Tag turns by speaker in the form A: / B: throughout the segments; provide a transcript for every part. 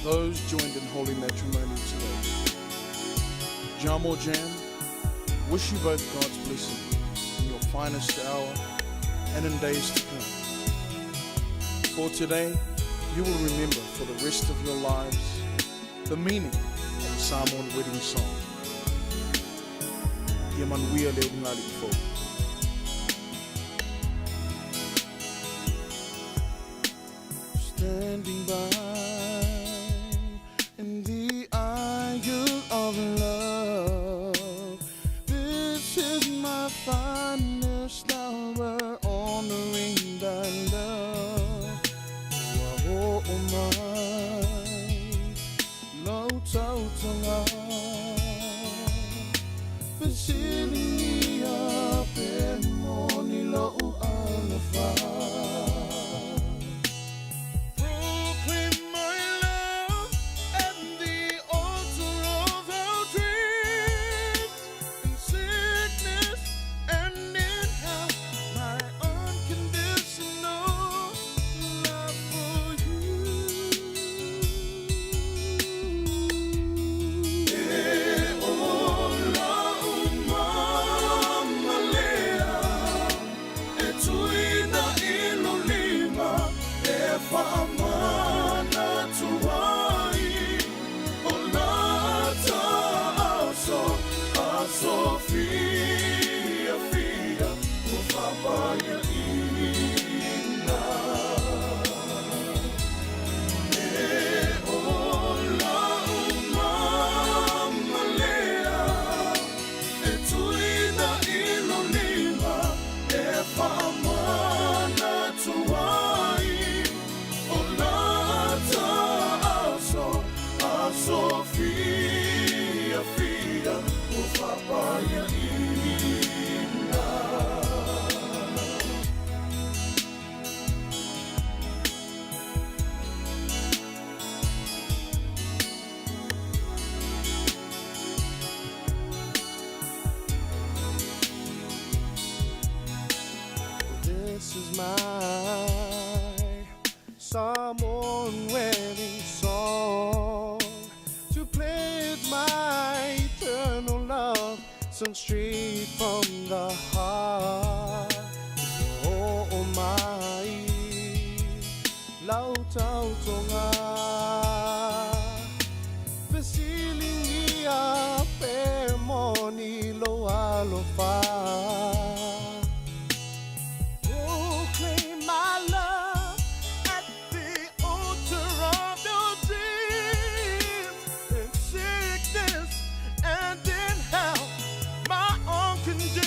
A: those joined in holy matrimony today. Jam or Jam, wish you both God's blessing in your finest hour and in days to come. For today, you will remember for the rest of your lives the meaning of the Samoan wedding song. Ia manuia leo ngali fo. Standing by in the aisle of love, this is my finest hour, honoring thy love. Oh my, Latu Taulago Fonoti This is my Samoan wedding song, to pledge my eternal love, sung straight from the heart. Oh my, Latu Taulago Vasiling ia permoni lo alofa. Condition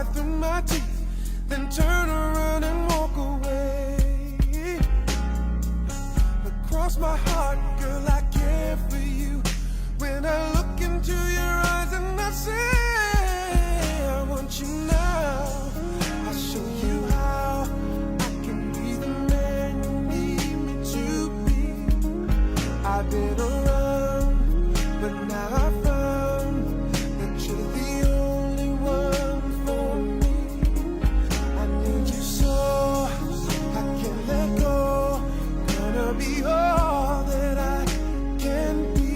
B: fight through my teeth, then turn around and walk away. Across my heart, girl, I care for you. When I look into your eyes and I say I want you now, I'll show you how I can be the man you need me to be. I've been around, but now I found that you're the only one for me. I need you so I can't let go. Gonna be all that I can be.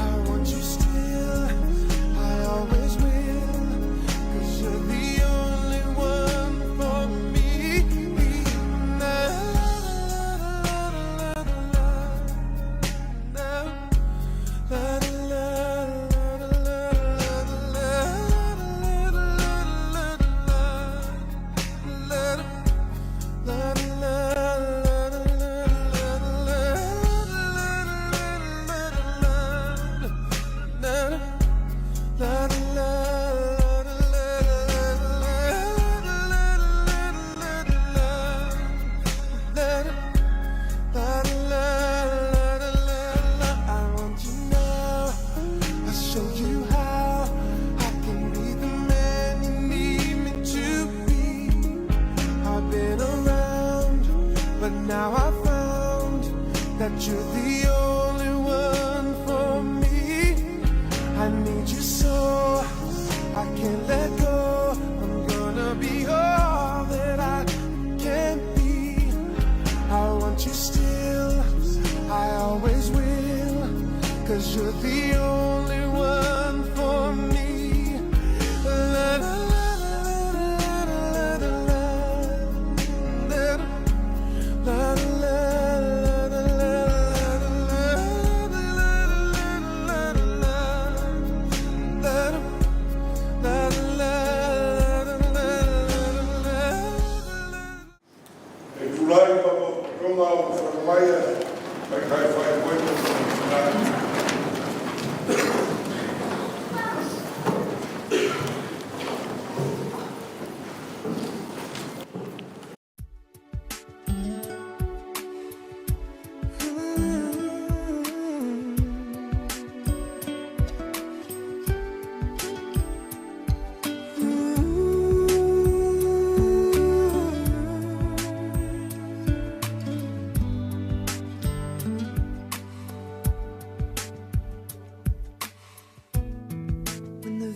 B: I want you still, I always will, 'cause you're the only one for me. La, la, la, la, la, la, now I found that you're the only one for me. I need you so I can't let go. I'm gonna be all that I can be. I want you still, I always will, 'cause you're the only one for me. La, la,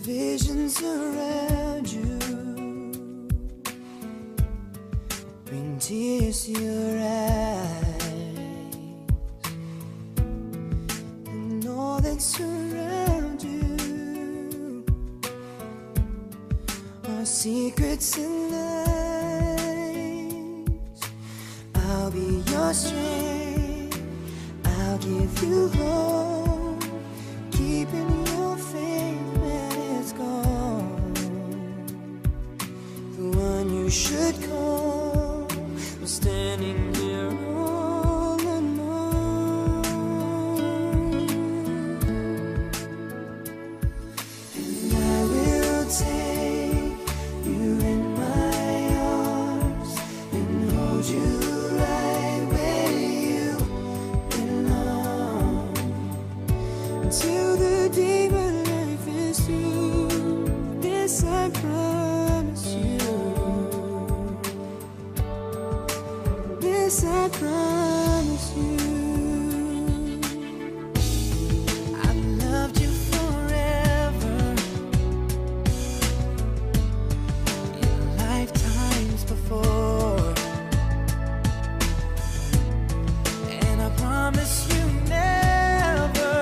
B: visions around you bring tears to your eyes, and all that surround you are secrets and lies. I'll be your strength, I'll give you hope, keeping your faith when it's gone. The one you should call was standing here all alone. And I will take you in my arms and hold you right where you belong, until the day when life is through. This I promise you. This I promise you. I've loved you forever, in lifetimes before, and I promise you never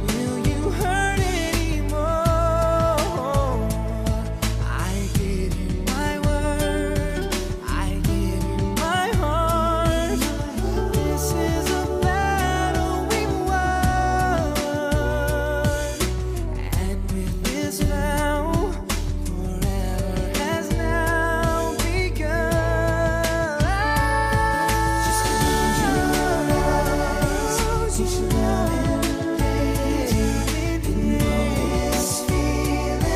B: will you hurt anymore. I give you my word, I give you my heart. This is a battle we won, and with this vow, forever has now begun. Just close your eyes, you should love it, and know this feeling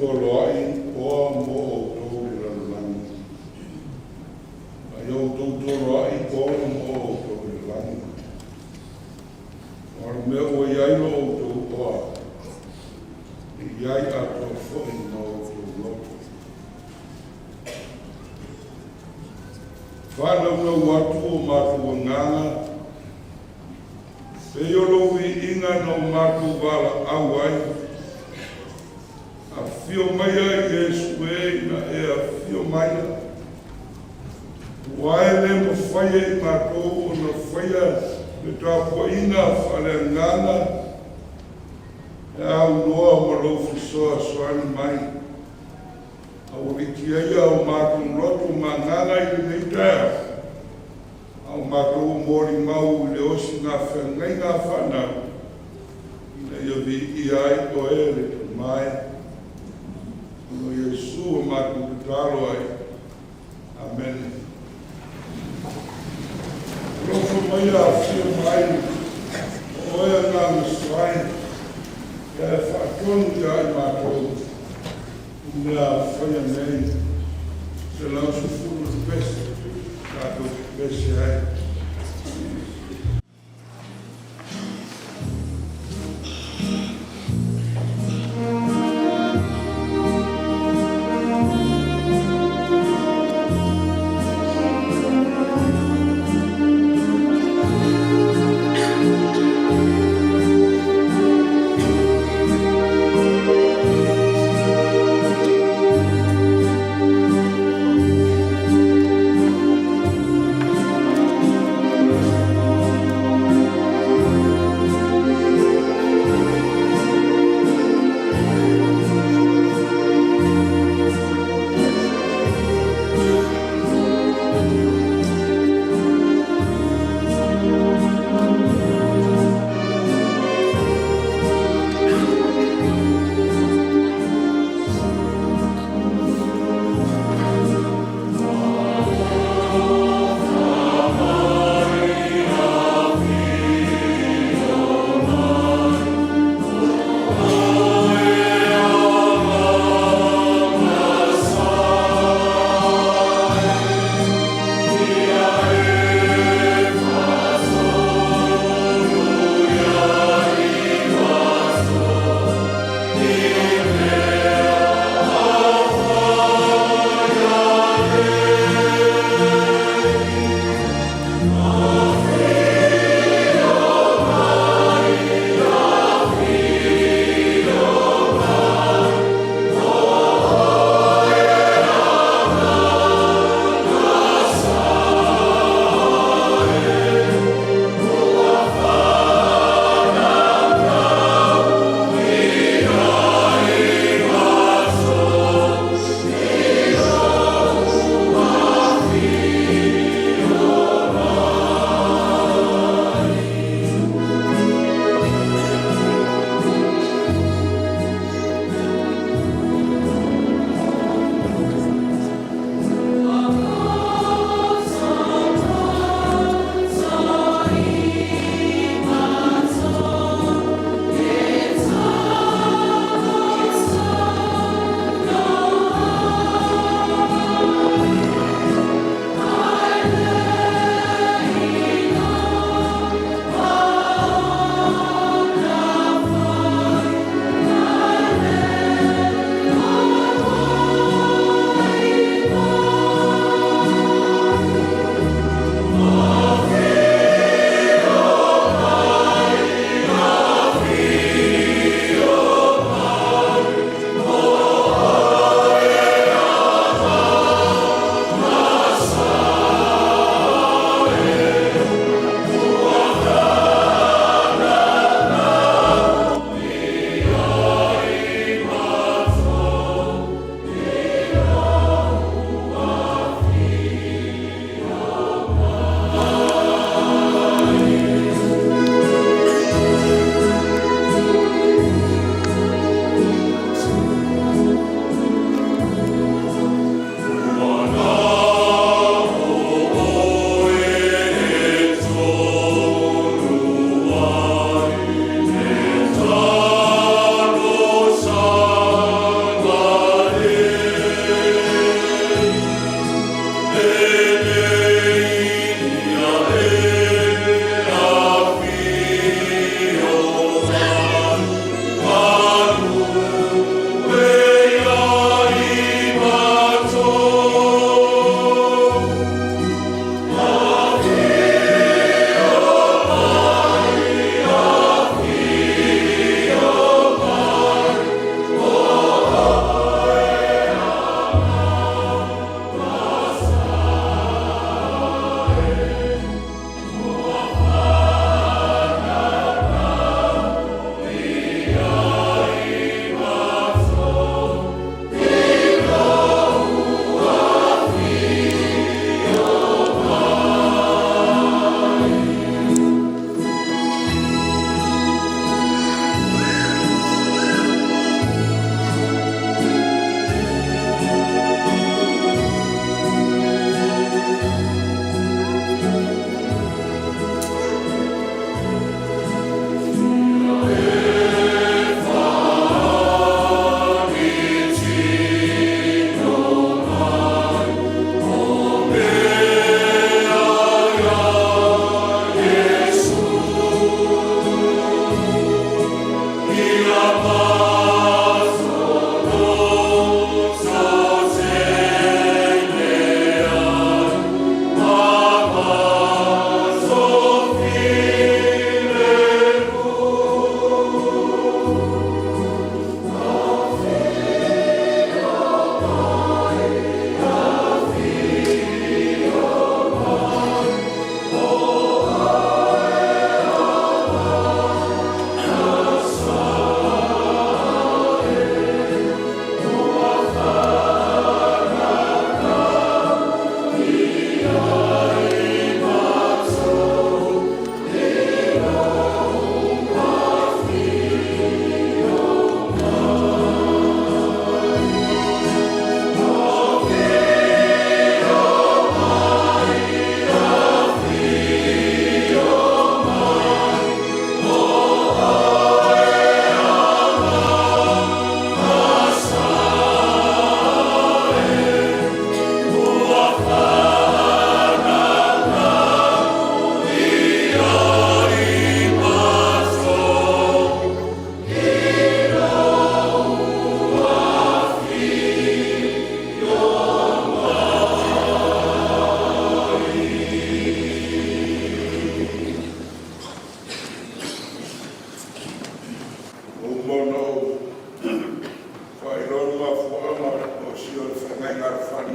C: tolo ai o mo o tō i rangi. Ai o tō tolo ai o mo o tō i rangi. Ora me o iai lo o tō oa. I iai a tō whoi no o tō loto. Whanau na watu o mātu o nganga. Pe yolo i inga no mātu wala awai. A fio mai ai Yesu na e a fio mai. Wae le mo whaia i mātou o na whaia me tā poina whale ngana. E au noa ma lofu soa soani mai. Au iti aia o mātou roto ma ngana i nei tēa. Au mātou mori mau le osi ngā whengai ngā whanau. Ina ia vi i ai o ere mai. No Yesu o mātou kutaro ai. Amen. Rofo mai a whio mai. O ea ngā miswai. E whaatonu i ai mātou. Mea whaia nei. Se lau su furu pese. Kātou pese ai.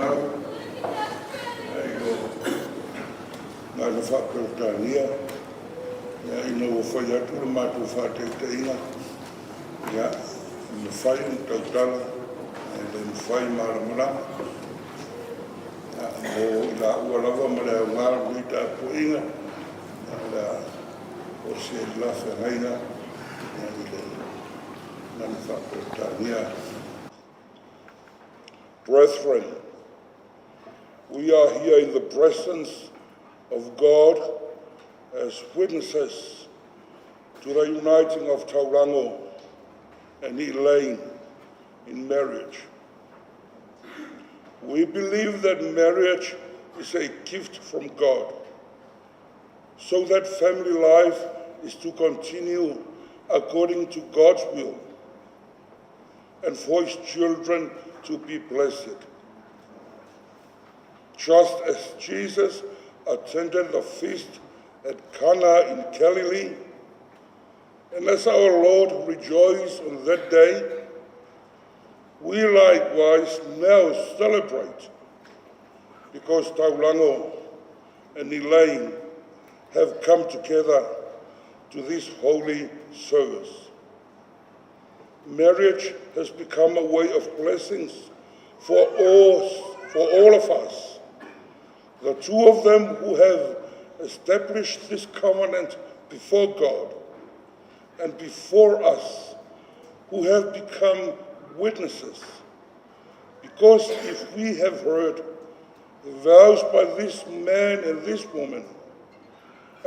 C: whanau. Ai o ngā na whakaratānia. Ia ina o whai atu le mātou whāteiteinga. Ia, ina whai un tautala. Ia le ina whai māramarama. Ia, o ila ua lava ma le au ngāra kuita apuinga. Ia, o se la whangaina. Ia, ila nana whakaratānia. Brethren, we are here in the presence of God as witnesses to the uniting of Taulago and Elaine in marriage. We believe that marriage is a gift from God, so that family life is to continue according to God's will, and for his children to be blessed. Just as Jesus attended the feast at Cana in Galilee, and as our Lord rejoiced on that day, we likewise now celebrate, because Taulago and Elaine have come together to this holy service. Marriage has become a way of blessings for all of us. The two of them who have established this covenant before God, and before us who have become witnesses. Because if we have heard the vows by this man and this woman,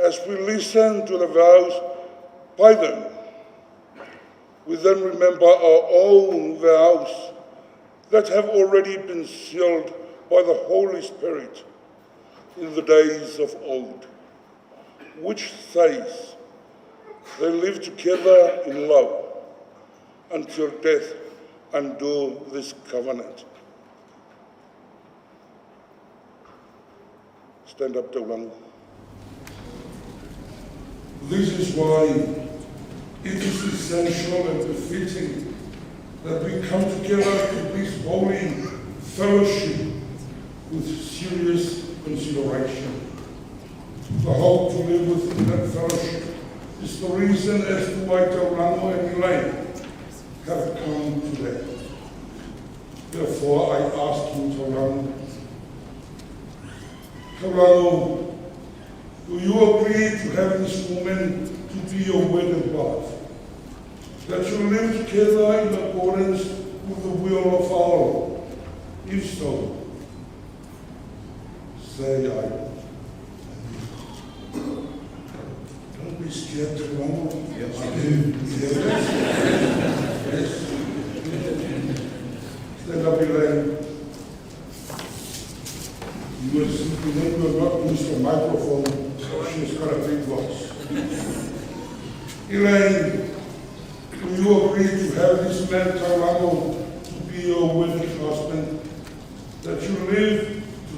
C: as we listen to the vows by them, we then remember our own vows that have already been sealed by the Holy Spirit in the days of old, which says, they live together in love until death undo this covenant. Stand up, Taulago. This is why it is essential and befitting that we come together to this holy fellowship with serious consideration. The hope to live within that fellowship is the reason as to why Taulago and Elaine have come today. Therefore, I ask you, Taulago, do you agree to have this woman to be your wedded wife? That you live together in accordance with the will of our Lord? If so, say I do. Don't be scared, Taulago. Yes, I do. Yes. Stand up, Elaine. You will not use the microphone, so she's got a big voice. Elaine, do you agree to have this man, Taulago, to be your wedded husband? That you live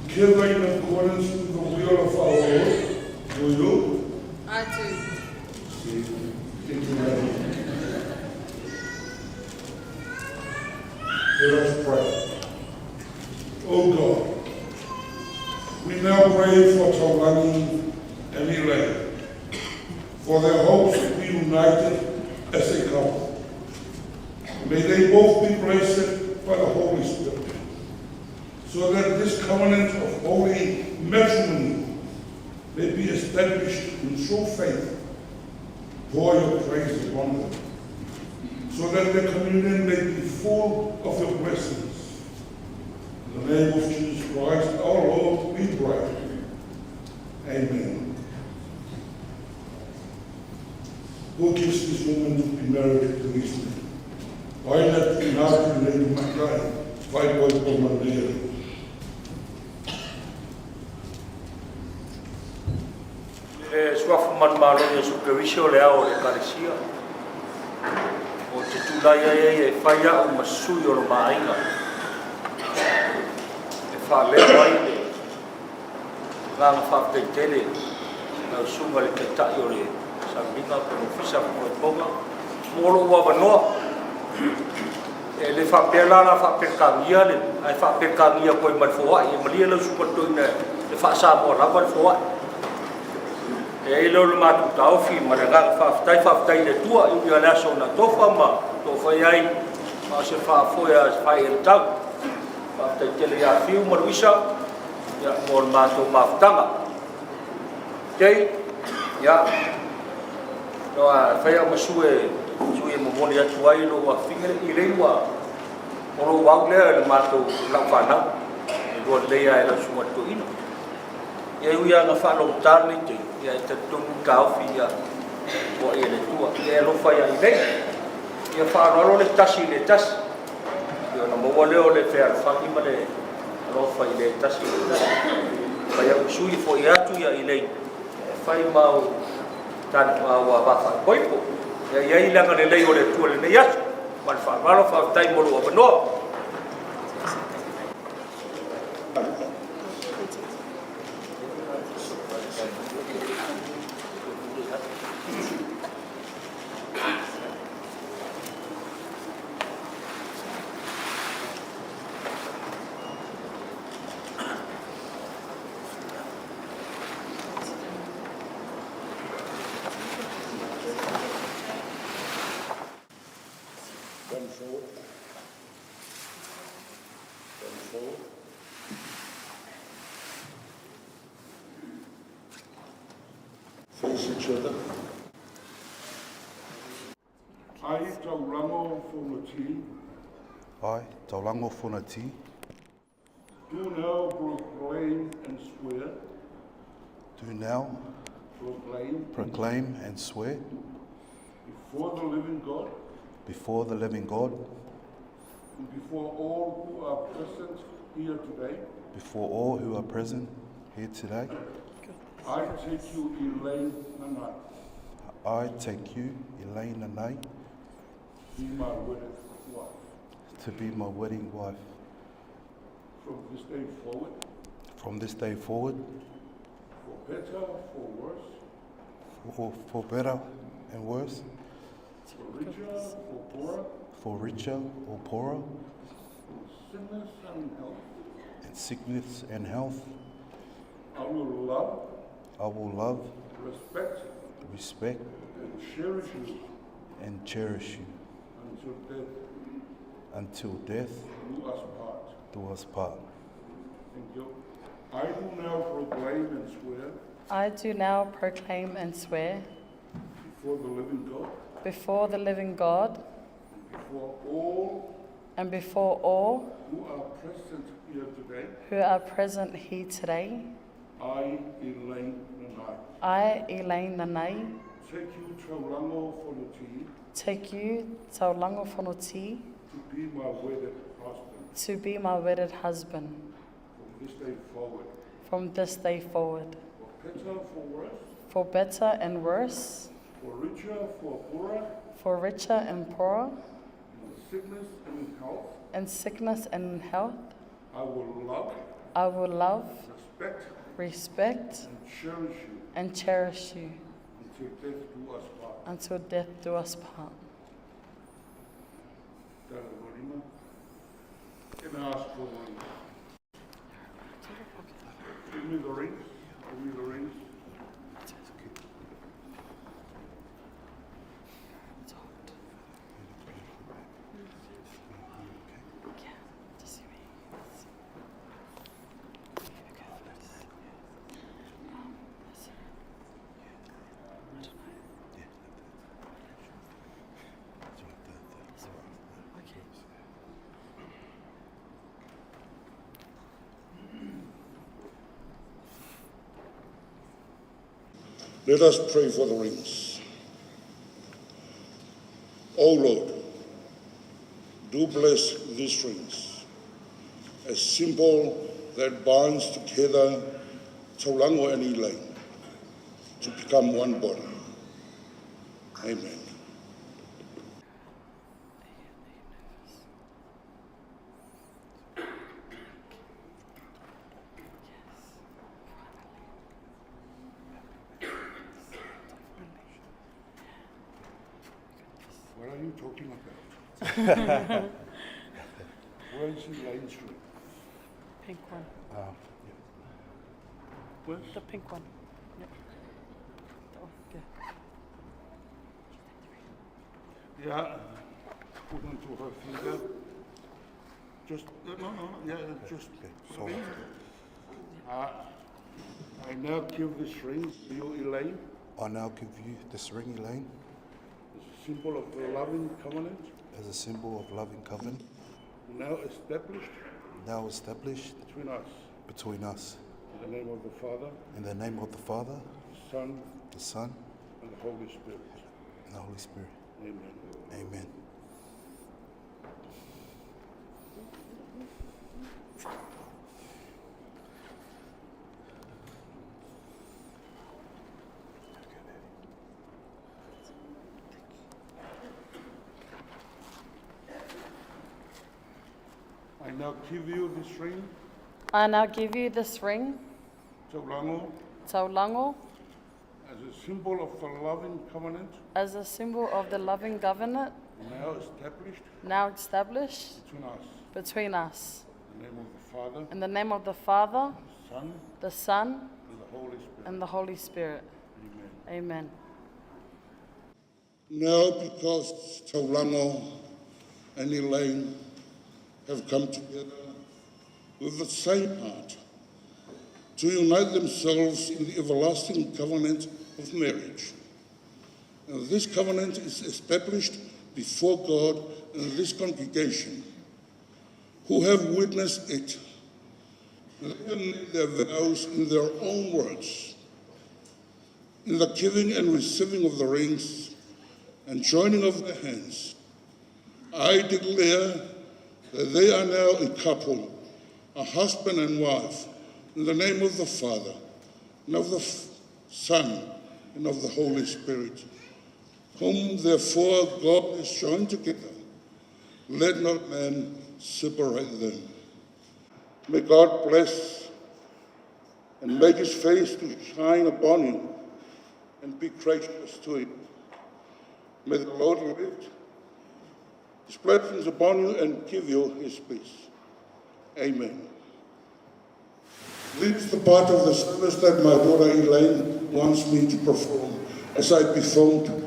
C: together in accordance with the will of our Lord? Do you?
D: I do.
C: See, thank you, Elaine. Let us pray. Oh God, we now pray for Taulago and Elaine, for their hopes to be united as a couple. May they both be blessed by the Holy Spirit, so that this covenant of holy matrimony may be established in true faith. Pour your praise upon them, so that the communion may be full of your blessings. In the name of Jesus Christ, our Lord, we pray. Amen. Who gives this woman to be married to this man? Why not be not related to my guy? Why was for my day?
E: Swafu manmalo ya supervisio le ao le karesia. O te tulaia e whaia o masuyo lo maainga. E wha leo ai le. Nganga whafteitele. Na usunga le ketai o le. Sa minga ko fisa ko ponga. Molo wa banoa. E le whapela la whapekangia le, ai whapekangia koe malfoa, e malia lau supatoina le whaasamo rava le foa. E ilo le matu tauwhi, ma le ngaka whaftai le tua, i ua laso na tofa ma, tofa iai, ma se whaafoia se whai el tau. Whaftai tele ia whiu maruisa, ia mo le mato mawhtanga. Kei, ia, noa whai au masue, sui e momoni atu ai lo wa fingere I rewa o lo wau lea le mato lau whanau e lua lea e lau sunga to ina ia uia nga whanau tāne te ia e te tonu kauwhi ia o e le tua ia e lofa ia I rei ia whanau le tasi le tasi ia na maua leo le whea whangi ma le lofa I le tasi le tasi whai au sui fo I atu ia I rei whai mau tāne mau a wafa koipo ia ia langa le lei o le tua le nei asu ma le whaaralo whaatai molo o manoa
C: Face each other. I, Taulago Fonoti,
A: I, Taulago Fonoti,
C: do now proclaim and swear,
A: do now proclaim and swear
C: before the living God
A: before the living God,
C: and before all who are present here today,
A: before all who are present here today,
C: I take you, Elaine Nanai,
A: I take you, Elaine Nanai,
C: be my wedded wife.
A: to be my wedding wife.
C: From this day forward,
A: From this day forward,
C: for better, for worse,
A: for better and worse,
C: for richer, for poorer,
A: for richer or poorer,
C: for sickness and health,
A: in sickness and health,
C: I will love, respect, and cherish you
A: until death
C: do us part. Thank you. I do now proclaim and swear before the living God
B: and before all
C: who are present here today,
B: I, Elaine Nanai,
C: take you, Taulago Fonoti,
B: to be my wedded husband
C: from this day forward,
B: for better, for worse,
C: for richer, for poorer,
B: for richer and poorer,
C: in sickness and in health,
B: I will love,
C: respect,
B: and cherish you
C: until death do us part.
D: Can I ask for the rings? Give me the rings. Give me the rings. Let us pray for the rings. O Lord, do bless these rings, a symbol that binds together Taulago and Elaine to become one body. Amen.
C: What are you talking about? where's Elaine Street?
F: Pink one.
C: Where's?
F: The pink one. Yep. That one. Yeah.
C: Yeah, put into her finger. Just, just.
A: So,
C: I now give this ring to you, Elaine,
A: I now give you this ring, Elaine,
C: as a symbol of the loving covenant,
A: as a symbol of loving covenant,
C: now established between us.
A: Between us.
C: In the name of the Father,
A: In the name of the Father,
C: the Son,
A: the Son,
C: and the Holy Spirit.
A: and the Holy Spirit.
C: Amen.
A: Amen.
C: I now give you this ring,
F: I now give you this ring,
C: Taulago,
F: Taulago,
C: as a symbol of the loving covenant,
F: as a symbol of the loving covenant
C: now established
F: now established
C: between us.
F: between us.
C: In the name of the Father,
F: In the name of the Father,
C: the Son,
F: the Son,
C: and the Holy Spirit.
F: and the Holy Spirit.
C: Amen.
F: Amen.
D: Now, because Taulago and Elaine have come together with the same heart to unite themselves in the everlasting covenant of marriage. And this covenant is established before God and this congregation, who have witnessed it. Let them make their vows in their own words. In the giving and receiving of the rings and joining of the hands, I declare that they are now a couple, a husband and wife, in the name of the Father, and of the Son, and of the Holy Spirit, whom therefore God has joined together. Let not man separate them. May God bless and make his face to shine upon you and be gracious to you. May the Lord lift his blessings upon you and give you his peace. Amen. This is the part of the service that my daughter Elaine wants me to perform, as I performed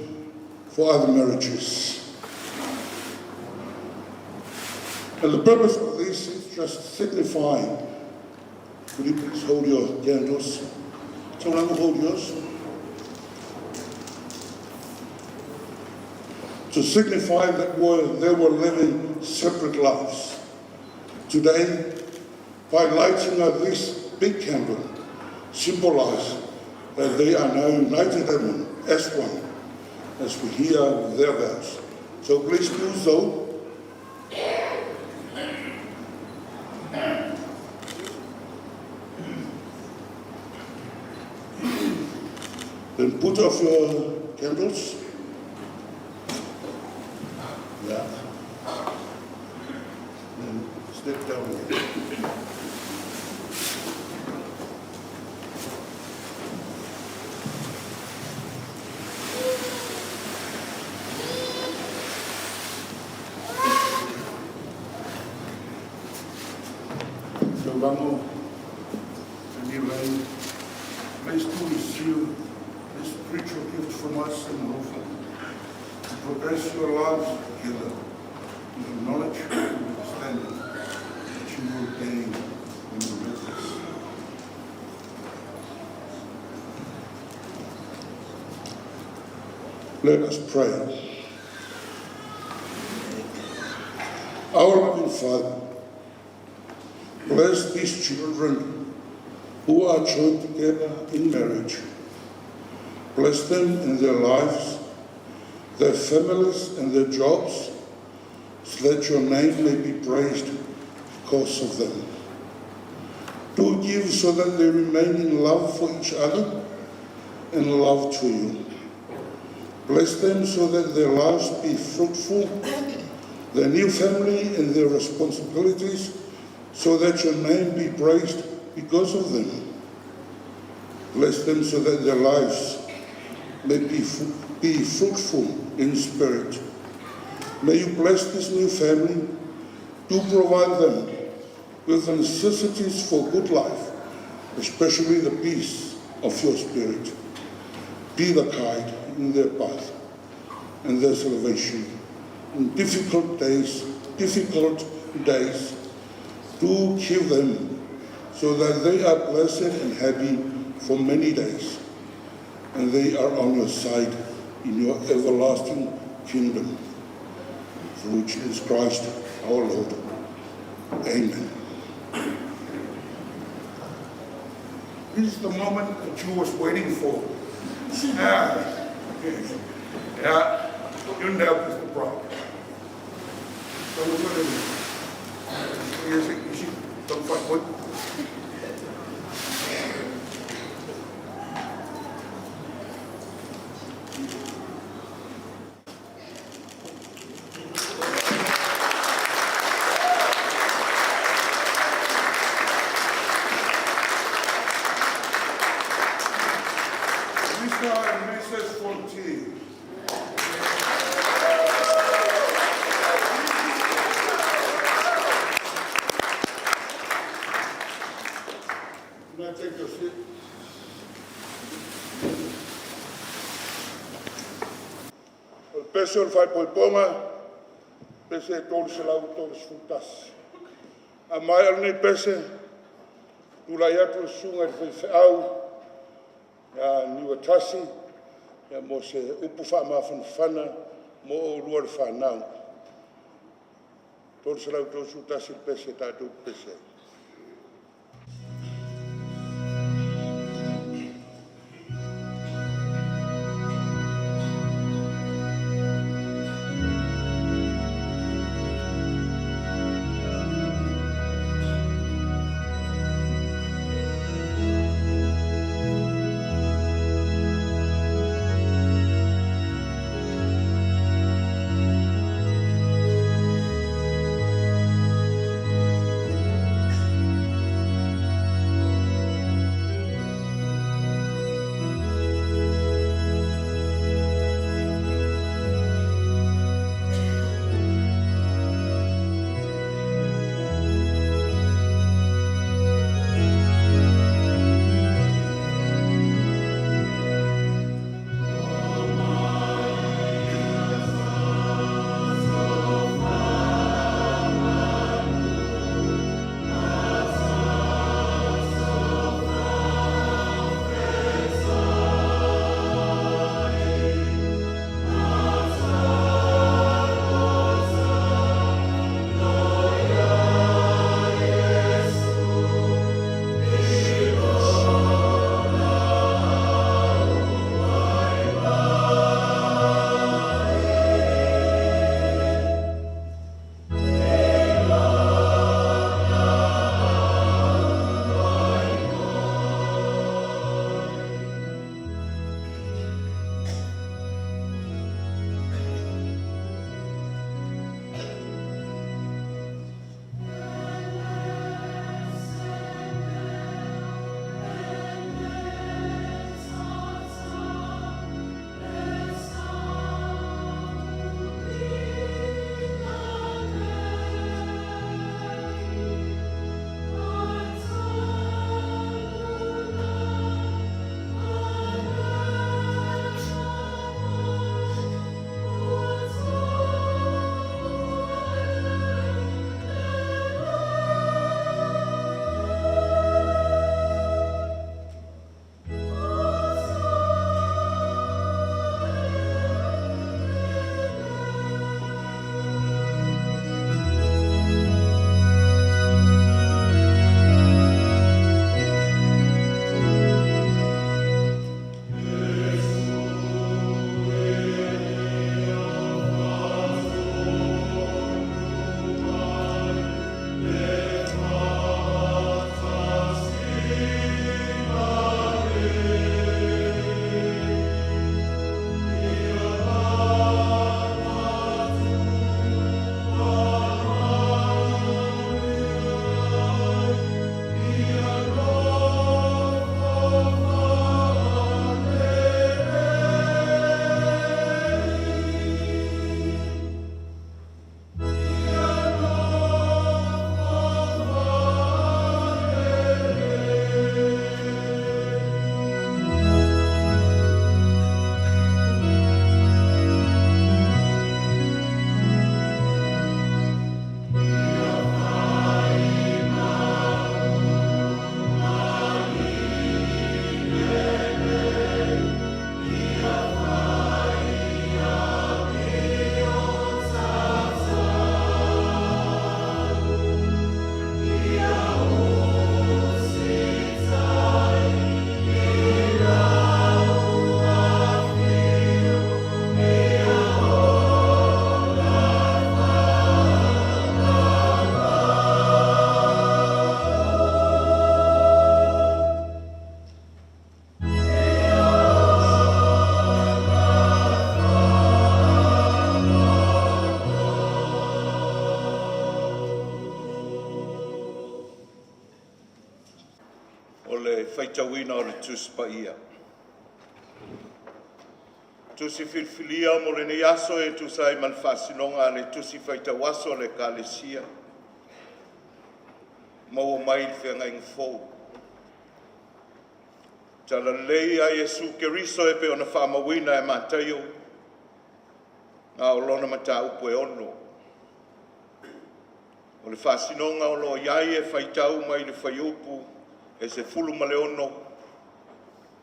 D: for other marriages. And the purpose of this is just signifying. Would you please hold your candles? Someone will hold yours. To signify that they were living separate lives. Today, by lighting this big candle, symbolize that they are now united as one, as we hear their vows. So please do so. Then put off your candles. Yeah. Then step down again. Taulago and Elaine, please do receive this spiritual gift from us and offering to progress your lives together in the knowledge and understanding that you will gain when you read this. Let us pray. Our loving Father, bless these children who are joined together in marriage. Bless them in their lives, their families and their jobs, so that your name may be praised because of them. Do give so that they remain in love for each other and love to you. Bless them so that their lives be fruitful, their new family and their responsibilities, so that your name be praised because of them. Bless them so that their lives may be fruitful in spirit. May you bless this new family, to provide them with the necessities for good life, especially the peace of your spirit. Be the guide in their path and their salvation in difficult days, to keep them so that they are blessed and happy for many days, and they are on your side in your everlasting kingdom. Through Jesus Christ our Lord. Amen. This is the moment that you was waiting for. Yeah, you know this the problem. So we're going to you see, don't fight what? Pese o fai poiponga, pese e tolu se lau tolu se futasi. A mai al nei pese, tulai atu sunga i whewheau, ia niwa tasi, ia mo se upu wha mawhanawhana, mo o rua le whanau. Tolu se lau tolu se futasi pese tātou pese.
G: le whaitawina o le tuspa ia. Tusi filfilia mo le nei aso e tusai malfasinonga le tusi whaitawaso le kalesia. Mau mai whianga ing fōu. Tala lei a Yesu Keriso e pe ona whamawina e mātaio. Ngā olona mata upo e ono. O le whasinonga o lo iai e whaitau mai le whaiupu e se fulu ma le ono.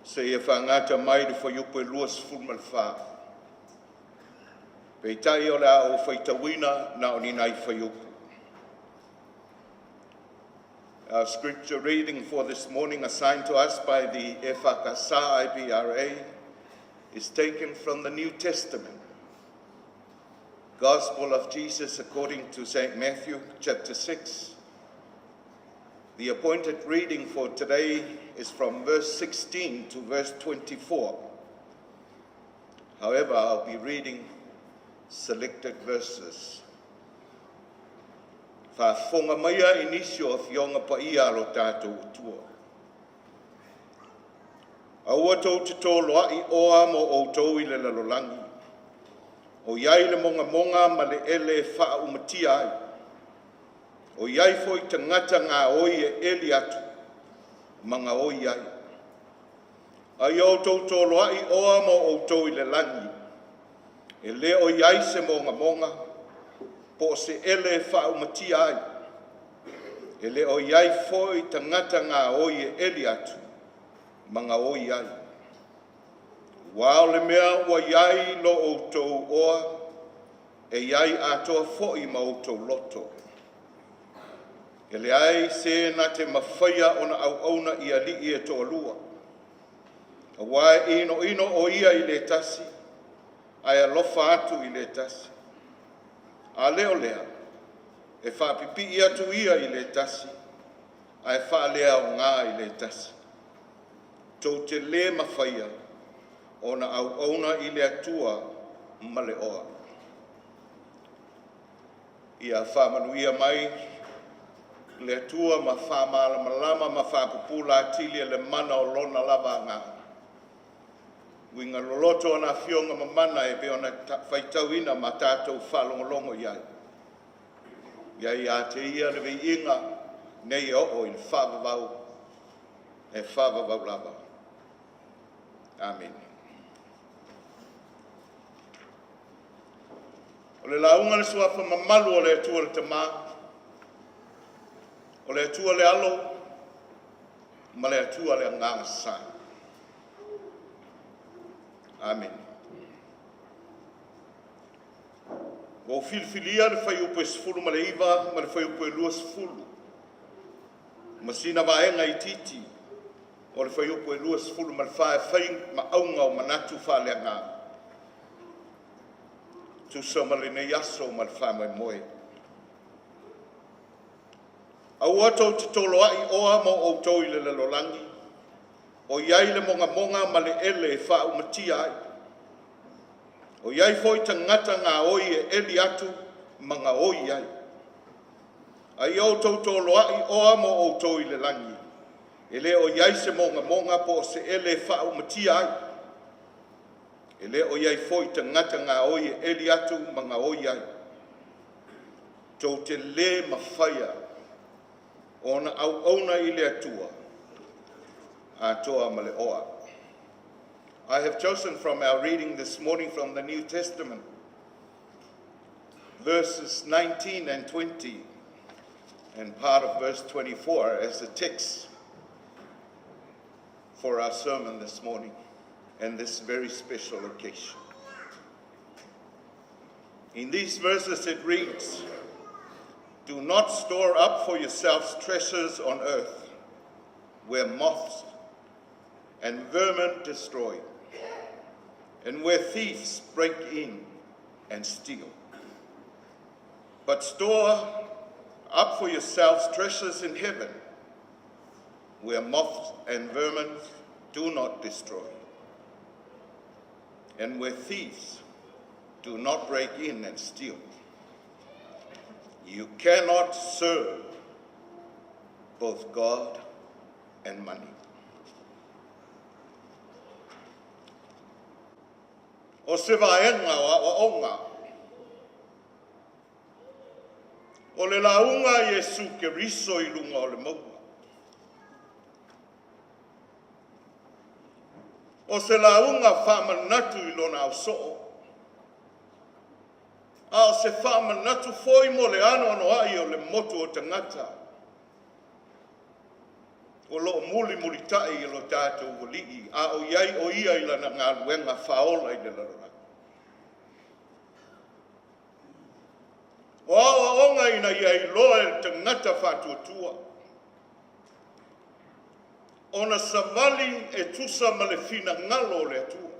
G: Se e whangata mai le whaiupu e luas fulu ma le wha. Pei tai o le a o whaitawina na o ninai whaiupu. Our scripture reading for this morning, assigned to us by the FAKASA IBRA, is taken from the New Testament. Gospel of Jesus according to St. Matthew, chapter 6. The appointed reading for today is from verse 16 to verse 24. However, I'll be reading selected verses. Whafonga maia inisio o fionga pa ia lo tātou utua. Aua tau te tōloa I oa mo o tau I le lalolangi. O iai le monga monga ma le ele wha umatia ai. O iai foi tangata ngā oi e eli atu. Manga oi ai. Ai o tau tōloa I oa mo o tau I le langi. E le o iai se monga monga. Po se ele wha umatia ai. E le o iai foi tangata ngā oi e eli atu. Manga oi ai. Wao le mea ua iai lo o tau oa. E iai atoa foi ma o tau loto. E le ai se na te mawhaia ona au auna I ali e toa lua. A wae ino o ia I le tasi. Ai alofa atu I le tasi. A leo lea, e whapipi atu ia I le tasi, a e wha lea o ngā I le tasi. Tau te le mawhaia, o na au auna I le atua ma le oa. Ia whamanuia mai, le atua ma whamala malama ma whapupula atilia le mana o lona lava ngā. Winga loloto ona fionga mamana e pe ona whaitauina ma tātou whalongolongo iai. Iai a te ia le vei inga nei o I le whavavau e whavavau lava. Amen. O le launga le suafa mamalu o le atua le tamā. O le atua le alo ma le atua le nganga sai. Amen. O filfilia le whai upo e sifuru ma le iwa, ma le whai upo e lua sifuru. Ma sina vaenga I titi, o le whai upo e lua sifuru ma le whai ma aunga o manatu whale ngā. Tusa ma le nei aso ma le whai Moimoi. Au atou te tolo ai oa mo o tau I le lalolangi. O iai le monga monga ma le ele e wha umatia ai. O iai foi tangata ngā oi e eli atu manga oi ai. Ai o tau tolo ai oa mo o tau I le langi. E le o iai se monga monga po se ele e wha umatia ai. E le o iai foi tangata ngā oi e eli atu manga oi ai. Tau te le mawhaia ona au auna I le atua. I have chosen from our reading this morning from the New Testament, verses 19 and 20, and part of verse 24 as the text for our sermon this morning and this very special occasion. In these verses it reads, "Do not store up for yourselves treasures on earth, where moths and vermin destroy, and where thieves break in and steal. But store up for yourselves treasures in heaven, where moths and vermin do not destroy, and where thieves do not break in and steal. You cannot serve both God and money." o se vaenga o onga. O le launga Yesu ke riso I lunga o le maua. O se launga whamanatu I lona au so'o. A o se whamanatu foi mo le ano ai o le motu o tangata. O lo muli tai I lo tātou wali'i. A o iai o ia I lana ngā luenga whaola I le larona. O awa onga ina iai loa e tangata whātuatua. Ona savali e tusa ma le fina ngalo le atua.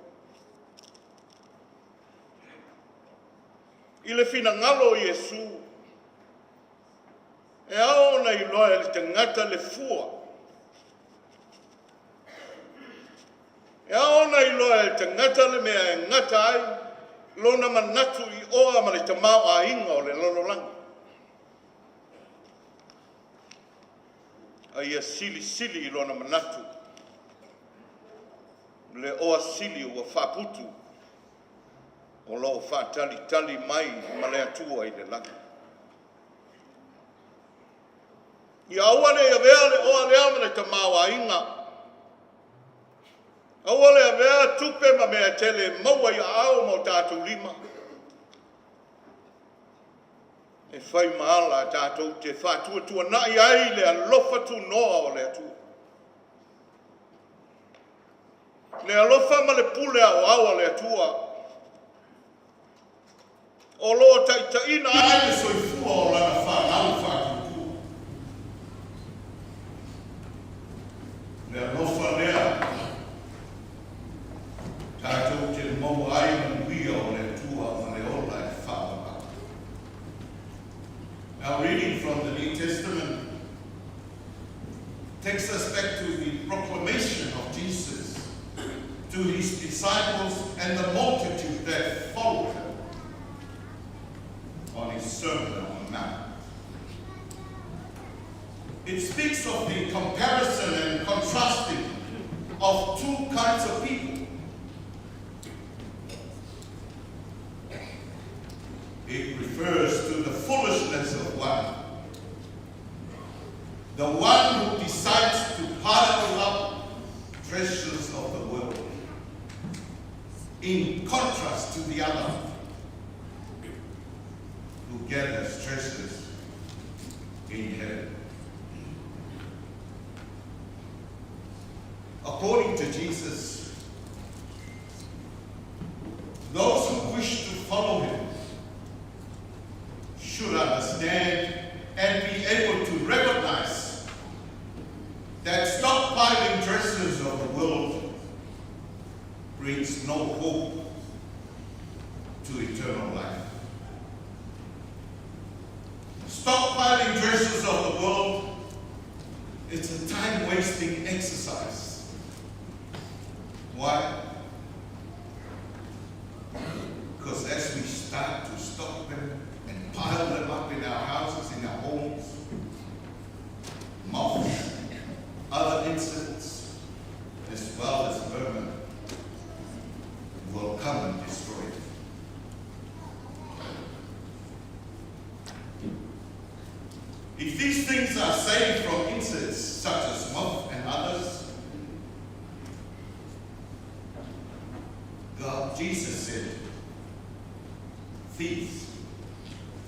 G: I le fina ngalo Yesu. E aona I loa e tangata le fua. E aona I loa e tangata le mea e ngata ai. Lona manatu I oa ma le tamau a inga o le lololangi. A ia sili I lona manatu. Le oa sili ua whaputu. O lo whatali mai ma le atua I le langi. I awane ia vea le oa lea ma le tamau a inga. Awale a mea tupe ma mea tele maua I ao mo tātou lima. E whai maala tātou te whātua nai ai le alofa tu noa o le atua. Le alofa ma le pule au awa le atua. O loa taitaina ai le soifua o lana whanau whātua. Le alofa lea. Tātou te mau ai manuia o le tua ma le ola e whaamaka. Now reading from the New Testament takes us back to the proclamation of Jesus to his disciples and the multitude that followed him on his Sermon on the Mount. It speaks of the comparison and contrasting of two kinds of people. It refers to the foolishness of one. The one who decides to pile up treasures of the world, in contrast to the other, who gathers treasures in heaven. According to Jesus, those who wish to follow him should understand and be able to recognize that stockpiling treasures of the world brings no hope to eternal life. Stockpiling treasures of the world, it's a time-wasting exercise. Why? Because as we start to stock them, pile them up in our houses, in our homes, moths, other insects, as well as vermin, will come and destroy it. If these things are saved from insects such as moth and others, Jesus said, thieves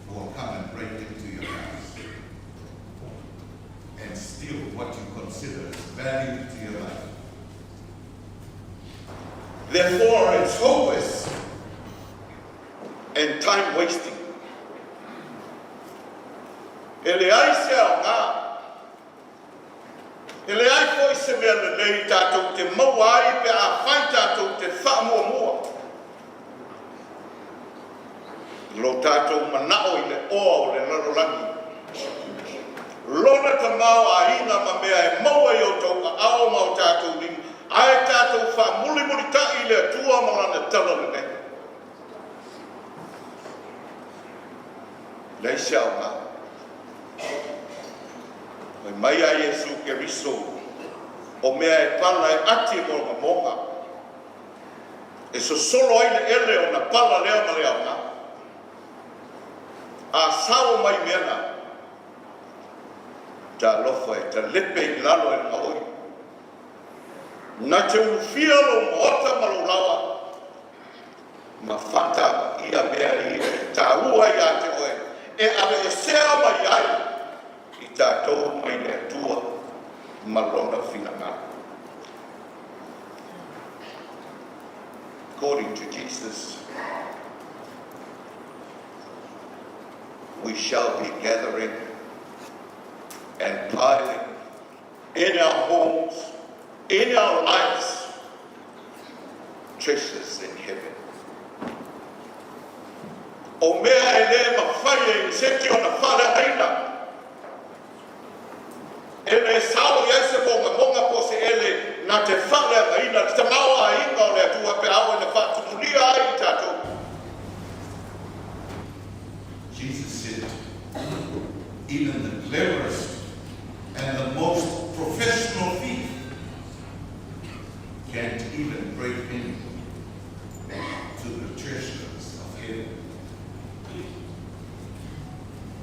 G: will come and break into your house and steal what you consider as value to your life. Therefore, it's hopeless and time wasting. Ele ai se nga. Ele ai foi se me le tātou te mauai pe a whai tātou te whaamua. Lo tātou manao I le oa o le larolangi. Lona ta mau a ina ma mea e maua I o tau a ao mau tātou ling. Ai tātou wha muli tai le atua maurana tala le ne. Lei siao nga. Mai mai a Yesu ke riso. O mea e pala e ati mo monga. E so solo ai le ele o na pala lea ma lea nga. A sao mai mena. Ta lofa e ta lepe i lalo e maoi. Na te ufia lo moota malulawa. Ma fata ia mea i e ta ua ia te oe. E ave e sea mai ai. I ta tau mai le tua malona fina ngā. According to Jesus, we shall be gathering and piling in our homes, in our lives, treasures in heaven. O mea e le mawhaia i seti o na whare aina. E me sao i ese monga po se ele na te whare aina, te maua inga o le atua pe au e na whatumulia ai tatou.
H: Jesus said, even the cleverest and the most professional thief can't even break into the treasures of heaven.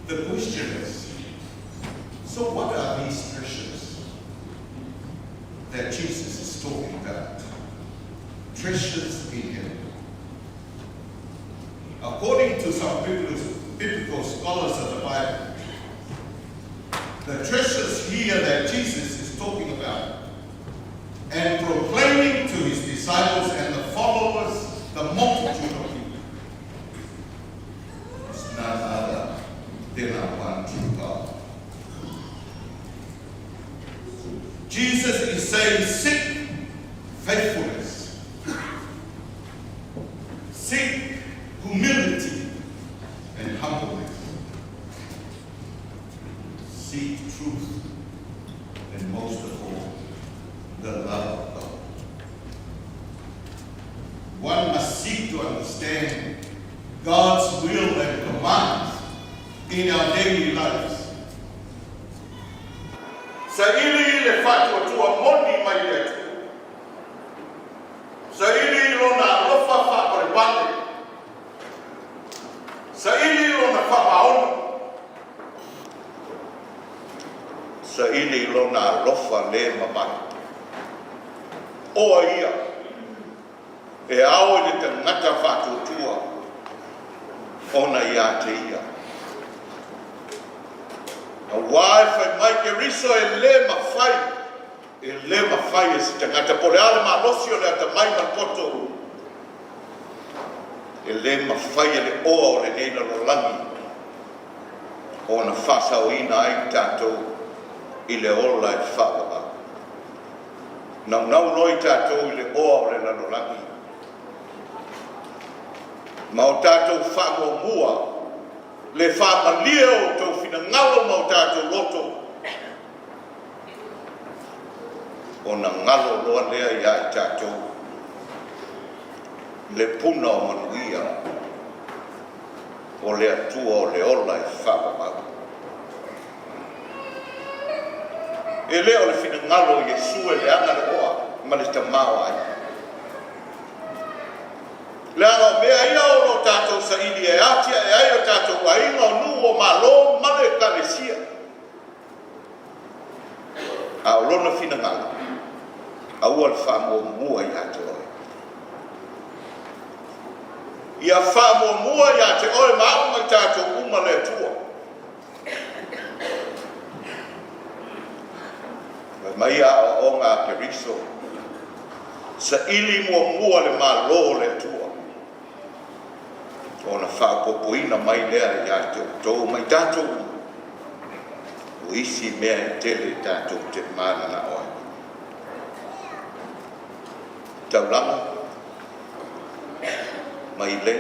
H: The question is, so what are these treasures that Jesus is talking about? Treasures in heaven. According to some biblical scholars of the Bible, the treasures here that Jesus is talking about and proclaiming to his disciples and the followers, the multitude of people, is none other than our one true God. Jesus is saying, seek faithfulness, seek humility and humbleness, seek truth, and most of all, the love of God. One must seek to understand God's will and commands in our daily lives.
G: Sa ili le whatua tua moni mai letu. Sa ili lo na lofa whapare pale. Sa ili lo na whamaona. Sa ili lo na lofa le mamai. Oa ia. E ao le te ngata whatua tua. Ona ia te ia. A waifa mai ke riso e le mawhai. E le mawhai e si tangata pole ale ma losi o le ata mai man poto. E le mawhai e le oa o le neina rolangi. O na whasa o ina ai tātou i le ola e whapapa. Nau noi tātou i le oa o le rolangi. Ma o tātou whamo mua. Le whamalia o tau whina ngalo mau tātou loto. O na ngalo loa lea ia i tātou. Le puna o manuia. O le atua o le ola i whapapa. E leo le whina ngalo i Jesu e le anga le oa. Ma le tamau ai. Le anga mea ia o lo tātou sa ili e atia e ai o tātou wa inga o nu o malo male kalesia. A o lona whina ngala. A ua le whamo mua i ate oe. Ia whamo mua i ate oe maa mai tātou uma le tua. Mai a o ngā periso. Sa ili mua le malo le tua. O na whapopoina mai lea i a tō mai tātou. O isi mea i tele tātou te mana na oe. Taulago, mai le.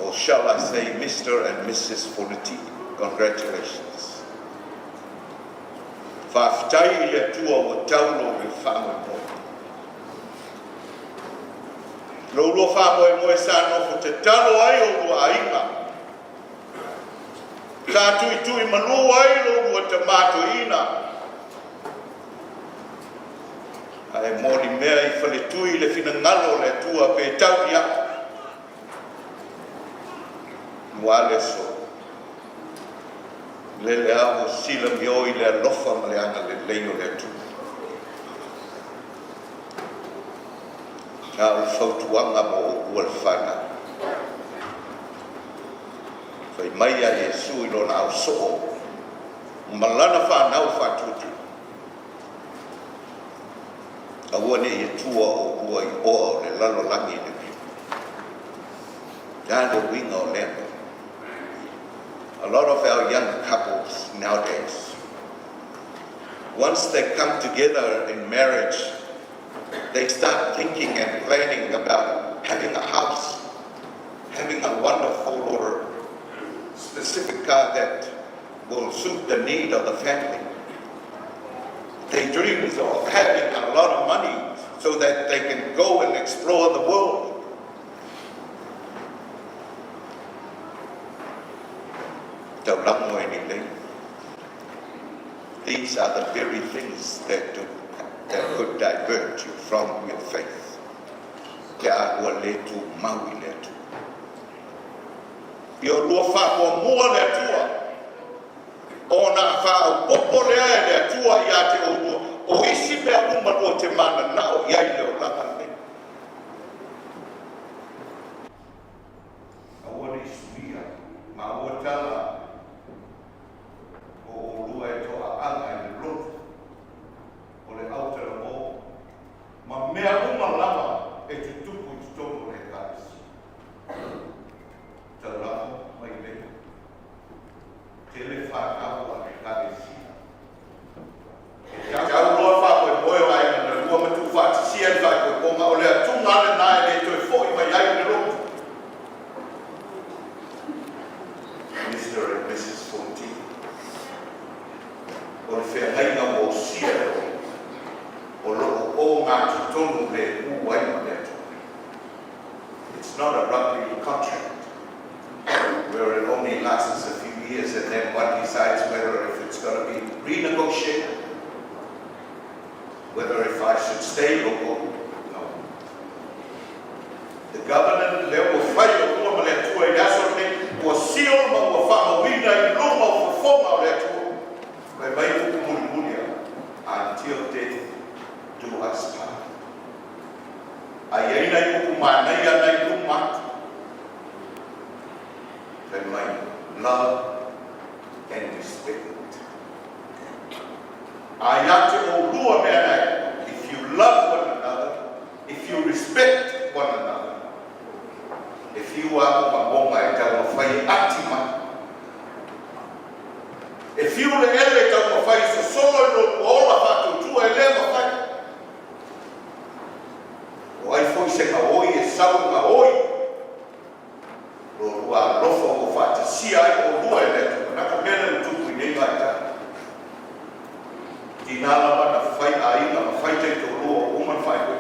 G: Or shall I say Mr. and Mrs. Fonoti, congratulations. Whaftai i le tua o taulo me whamoi. Lolo Moimoi sa nofo te talo ai o lua ainga. Ka tui manu ai lo lua te mato ina. A Ai mōli mea I whale tui le whina ngalo le tua pe tau ia. Wale so. Le lea o sila mio I le alofa ma le anga le leio le tu. Ka o whautuanga mo o ua le whana. Whai mai a Yesu I lona au so'o. Malana whanau whatutu. Aua ne I tua o ua I oa o le lalo langi ne ki. Tāne winga o lemba. A lot of our young couples nowadays, once they come together in marriage, they start thinking and planning about having a house, having a wonderful or specific car that will suit the need of the family. They dream of having a lot of money so that they can go and explore the world. Taulago anything. These are the very things that could divert you from your faith. Te agua letu, maui letu. Yo lua wha mua le tua. O na wha o popo lea le tua I a te o lua. O isi mea umanua te mana nao I ai leo langa ne. Aua ni suia, ma ua tala. O lua e toa anga I le lotu. O le autara mo. Ma mea umalama e te tupu I tonu le kasi. Taulago mai le. Te le whakau a le kasi. Jau loa whakoe moe ai na lua matu whati sia whakoe konga o lea tungane nae le toi fōi mai ai le lotu. Mr. and Mrs. Fonoti. O le whea hainga mo sia o loko o ngā tutonu le uai ma le tu. It's not a rugby contract where it only lasts a few years and then one decides whether if it's going to be renegotiated, whether if I should stay or go. No. The government le o whai o kua ma le tua I aso ne o sio ma o whamawina I luma o whawhonga o le tua. Mai mai uku muli mulia until death do us part. Ai eina I uku mānei ana I luma. Mai mai love and respect. Ai ate o lua mea nei. If you love one another, if you respect one another, if you are mamonga e tau mawhai atima, if you le ele tau mawhai so solo no ola whatu tua e le mawhai, o ai foi se maoi e sau maoi, ro rua lofo o whata sia ai o rua e le tu, naka mena utuku I nei mai tā. Tinala mana whai a inga ma whai tei tō rua o uman whai koe.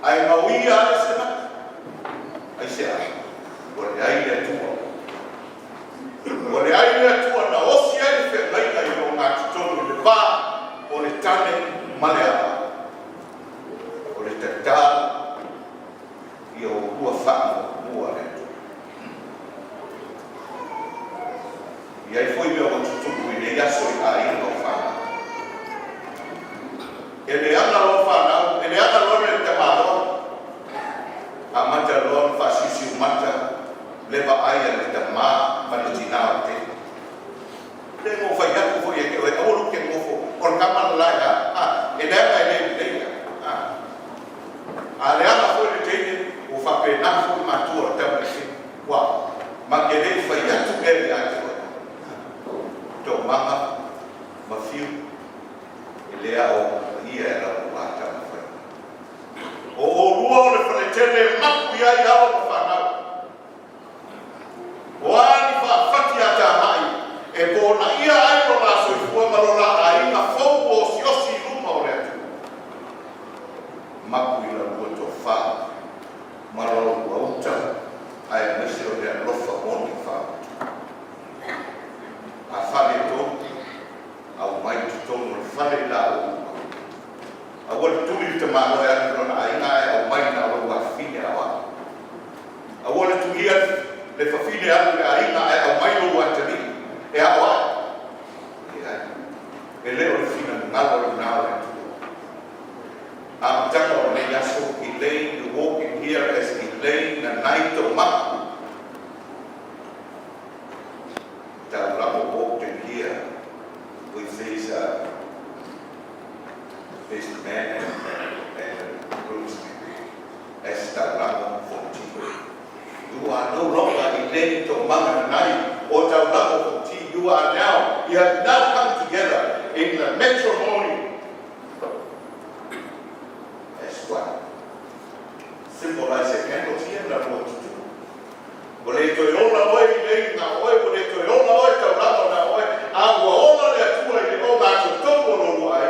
G: Ai maui a se na. Ai se ai. O le ai lea tua. O le ai lea tua na osi ai whea laika I o ngā tutonu le pā o le tane male apa. O le tatā I o rua whamo mua le tua. I ai foi mea o tutuku I ne yaso I a inga o whama. Ele anga lo whanau, ele anga lo le te maro. A mata lo fasisi mata leva ai le te ma panatina o te. Le mo fai aku foi e o olu ke mo fo. Por kaman la ha. Ele anga ele le. A le anga foi le te o fa pe na fo matua te me. Wa. Ma ke le fai atu ele atu. To mama ma fiu. Ele a o ia era o ata mawhai. O rua o le whanetele mapu ia I awa mawhanau. O ani whaafati ata mai, e pōna ia ai o la soifua marola a inga fau o siosi luma o le atu. Mapu I la rua to wha, maralo ua uta, ai mese o le alofa oni wha. A whale tō, au mai tu tonu le whale la o. A wale tumi te malo ya no na ina o mai na o wa fine awa. I wanted to hear le fa fine a ina o mai o wa tani. E awa. E le o fine ngalo na. I'm talking about Elaine, you walk in here as Elaine Nanai Taulago. Taulago walked in here with this man and Bruce as Taulago Fonoti. You are no longer Elaine Nanai or Taulago Fonoti. You have now come together in the matrimony. Symbolize a candle here and what to do. Boleto yola oi lei na oi boleto yola oi Taulago na oi agua ola le tua i o ma to topo lo ai.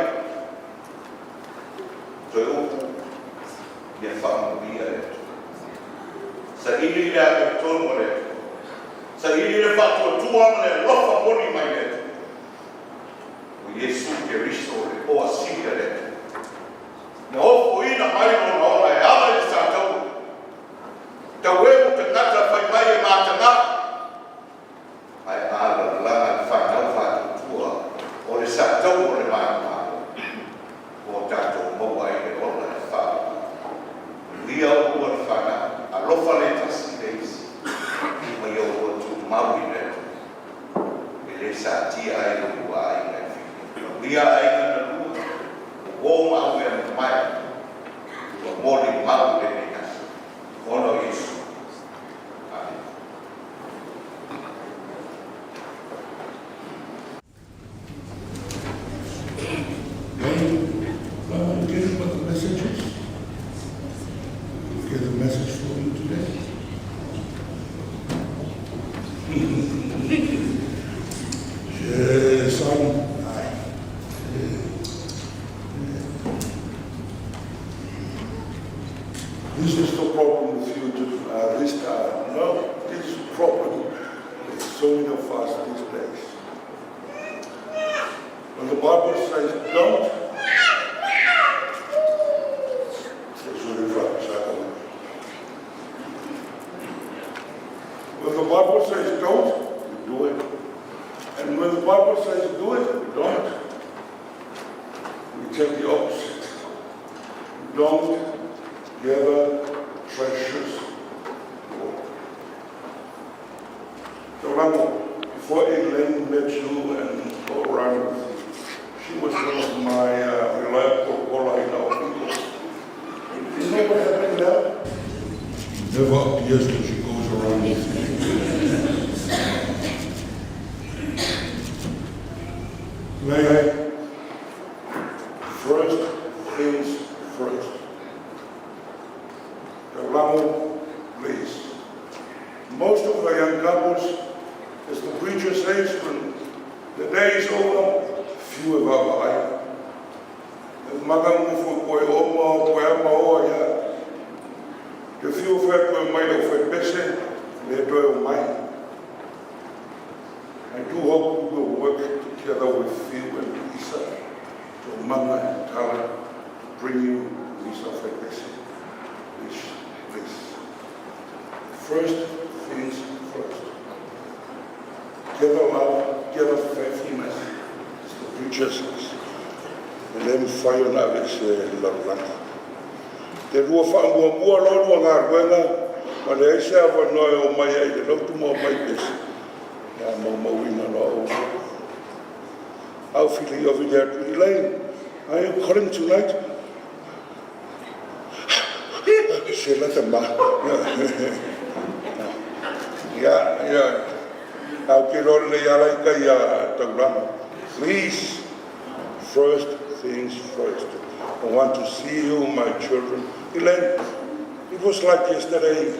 G: To o ye famo bia. Sa ili le a to mo le. Sa ili le fa to tua mo le lofa moni mai le. O Yesu ke riso le o asika le. Na o ina mai no na ora e ala i sa tau. Tawemu tangata fai mai e mātanga. Ai ala langa whanau whātu tua. O le sa tau o le mātanga. O tātou maua e le ola e whātu. Ria o ua le whana. A lofa le tasi leisi. Mai o ua tu maui le. E le sa tia ai le ua ai le whine. Ria ai ngana lua. O mau e mai. O mori mau le ne nasi. Ono Yesu.
D: Get what the message is. Get a message for you today. Son, this is the problem with you this time. No, this is the problem with so many of us these days. When the Bible says don't, when the Bible says don't, you do it. And when the Bible says do it, you don't. We take the opposite. We don't gather treasures. So before Elaine met you and go around with you, she was one of my reliable Paula in our people. You know what happened now? Never appears when she goes around with you. May I? First things first. Taulago, please. Most of the young couples, as the preacher says, when the day is over, few of our eye. Magamu for koe oma, koe ama oa ya. Te whiu whai koe mai lau whai pese, le toi o mai. I do hope we will work together with you and Lisa to Mama and Tala bring you Lisa whai pese. Please. First things first. Gather love, gather faithfulness, as the preacher says. And then fire na ves lalanga. Te rua whaamua lorua ngā ruenga, ma le eise awa noe o mai ai, te lautu mo mai pesi. Nā mauina no au. Au whili of it out. Elaine, are you calling tonight? Se lata ma. Yeah. Au ke rore le alai kai a Taulago. Please, first things first. I want to see you, my children. Elaine, it was like yesterday.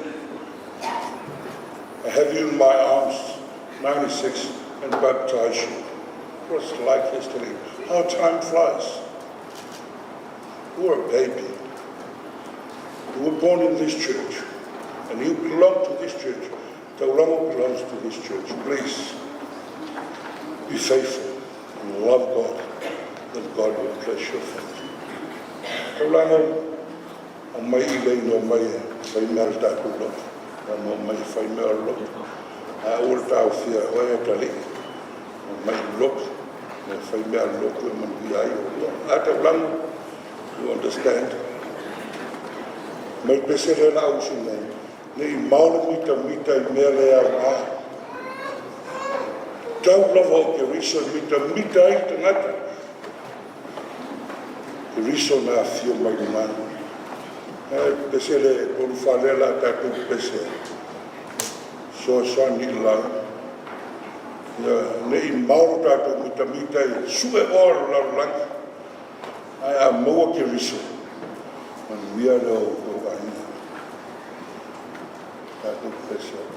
D: I have you in my arms, 96, and baptize you. It was like yesterday. How time flies. You were a baby. You were born in this church, and you belong to this church. Taulago belongs to this church. Please, be faithful and love God, and God will bless your family.
C: Taulago, o mai Elaine o mai whai mea le tātou loki. O mai whai mea loki. A ora tāu whia oe a tali. O mai loki. Me whai mea loki o manu ai o loki. A Taulago, you understand? Mai pesere la usi nei. Nei mauna mita I mea le au a. Tau lava o ke riso mita ai tangata. Ke riso na fio mai lumana. Pesere polu whalela tātou pesere. So ni la. Nei mauna tātou mita I sue ora la langi. Ai a maua ke riso. Man wia leo o aina. Tātou pesere.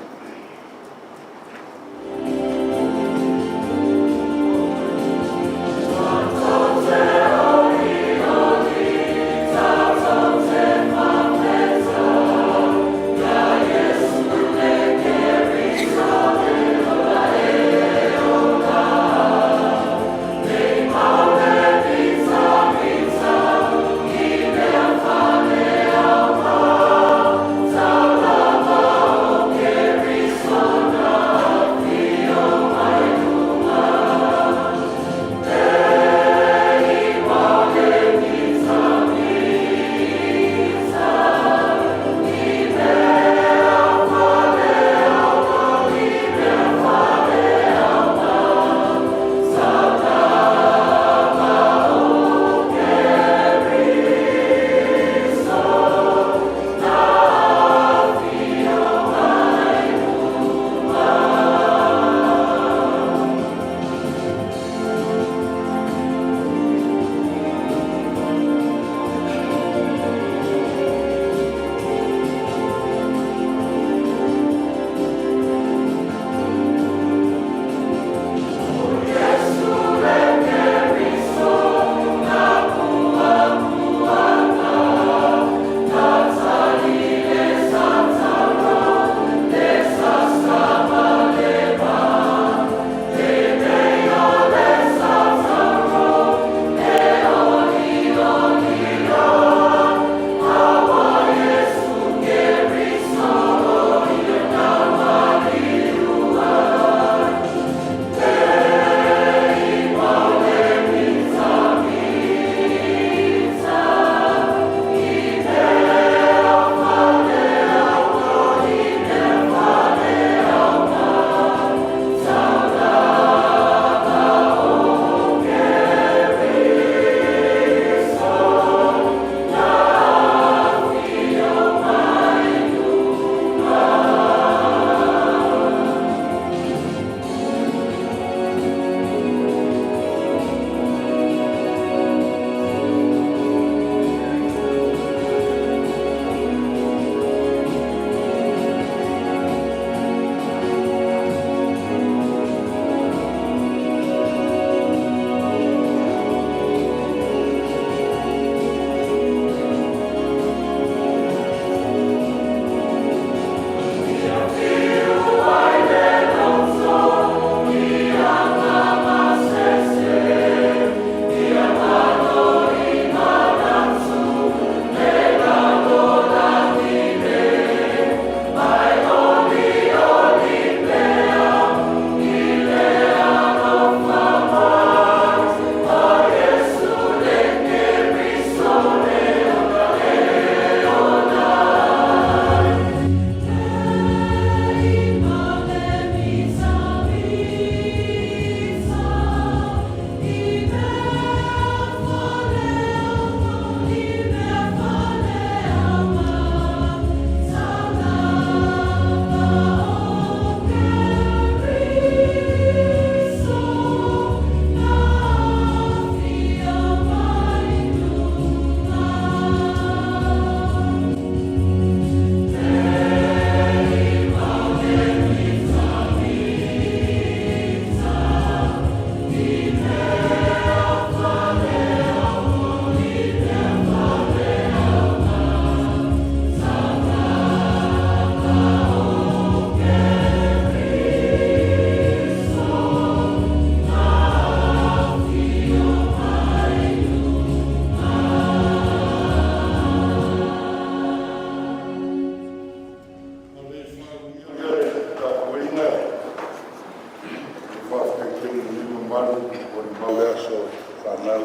D: aso whanau.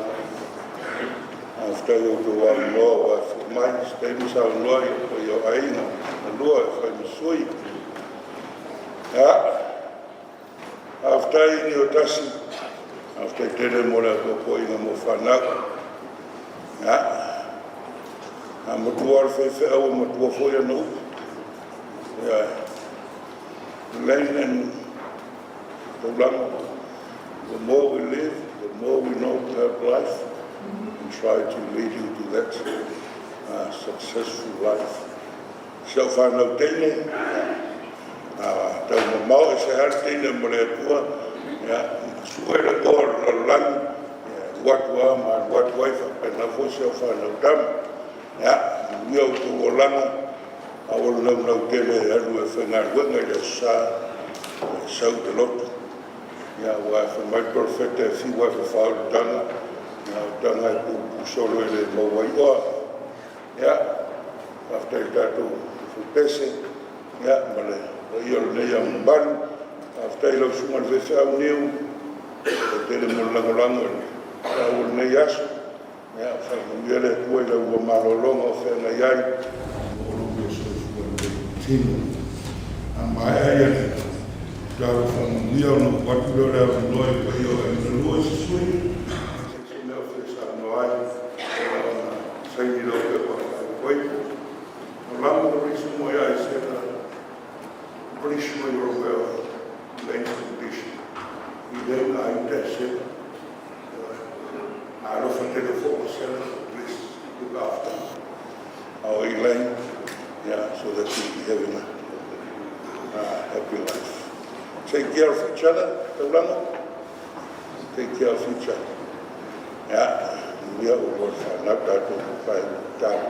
D: After you do one law, my statements are law for your aina, the law if I'm sweet. After you tasi, after tele mora ko ina mo whanau. I'm a dwarf if I am a dwarf for you know. Elaine Taulago, the more we live, the more we know to have life and try to lead you to that successful life. So whanau tene, tau mamau e se har tene mo le atua, suere o lang, watua ma watua i whapena fo se whanau tam, miau tu o langa, awal nau tele anu e whengar wenga i le sa, sau te lotu. Wa mai perfecta fi wa fa dana dana ku solo ele mo wa after that to pese male yo le yam ban after lo suma ve fa uniu te le mo la lango o ne yas fa mo ele ku ele o malo longo fe na yai o lo que so tin amaya Claro, from Leo, what we don't have no idea, and the Lord is sweet. It's enough for some life. Say, you know, wait. Along the reason why I said, I'm pretty sure you're well, Elaine's condition. You then I tested. I don't think they for myself, please look after our Elaine, so that we'll be having a happy life. Take care of each other, Taulago. Take care of each other. We are all for not that to find time.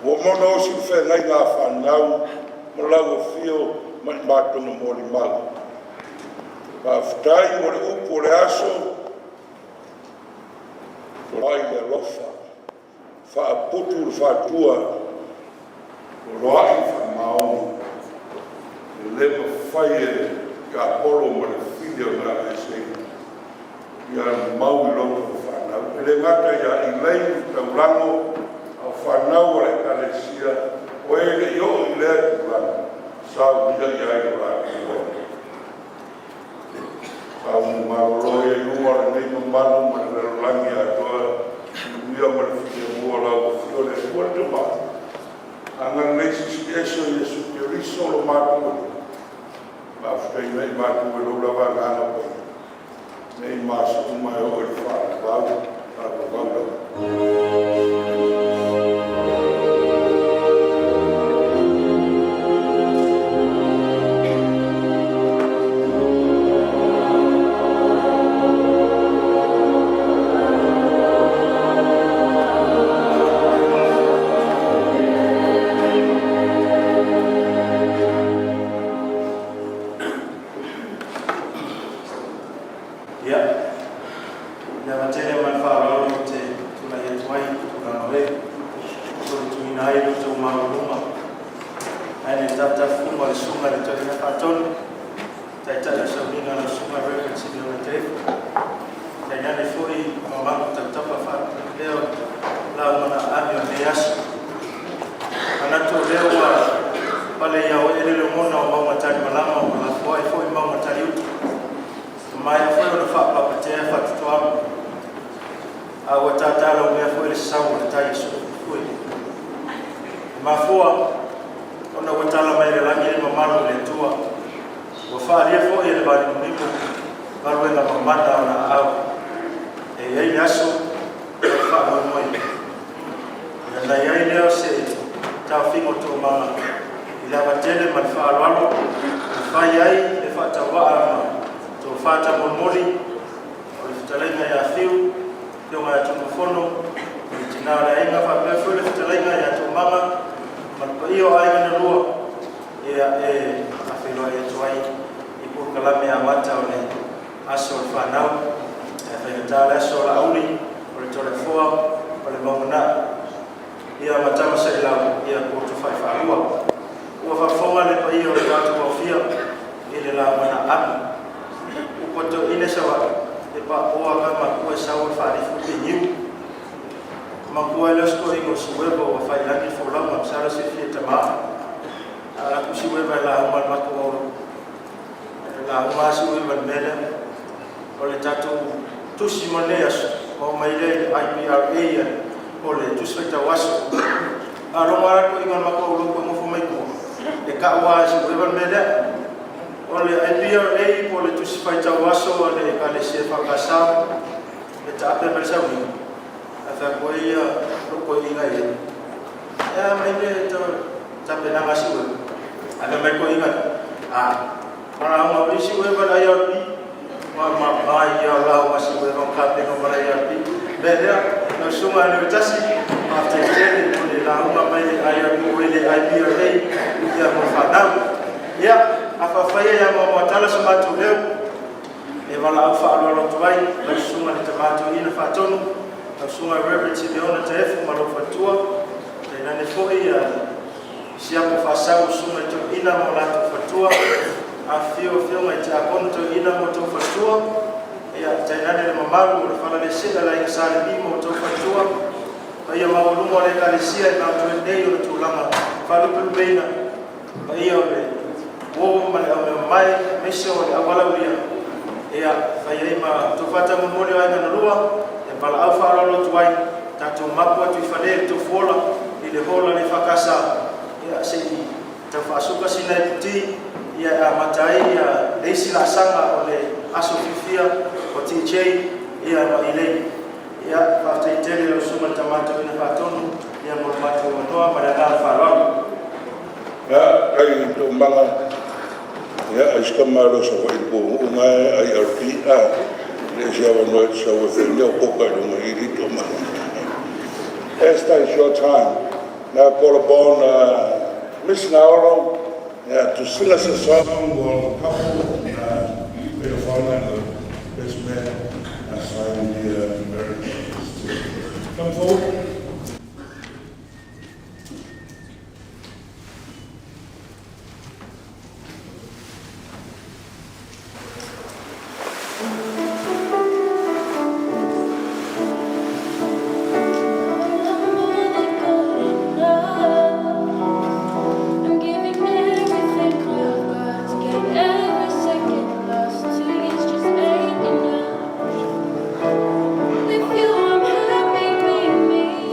D: Womono si fe ngai ngā whanau, malago fio, matunga mori mago. Pawhitai mori upo le aso, rai le lofa, whaaputu le whaatua, rai whamao, le mawhai ka polo mo le whilio ngā e se, ia mau I loko whanau. Le ngata ia Elaine Taulago a whanau le kalesia, o le io I lea Taulago, sau ia ia I Taulago. Sau marolo e lua le nei mamanu ma le rangi atoa, ia ma le whilio mua lau whio le fuerte maa. Angan leisi spieso I Jesu Cristo lo matu. After you make matu e lo lava ngana po. Nei mas uma o e fa,
I: Koto ine sawa e pa oa ka makua sawa whare fuke niu. Makua lasko ingo suweba wa whailangi wholaunga msara se fie tamaa. Ala kusiweba la human makua o la human siweba mele. O le tatu tusi moneas o maile IPRA o le tusi waso. Arongara ko ingon makua o lupa mufu mai kua. E ka ua siweba mele. O le IPRA o le tusi waso o le ka le se whakasau. E ta ape melsa wini. Ata ko ia loko inga ia. E maile tape nanga siweba. Ada mai ko inga. Para uma visi weba la IRP. Mai ya la masih weba kape no para IRP. Beda no suma no tasi. After ten ko le la uma mai IRP ko le IPRA ya mo fadam. Ya apa faya ya mo matala sama tu leo. E wala fa alo tuai la suma le tamato ina fatonu. La suma reverence de ona tefu malo fatua. E na ne foi ya siapa fasau suma tu ina mo la fatua. Afio mai ta konto ina mo to fatua ya tainane le mamaru le fala le sila la insale bi mo to fatua ya maulu mo le kalisia na to dei o to lama falu pelu beina ya le wo ma le mai meso le awala ulia ya faima to fata mo mo le wa na lua e bala au fala lo tuai tato mapua tu fale to fola ile hola le fakasa ya sei tafasuka sina puti ya matai ya desi la sanga oleh asofifia o TJ ya Elaine ya fata itele lo suma tamato ina fatonu ya mormato noa pada falo
D: ya ai to manga ya eskamaro so ipo uma IRP le java no so with no poka no iri to manga. Esta is your time. Now call upon Miss Nauro to sing us a song or a couple with a father and the best man signing the marriage. Come forward.
J: With you, I'm happy, baby.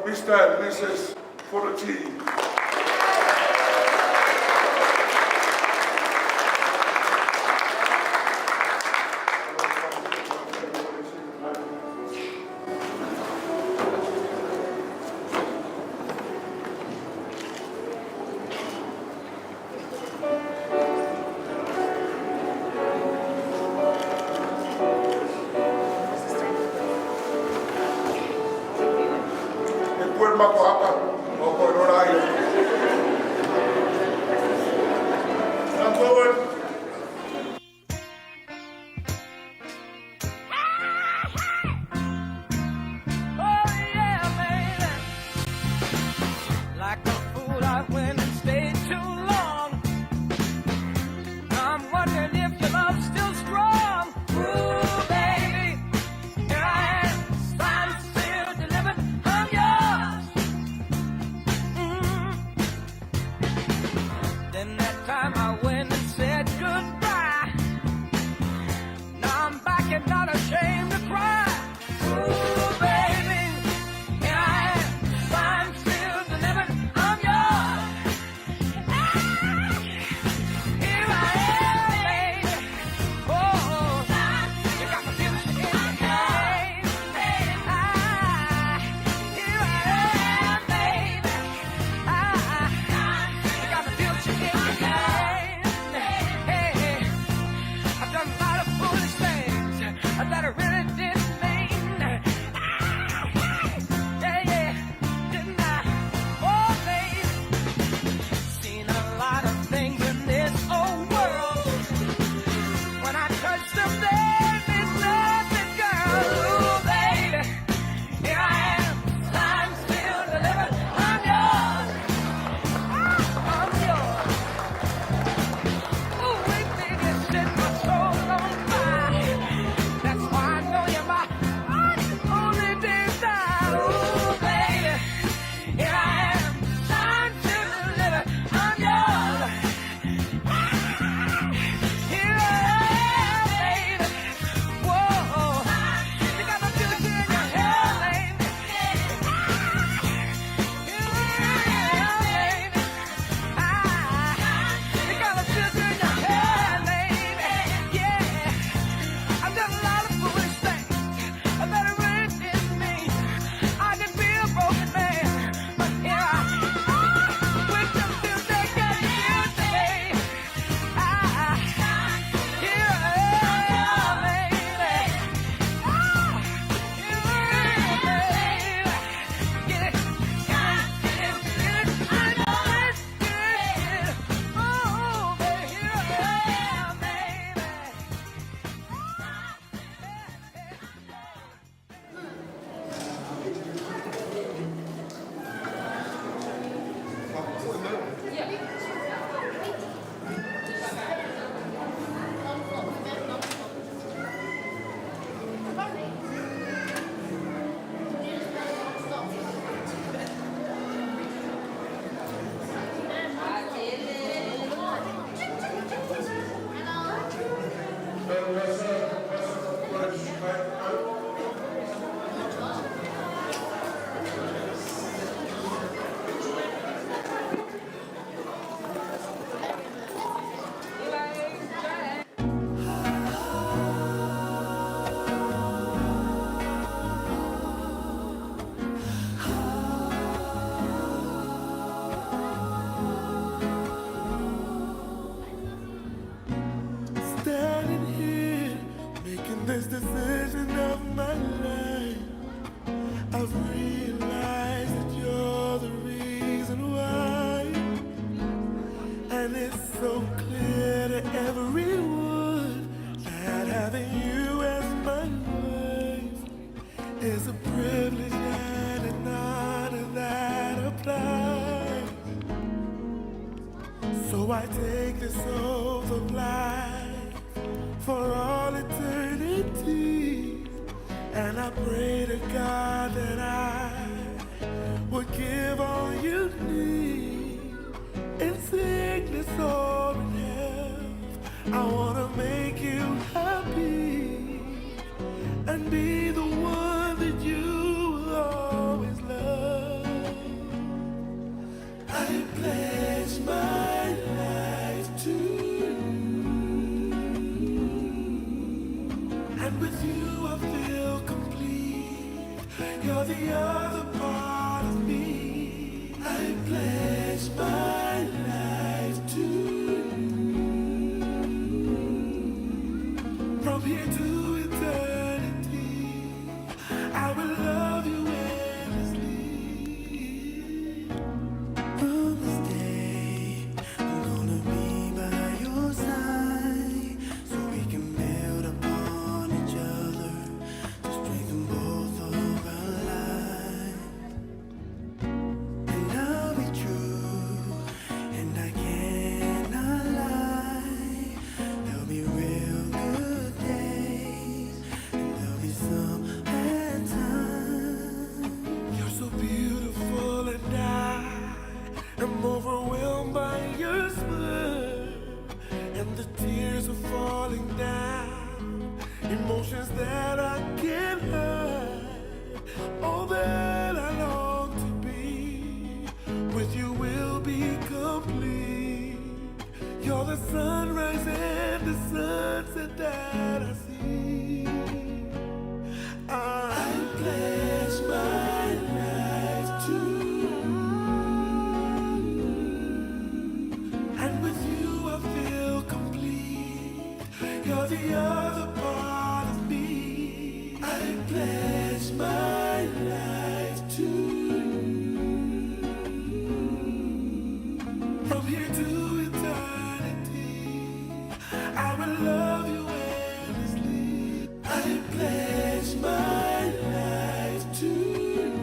C: Mr. and Mrs. Fonoti.
B: this decision of my life, I've realized that you're the reason why. And it's so clear to everyone that having you as my wife is a privilege and an honor that applies. So I take this oath of life for all eternity, And I pray to God that I would give all you need in sickness or in health. I want to make you happy and be the one that you will always love. I pledge my life to you, and with you I feel complete. You're the other part of me. I pledge my life to you. From here to eternity, I will love you endlessly. On this day, I'm gonna be by your side, so we can build upon each other to strengthen both of our lives. And I'll be true, and I cannot lie. There'll be real good days, and there'll be some bad times. You're so beautiful, and I am overwhelmed by your smile, and the tears are falling down, emotions that I can't hide. All that I long to be with you will be complete. You're the sunrise and the sunset that I see. I pledge my life to you, and with you I feel complete. You're the other part of me. I pledge my life to you. From here to eternity, I will love you endlessly. I pledge my life to you,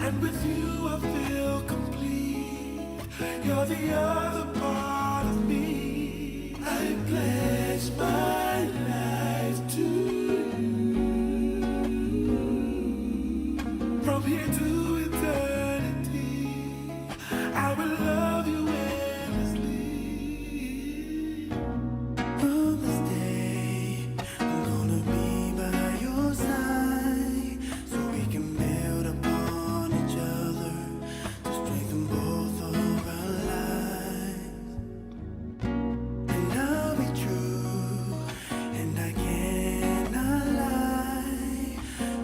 B: and with you I feel complete. You're the other part of me. I pledge my life to you. From here to eternity, I will love you endlessly. On this day, I'm gonna be by your side, so we can build upon each other to strengthen both of our lives. And I'll be true, and I cannot lie.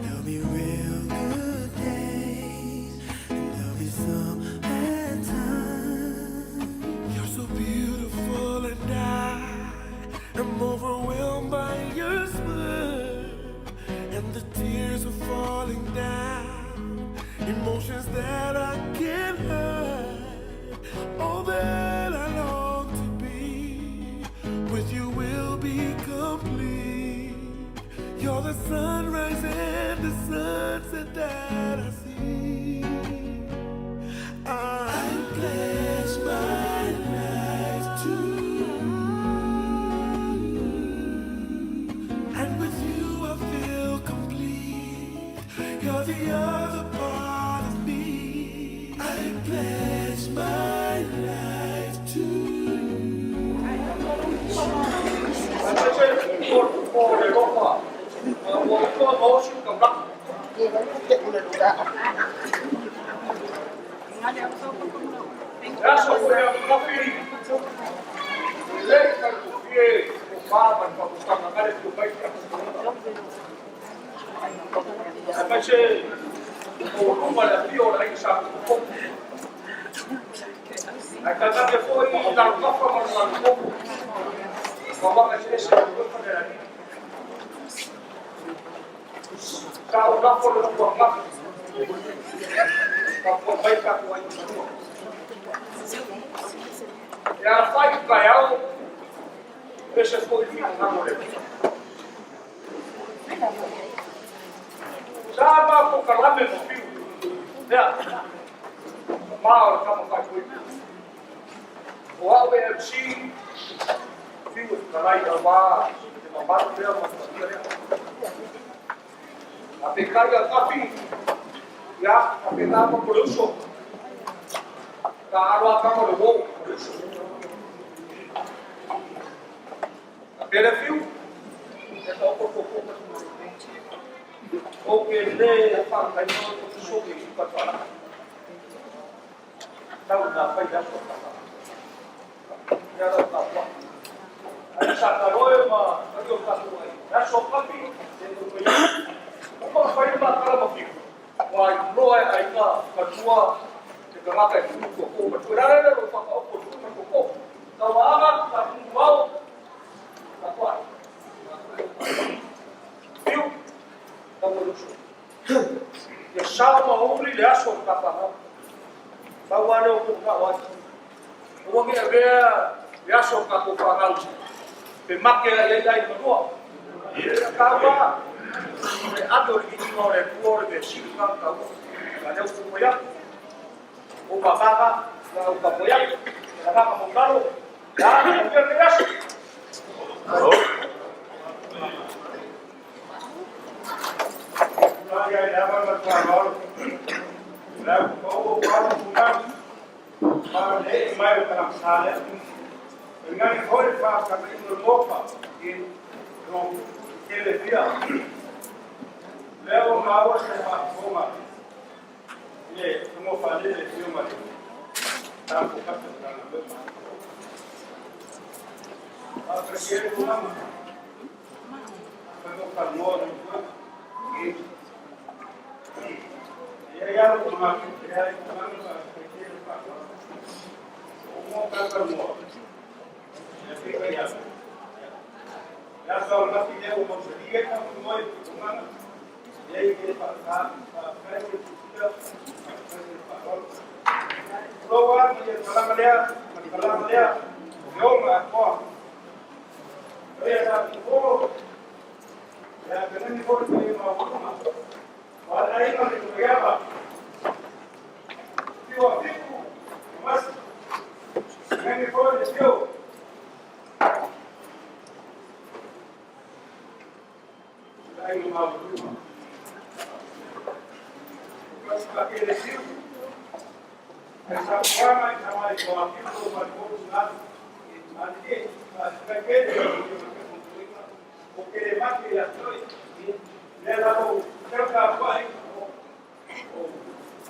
B: There'll be real good days, and there'll be some bad times. You're so beautiful, and I am overwhelmed by your smile, and the tears are falling down, emotions that I can't hide. All that I long to be with you will be complete. You're the sunrise and the sunset that I see. I pledge my life to you, and with you I feel complete. You're the other part of me. I pledge my life to you.
E: fiu kalai awa te mamaru lea matatia lea. A pe kai a kapi ia a pe nga ma koleuso. Ka aroa kama le wou koleuso. A pe le fiu e tau koko o ke le whakai no te soke i patwara. Tau nā whai raso kaka. Ia rau ka wha. Ai sa ka roe ma kari o kato ai. Raso kapi e tu kai. O ka whai ma kalama fiu. Wai roe ai ka katua te kamaka i tunu koko. Ma tu rarere ro whaka opo tunu koko. Ka waaga ka tunu wau. Ka toa. Fiu. Ka moruso. Ia sao ma uri le aso kapa hau. Pau ane o kuka waki. Ua mea rea aso kako whangau. Pe make a iei manua. Ia kawa. Me ato i ingo re kuore me siku kau. Ka leo kupoia. O papaka. Ka ukapoia. Ka kaka mokaro. Ka ane rea aso. Ia ia ma kwa Latu kau kau pulang, kalau ni mai dalam salah, dengan kau lepas kami bermopa in rom televisi, lewat awal saya koma, ni semua file ni semua ni, tak buka sekarang lepas. Apa kerja pulang, kalau kamu juga, ya rumah kita rumah kecil pak, rumah kakak rumah, jadi kayak, ya soal nanti dia umur sedikit kan rumah itu rumah, dia ini pak saya sudah pak, keluar kalau dia, jauh apa, ya oh, ya kena ni pun dia mau rumah. Wala ina ni kuyaba. Kiwa vitu, mas. Ngani pole sio. Dai no mau. Mas pakele sio. Essa forma de chamar de aqui do Marcos Latu. Ali, as pequenas, porque ele mata as dois. Nela o seu cavalo,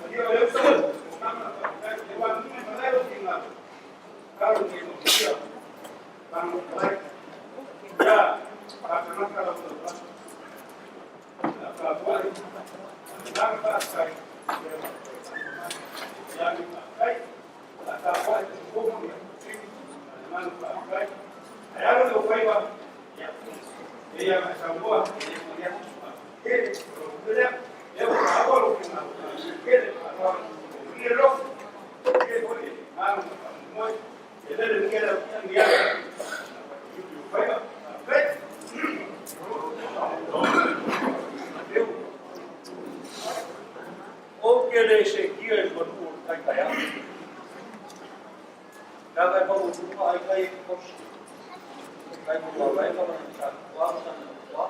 E: ali eu sou, eu ando me falando assim lá, claro que não tinha, vamos lá, já, a semana cada um lá, a cavalo, já me faz cair, já me faz cair, a cavalo, como a mano faz cair, aí agora eu fui lá, e a cavalo, ele eu agora o final ele agora ele rock ele foi Moimoi ele não quer enviar vai vai o que ele seguia o quando cai caiu cada vez que o ai cai cai por lá vai para lá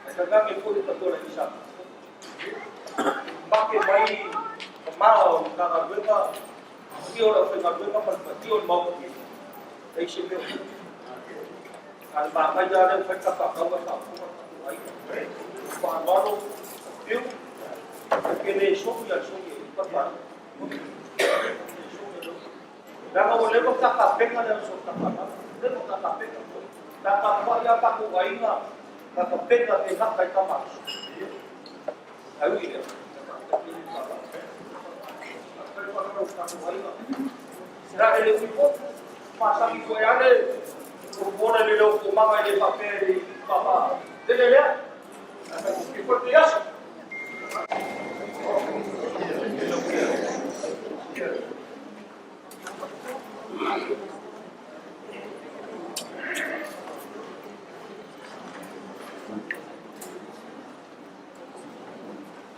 E: Kagame po ito na isa. Bakit may kamao kagawin tiyo na kagawin tiyo mo ko. Ay siya. Ang baka diyan ang pagkakagawa sa ay paano tiyo kene suya papa. Dahil wala ko kakapeng na sa kakapa. Dito kakapeng. Kakapa ya pa ko ay na kakapeng na inak kay kamas. Ayo ini. Dahil ito pasang ito yan Kurubona nila kumanga ni papel papa. Dele ya. Ito tiyas.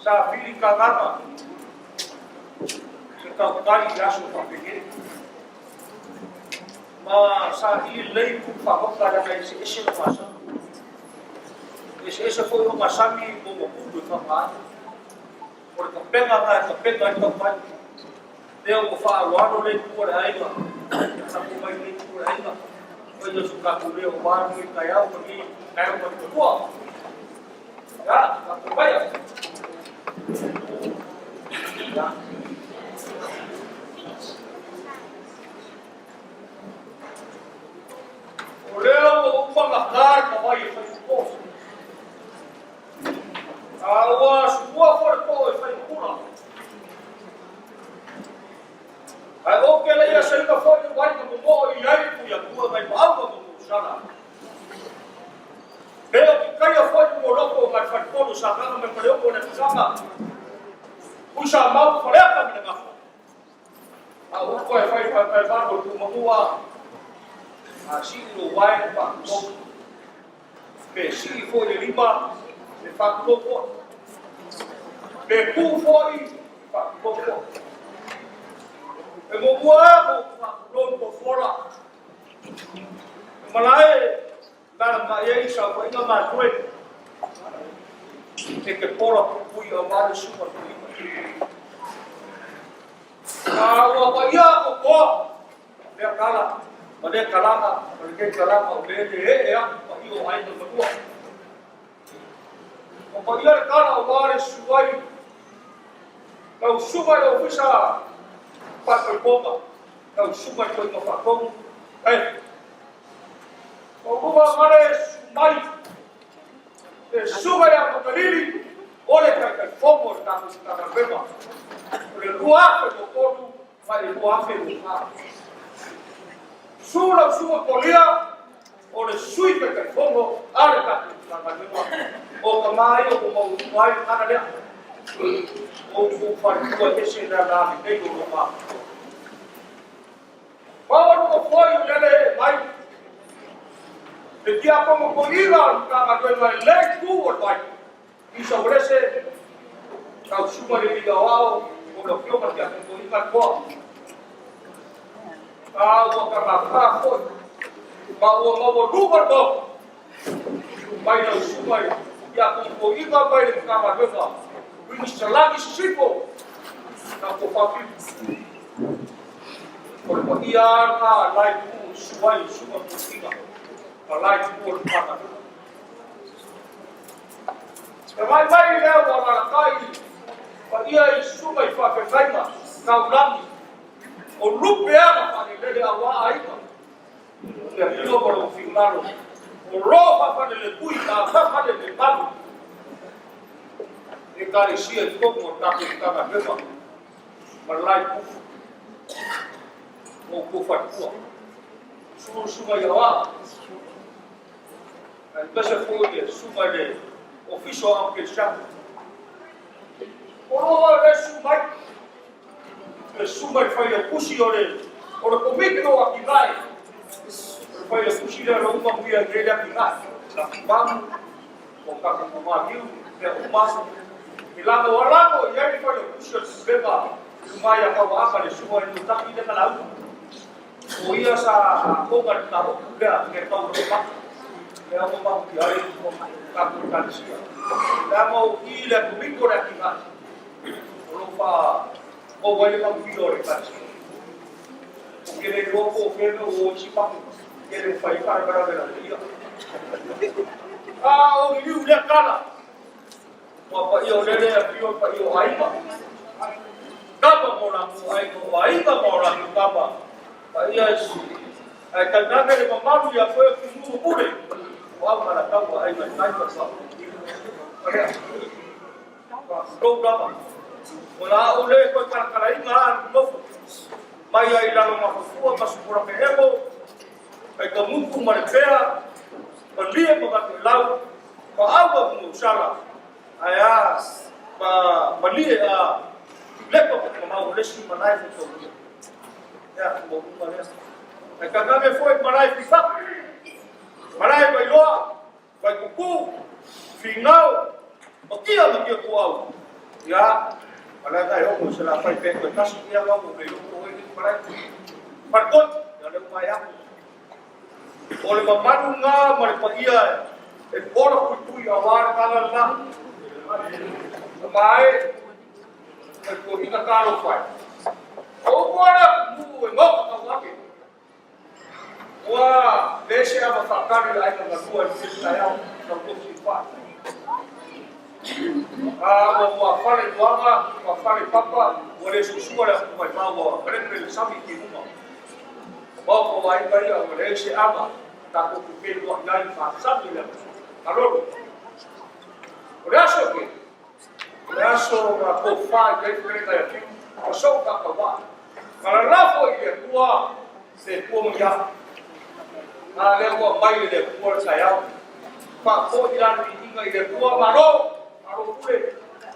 E: Sa pili kagama. Sa kagari yaso papel. Ma sa ilei ku whakaka rana i se ese o masa. Ese foi o masami mo kudu whakaa. Ore ka penga i ka pai. Leo ko whaaruano le kua ainga. Sapu mai le kua ainga. Koe ia suka ku leo wānu i kai au ni kai au mai kua. Ya, ka kupaya. Ya. O leo o upangakar ka mai i whaikuposa. Awa sua for ko e fai kura. Ai o ke le ia sai ka foi vai ka mo i ai ku ya ku mai pa au ko sala. Pero ki kai a foi mo loko mai fai ko sa ka mai pa ko na sala. Ku sa mau ko le ka mi na. Au ko e fai pa ko ku mo wa. A si lo vai pa ko. Pe si foi de lima e fa ko. Pe ku foi fa ko. E mo mua ko fa fora. Malai na ma ye sa ko ina ma tue. E ke pora ku ia ma su pa ku. Wa pa ia ko. Pe kala. Mane kalama, mane kalama o le e pa io ai no ko. O pa ia kala o mare suai. Kau subai o fisa pa ko bomba. Kau subai ko no fa ko. O buba mare sumai. E subai a mokalili. Ole ka fomo ta beba. Le rua ko ko fa le rua fe rua. Sula polia o le sui pe ka fomo ale ka beba. O ka mai o mo mai kana le. O ku fa ko ese na ni ko ma. Paula ko foi le mai. De dia como corrida ka ko mai le ku o mai. I sobre ese ka suma le digawao o lo que o ka ko ina ko. O ka foi. Ma o mo lugar do. Vai no suma ya ko corrida vai ka ma beba. Mr. Lagi Sipo na ko fakir. Por ia na live ku suai suma kutinga. Pa live ku pata. Mai le wa kai. Pa ia suma I fa faina ka ulangi. O lupe ama pa le awa aika. Le pilo por o finalo. O ropa pa le pui ka fa le palu. E carecia de como está na mesma malai o kufatua suma yawa então se foi suma de ofício ao que chama o suma foi o cusi o comicro aqui vai foi o cusi da uma mulher dele aqui vai vamos o carro do Maguio é o máximo Ilanga warako ia ni foi o kusi beba mai a ka wa le sua ni ta ide ka lau o ia sa ko ka ta o ka ke ta o pa e o pa ki ai ko ka ku ka sia da mo ile ku mi ko ra ki ka o fa o wa le ka ku lo re ka sia o ke le ro ko ke no o chi pa ke le fai ka ra ra ia o ni u le kala Papa io le io pa io aiba. Kapa mora mo aiba mora kapa. Pa ia si. Ai tanga le mamaru ya foi ku pure. Wa mara kapa aiba ai pa sa. Ko kapa. Ola ole ko kara inga no. Mai ai la no mafua pa supura pe ebo. Ai ka muku mare pea. Pa lie pa ka lau. Pa aba mo sala. Aya pa malie a lepo ko mau lesi manai ko ya mo mare e kanga me foi manai pisa manai vai loa vai kuku final o kia me ke ko au ya ala ga yo mo se la fai pe ko kasi ia ga mo le ko ni manai par kon ya le mai a O le mamanu ngā ma le paia e pora kutui a wāre kala na. Mai e ko ina karo fai. O kora mu e ngoka ka wake. Wa lese ama whakari lai ka nganua e whitai au na kusi whai. Wa whare wanga, wa whare papa, wa le susua le mai maua, repe le sami ki uma. Moko wa ikai a wa lese ama, ta kuku pēru wa ngai whasami le. Aroro. O le aso ke. O le aso na ko whai kei kere a ki. O so ka wā. Kara rafo i le kua se kua mga. Nā le kua mai le kua le kai au. Wha ko i lana i inga i le kua maro. Maro kule.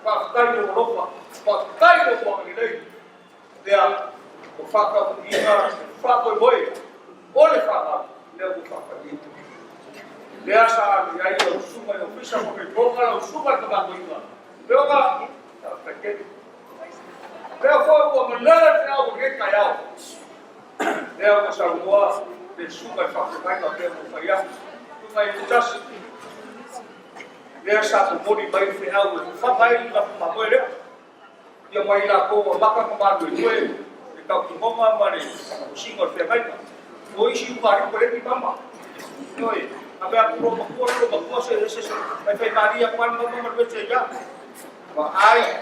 E: Wha kai o ropa. Wha kai o kua ni lei. Lea. O whaka inga. Whaka moi. O le whaka. Lea o whaka inga. Lea sa ni ai o suma i o fisa mo me tonga o suma ka mako inga. Lea ka. Whaka Lea foi o manera de algo que caiu. Lea o salvou de super fácil vai na terra do Bahia. Tu vai muitas. Lea sa o mori vai fe algo. Fa vai na mamoere. Ia mai lá com a maca com barulho. E tá com uma mare. O single fe vai. Hoje o barulho por ele mama. Oi. Abe a pro se esse vai fe Maria quando não me vê já. Ai.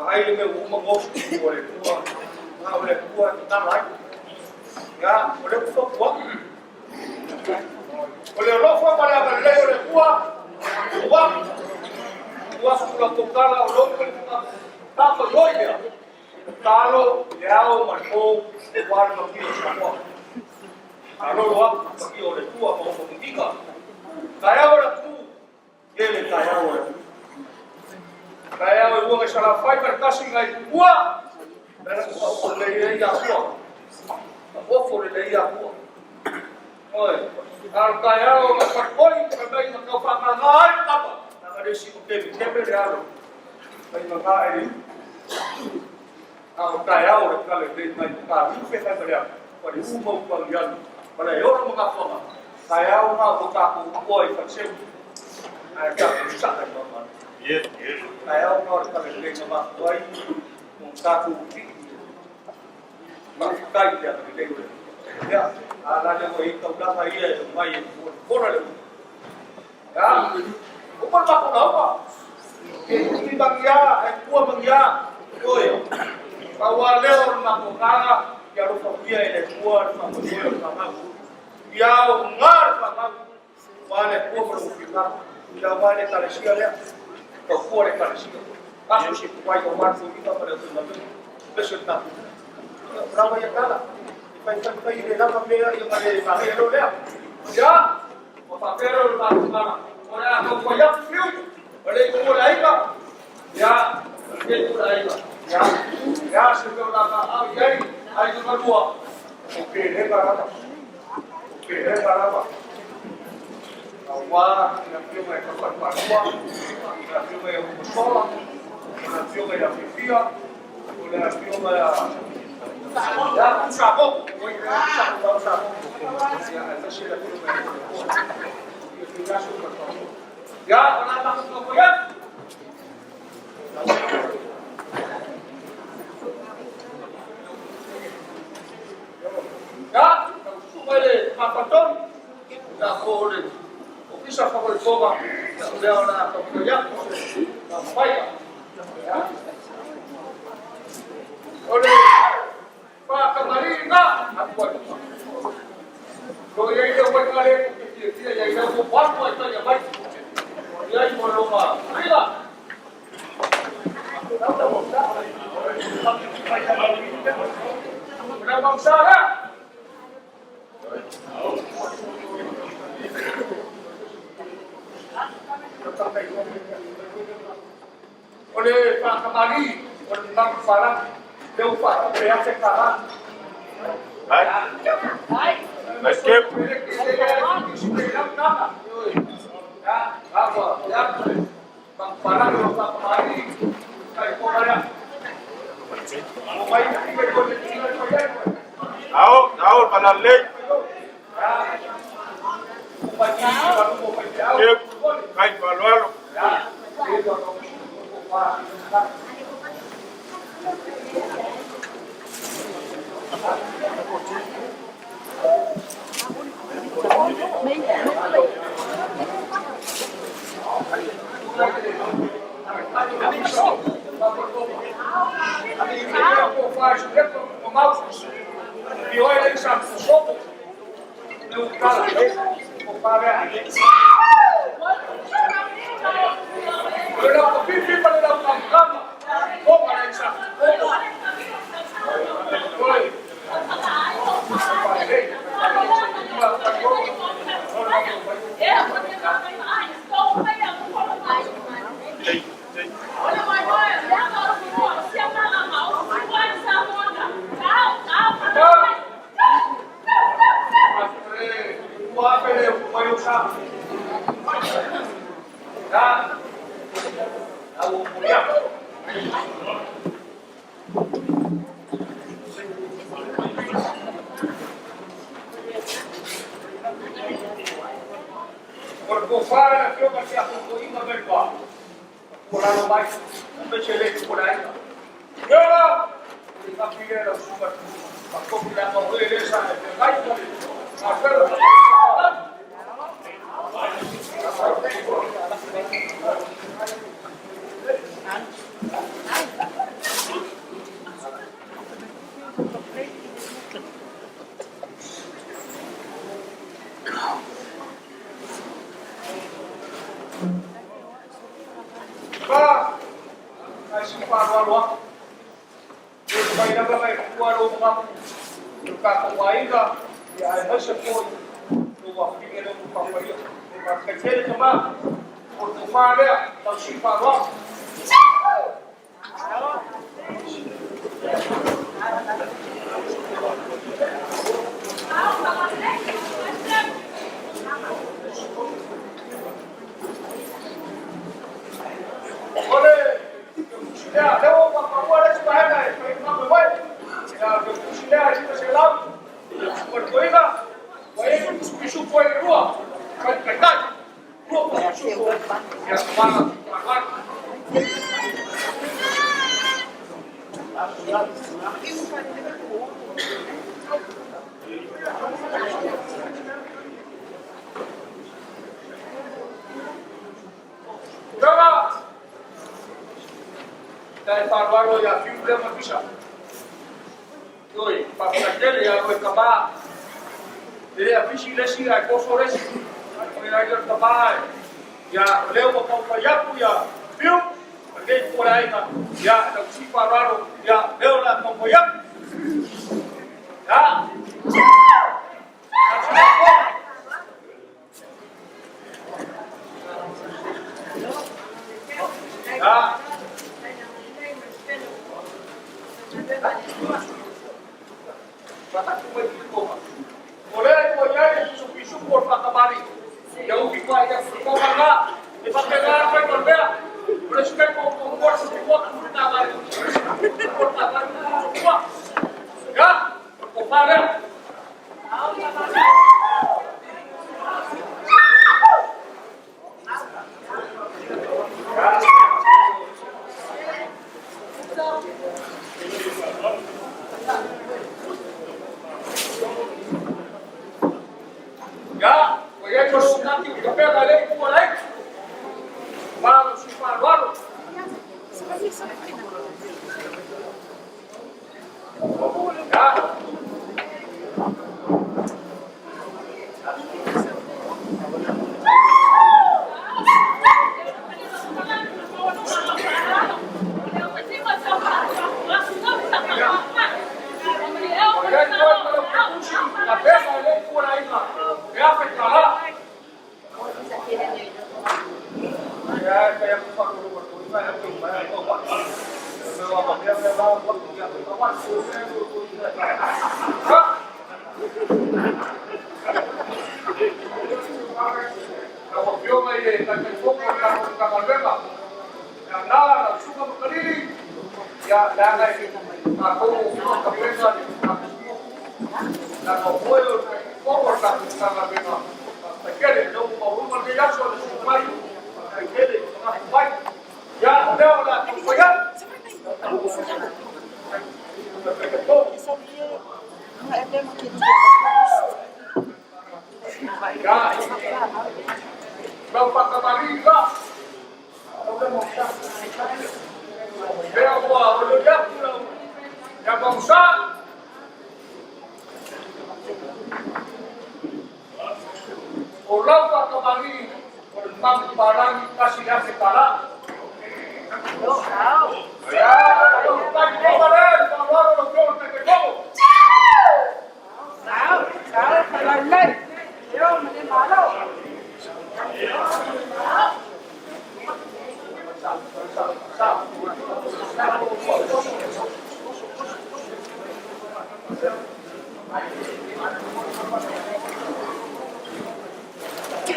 E: Ai le meu uma gosto de olhe tua, na olhe tua tá lá, já olhe tua tua, olhe rofa para a lei olhe tua sulla tocala o loco tá foi olha, talo leao marcou guarda aqui o chapéu, alô aqui olhe tua como indica, caiu olhe tu, ele caiu olhe Kaya o nga sala fai per kasi ngai ua. Dara ko le ia ko. O le ia ko. Oi. Al kaya o nga pakoi kai na ka fa na ngai tapa. Na resi ko ke be realo. Kai na ngai. Al kaya o ka le ngai ka ni fe ka realo. Ko le umo ko realo. Para yo no ka fa. Kaya o nga ko ka ko oi fa se. Ai ka sa ka ma. Kaya o nga ka le sama oi mo sa ku ki. Ma kai ya le le. Ya, ala le mo ito la mai e mai ko le. Ya, o pa ko na pa. Ki bangya, e ku bangya. Oi. Pa wa le o na ko kala, ya ro ko ia ele ku na ko le na ma. Ya o ngar pa ma. Wa le ku mo ki na. Ya wa le ka le sia le. Ko le ka le sia. Aso si ku vai ko mar ku kita para tu na. Besulta. Bravo ya kala. Pai le lava mea i mare mahero lea. Ya, o papero la semana. Ora no voy a fiu. Ora ko la iba. Ya, ke ko la iba. Ya se ko la ka au yai, ai ko lua. O ke le baraba. O ke le baraba. Awa, na fiu mai ka pa pa. Na fiu mai o sola. Na fiu mai la fia. Ora fiu mai Ya, sabok. Sabok. Ya, wala na ko yan. Ya, sumele papaton. Ya kole. Ofisa favor soba. Ya wala ko yan. Na faya. Ya. Ole. Pak Kamarina, aku ada. Kalau yang itu buat kalian, dia yang itu buat itu yang baik. Dia itu rumah. Ayolah. Sudah bangsa lah. Oleh Pak Kamari, oleh Bang Farah. Deu para criar secará. Vai. Vai skip. Ya, apa? Ya. Bang Farah lo Pak Mari. Kai ko kaya. Moimoi ni ko ni ko ya. Ao para lei. Ya, Ya Ya, leo na kuya. Vamos para Camarilla. Veo ya vamos a. Orang para Camarilla, por el pan barang casi ya se para.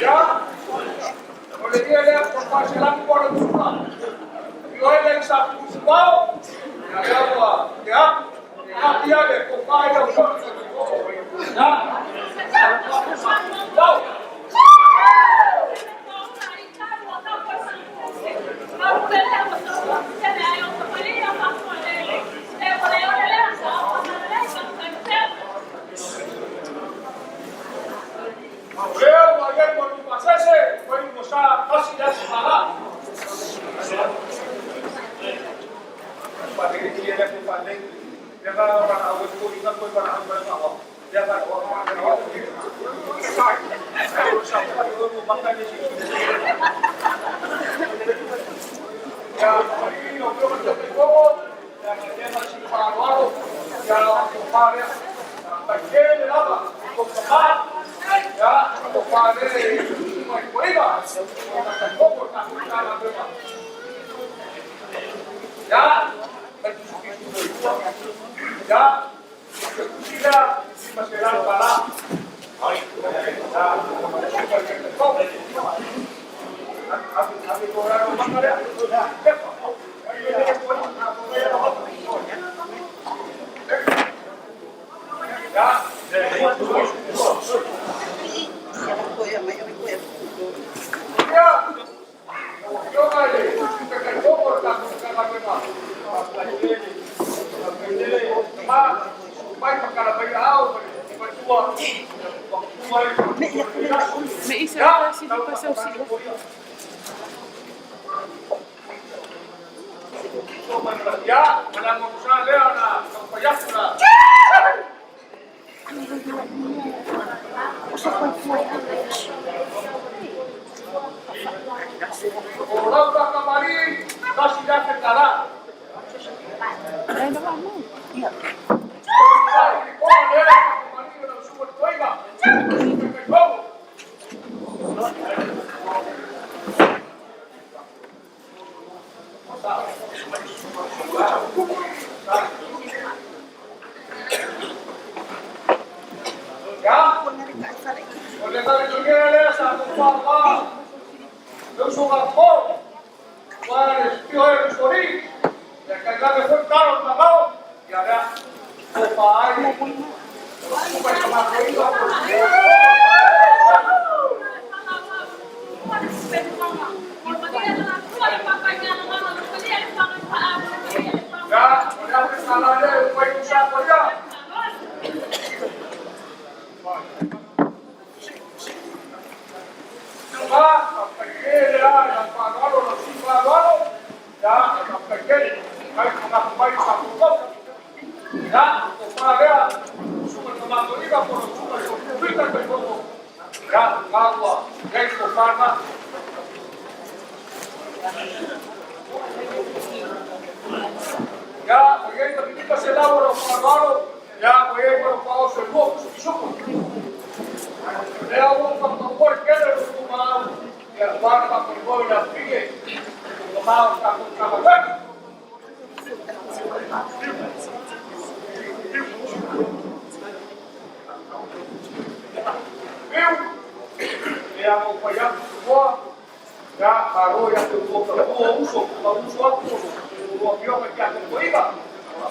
E: Ya, boleh dia lihat penghasilan orang tua. Dia yang satu semua, ada apa? Ya, dia ada kopai yang orang tua. Ya, tahu. Leo ayer por tu pasese, fue mostrar casi ya se paga. Pada ini dia dah pandai, dia kan orang awal tu ingat pun orang awal awal, dia kan orang awal. Kalau siapa yang makan di sini, ya ini orang berjumpa, yang dia masih paruh, yang orang paruh, bagian apa, kokak. Ya, kalau pada Moimoi lah, orang koko tak nak berapa. Ya, ya, kita masalah bala. Abi orang rumah ada.
F: Mais c'est pas si vous passez aussi.
E: Ya, mana mau usaha leo na kampanya pula. Orang tak kembali, kasih dah ketara.
F: Ada apa? Iya. Oleh kerana juga ada satu Paula, Lusukan Paul, Paris, Pioer, Sori, yang kagak berkaro tahu, ya ada Papai, Papai sama Paula. Ya, sudah kesalahannya, upaya usaha kerja. Ya, bagaimana ketika saya lawan orang ya, bagaimana kau semua syukur. Dia mau membuat kerja untuk mahu, ya, warga berbuat dan fikir, untuk mahu takut kawan. Dia mau payah semua, ya, baru yang berbuat usul, Dua pihak yang berbeda,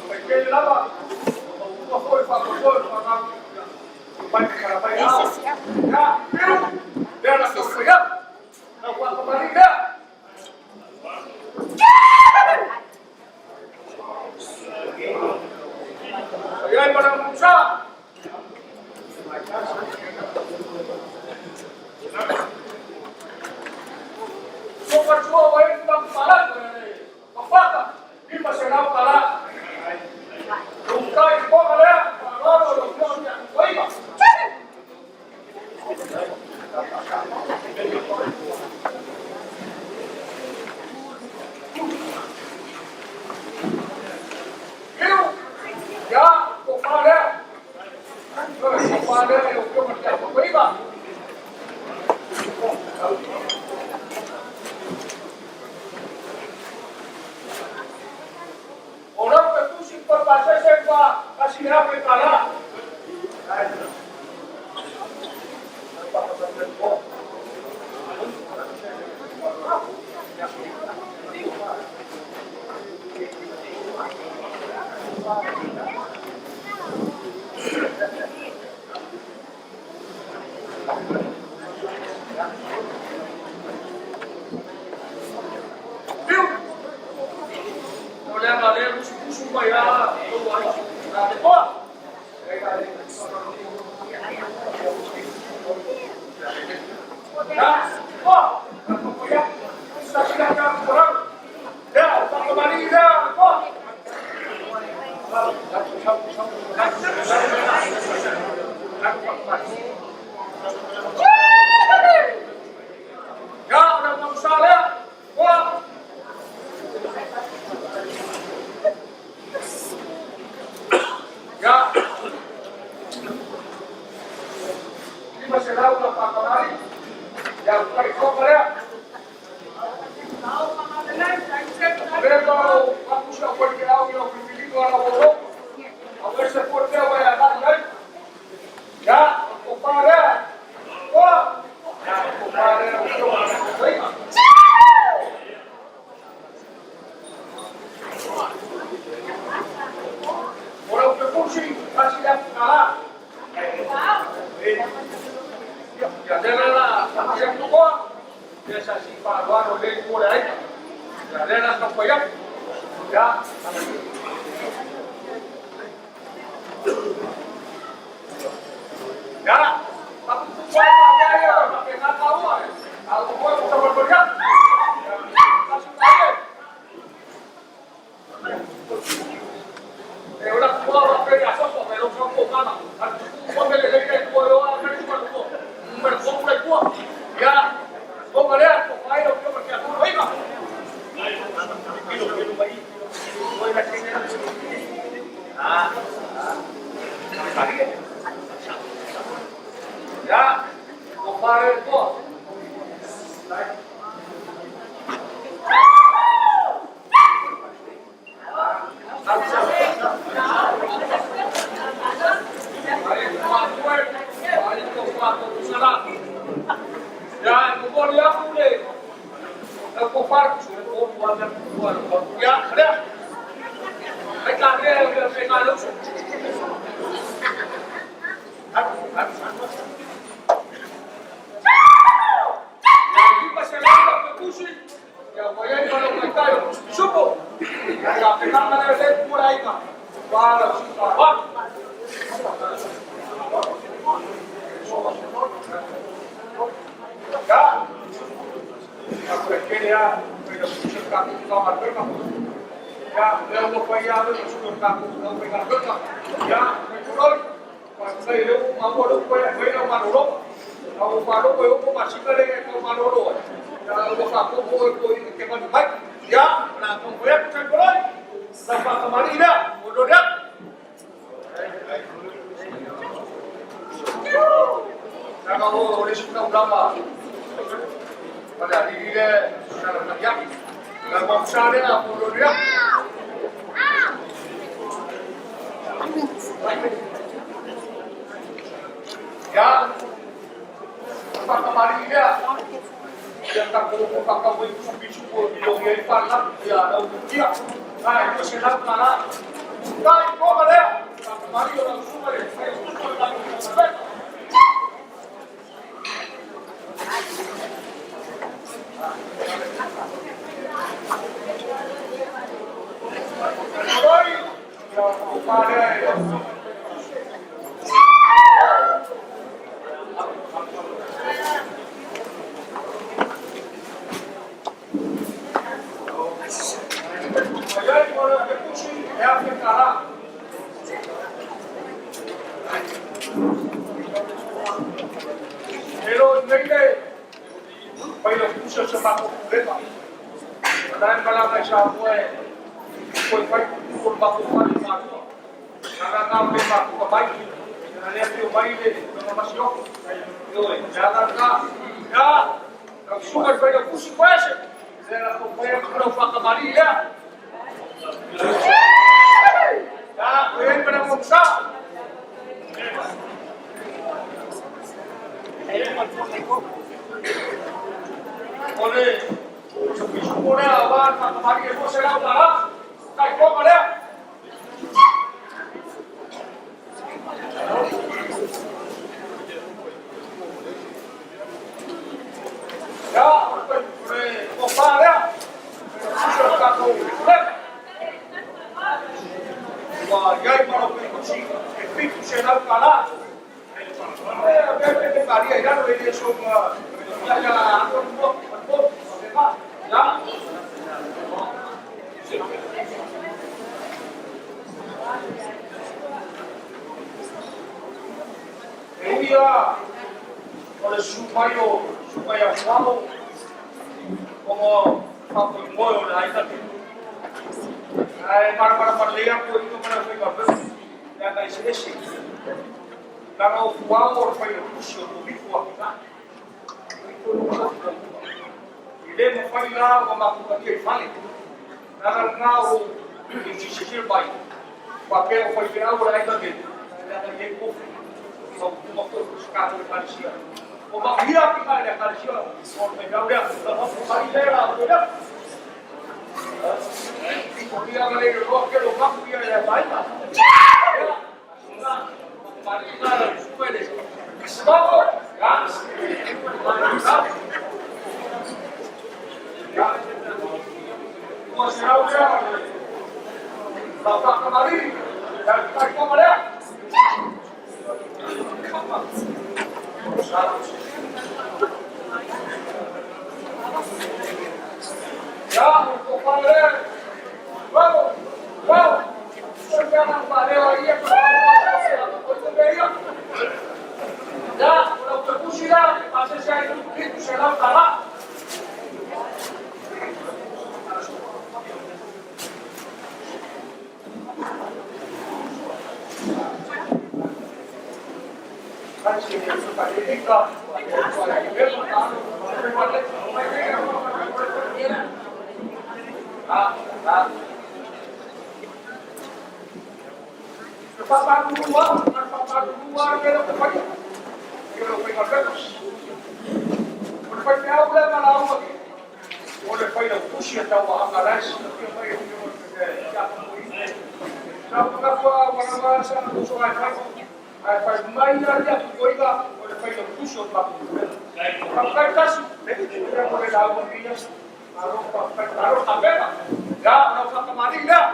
F: berbeda lama. Dua pihak berbeda, baik cara baik. Ya, dia nak berbeda. Nak buat kembali dia. Ayay mana Musa. Super Joe ay tang palat. Kapaka. Di masenau kala. Lukai ko kala. Lalo lo niya. Oy ba. Ya, kepada yang kemudian berima. Orang itu simpan bahasa saya kasih apa kalah. Pero ngai pai lo puso se pa ko beba. Dan kala mai sa ko pai ko pa ko pa ma ko. Nara na be ma ko bai. Na le ti bai de no ma sio. Yo ya da ka. Ya. Ka super pai lo puso pues. Era ko pai ko pa ka mari ya. Ya, ven para moksa. Oleh, semua awak tak kembali ke pos selam dah. Kau kau mana? Ya, oleh, kau mana? Sudah kau boleh. Wah, jadi kalau pergi ke selam kalah. Bebe Maria, ya no le eso ya ella por su payo guapo como Moimoi la ita para leer pues no me lo fui a ver ya que ese Kalau kuawor pai kusio ko bifua kita. Ile mo pai la ko ma ko ke fale. Nara ngau ki sisir pai. Kwa ke ko pai ngau la ita ke. Ya ke ko. So mo ko ska ko parisia. O ma hia ki ka ya parisia. O me ngau ya. Ko pai lera ko ya. Ko dia le ro ke lo ma ku ya ya pai. Para puedes. Vamos. Ya. Como se habla. Bapak kemari. Dan kita kemana? Ya, untuk pada. Vamos. Vamos. Jangan pada lagi yang ya, kalau berpusilah, pasti saya itu selam kalah. Kan sih suka dinikah, Papa luar kena pergi. Kena pergi kerja. Pergi awal mana awal. Oleh pergi push atau anggaran. Kalau apa orang sana tu soal apa? Apa mai dia kuiga oleh pergi push atau apa? Kalau kasih, dia boleh dapat dia. Taruh kamera. Ya, orang kemarin dah.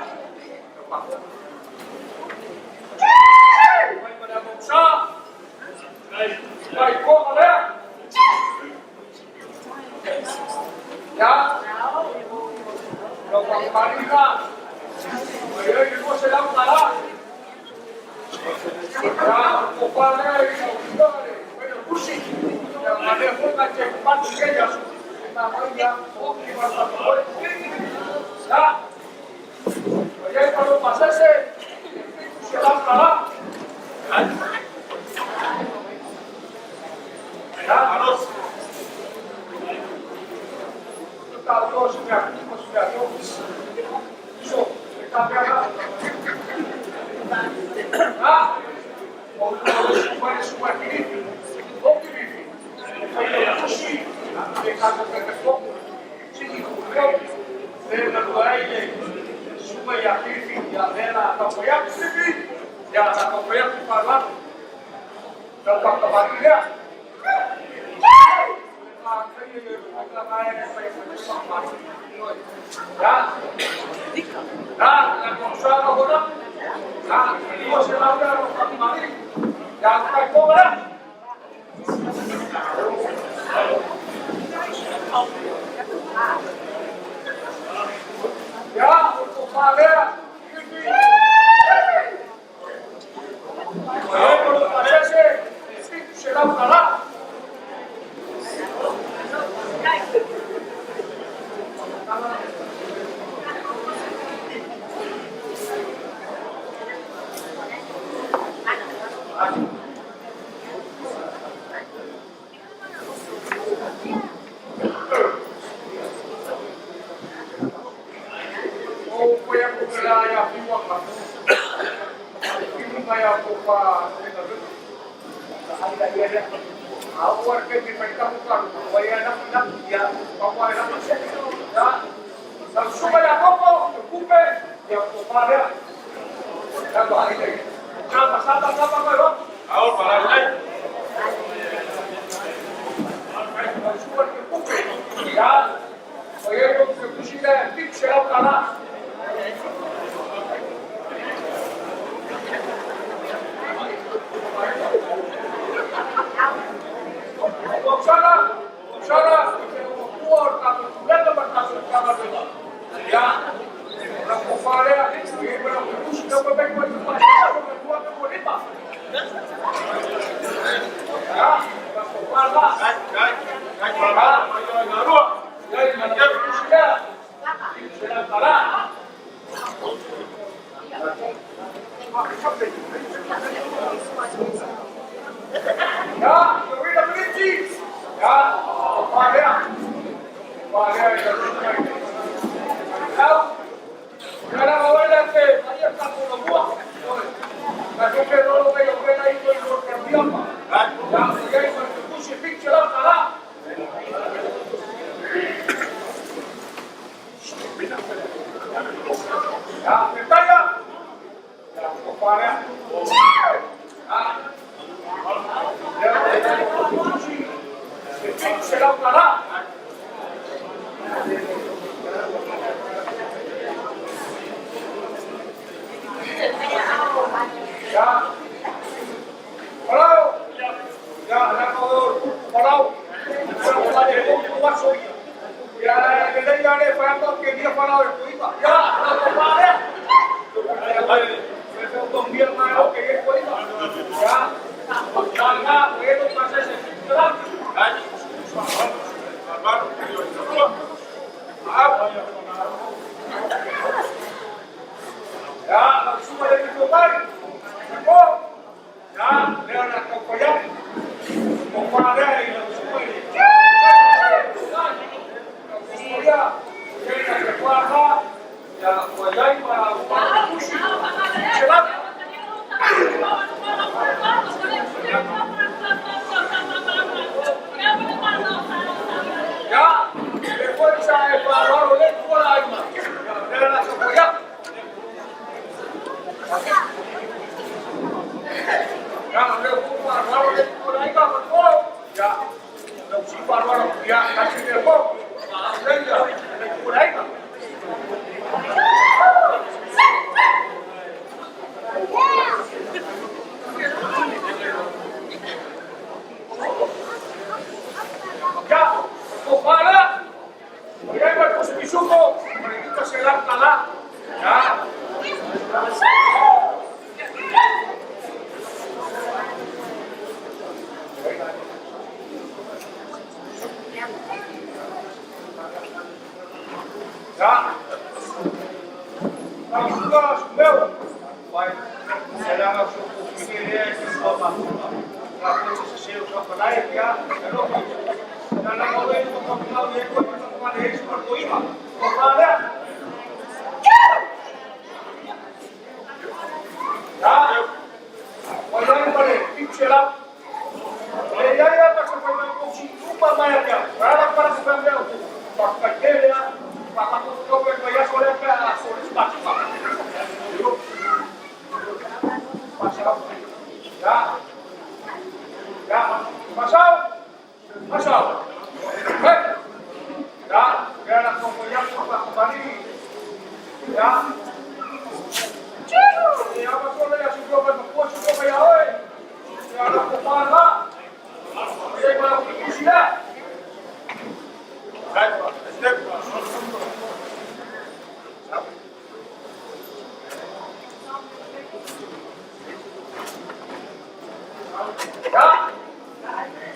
F: Vai pada moksa. Vai kau mana? Ya. Kalau kemarin dah. Ayah itu sedang kalah. Ya, kau mana itu kita ni. Kita pusing. Yang ada pun nak cepat saja. Namanya okey masa boleh. Ya. Ayah kalau pasal saya. Sedang kalah. Ya, harus. Kita harus sudah. So, kita berada. Ya, mau semua ini. Okey ini. Kita pusing. Kita berketok. Sini kuat. Dengan dua ini. Semua yang ini. Yang era atau yang sini. Ya, nak kopiak di Paula. Dapat kembali dia. Ya. Nah, yang konsul apa? Nah, ini masih ada orang kembali. Yang kayak kau mana? Ya, untuk Paula. Kalau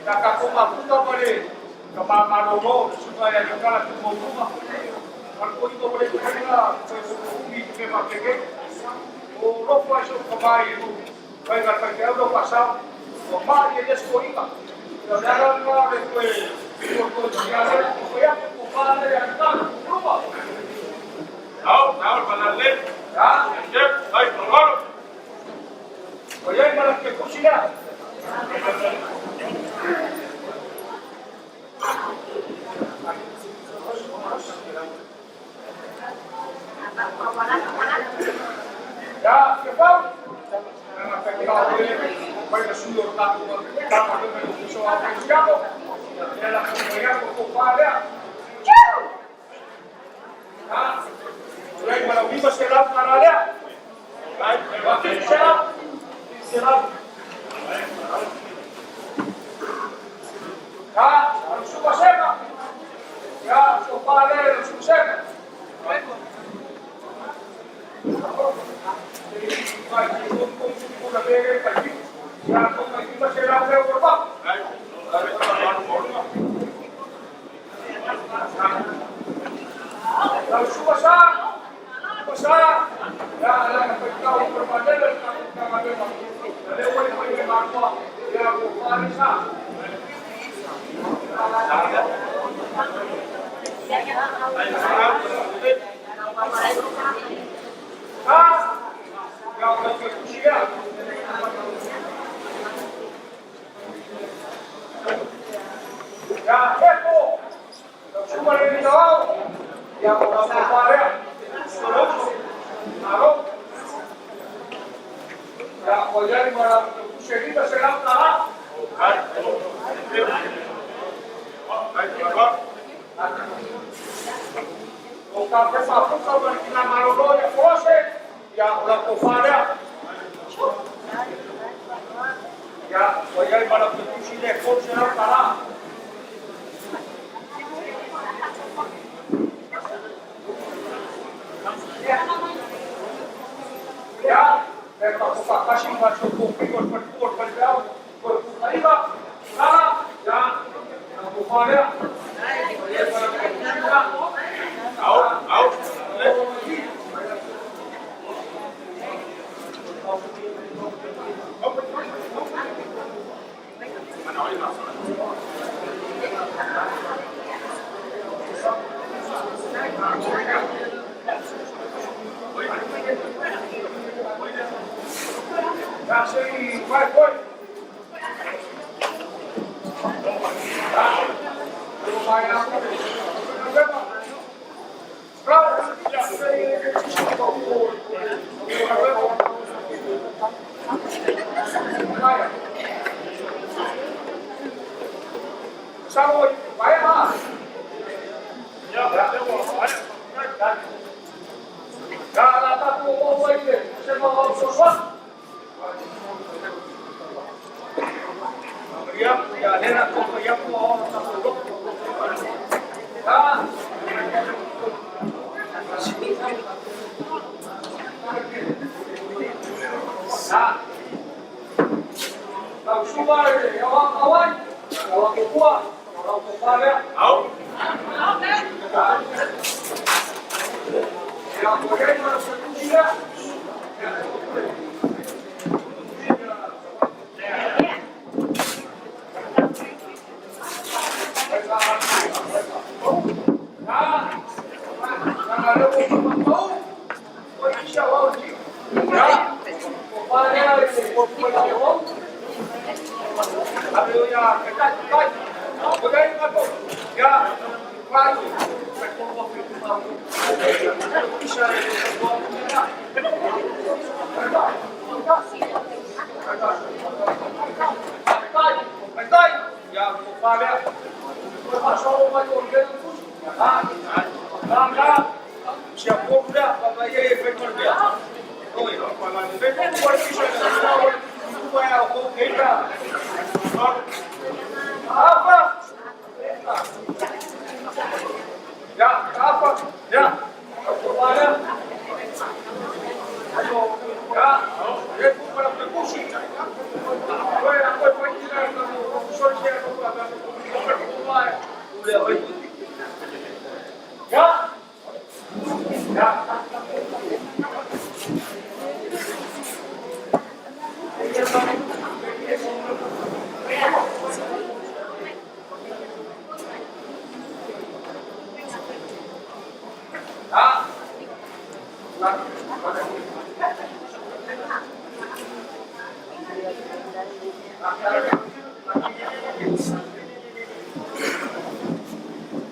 F: Kakakuma puta pare. Kamamaro supaya kala kumuma. Aku itu boleh kena umi ke mapeke. O ropo aso kamai itu. Vai kata que eu passar. O mar e escoiga. Eu daram lá depois. Por dia foi a para de andar. Rumo. Não, para ler. Já, vai provar. Olha para que cozinha. Ya, que pau? Vai na sua Latu, tá mandando o seu apreciado. Ela acompanha com o Paula. Ah, vai para o viva será para lá. Vai, será. Ah, a sua cena. Ya, o Paula é a sua cena.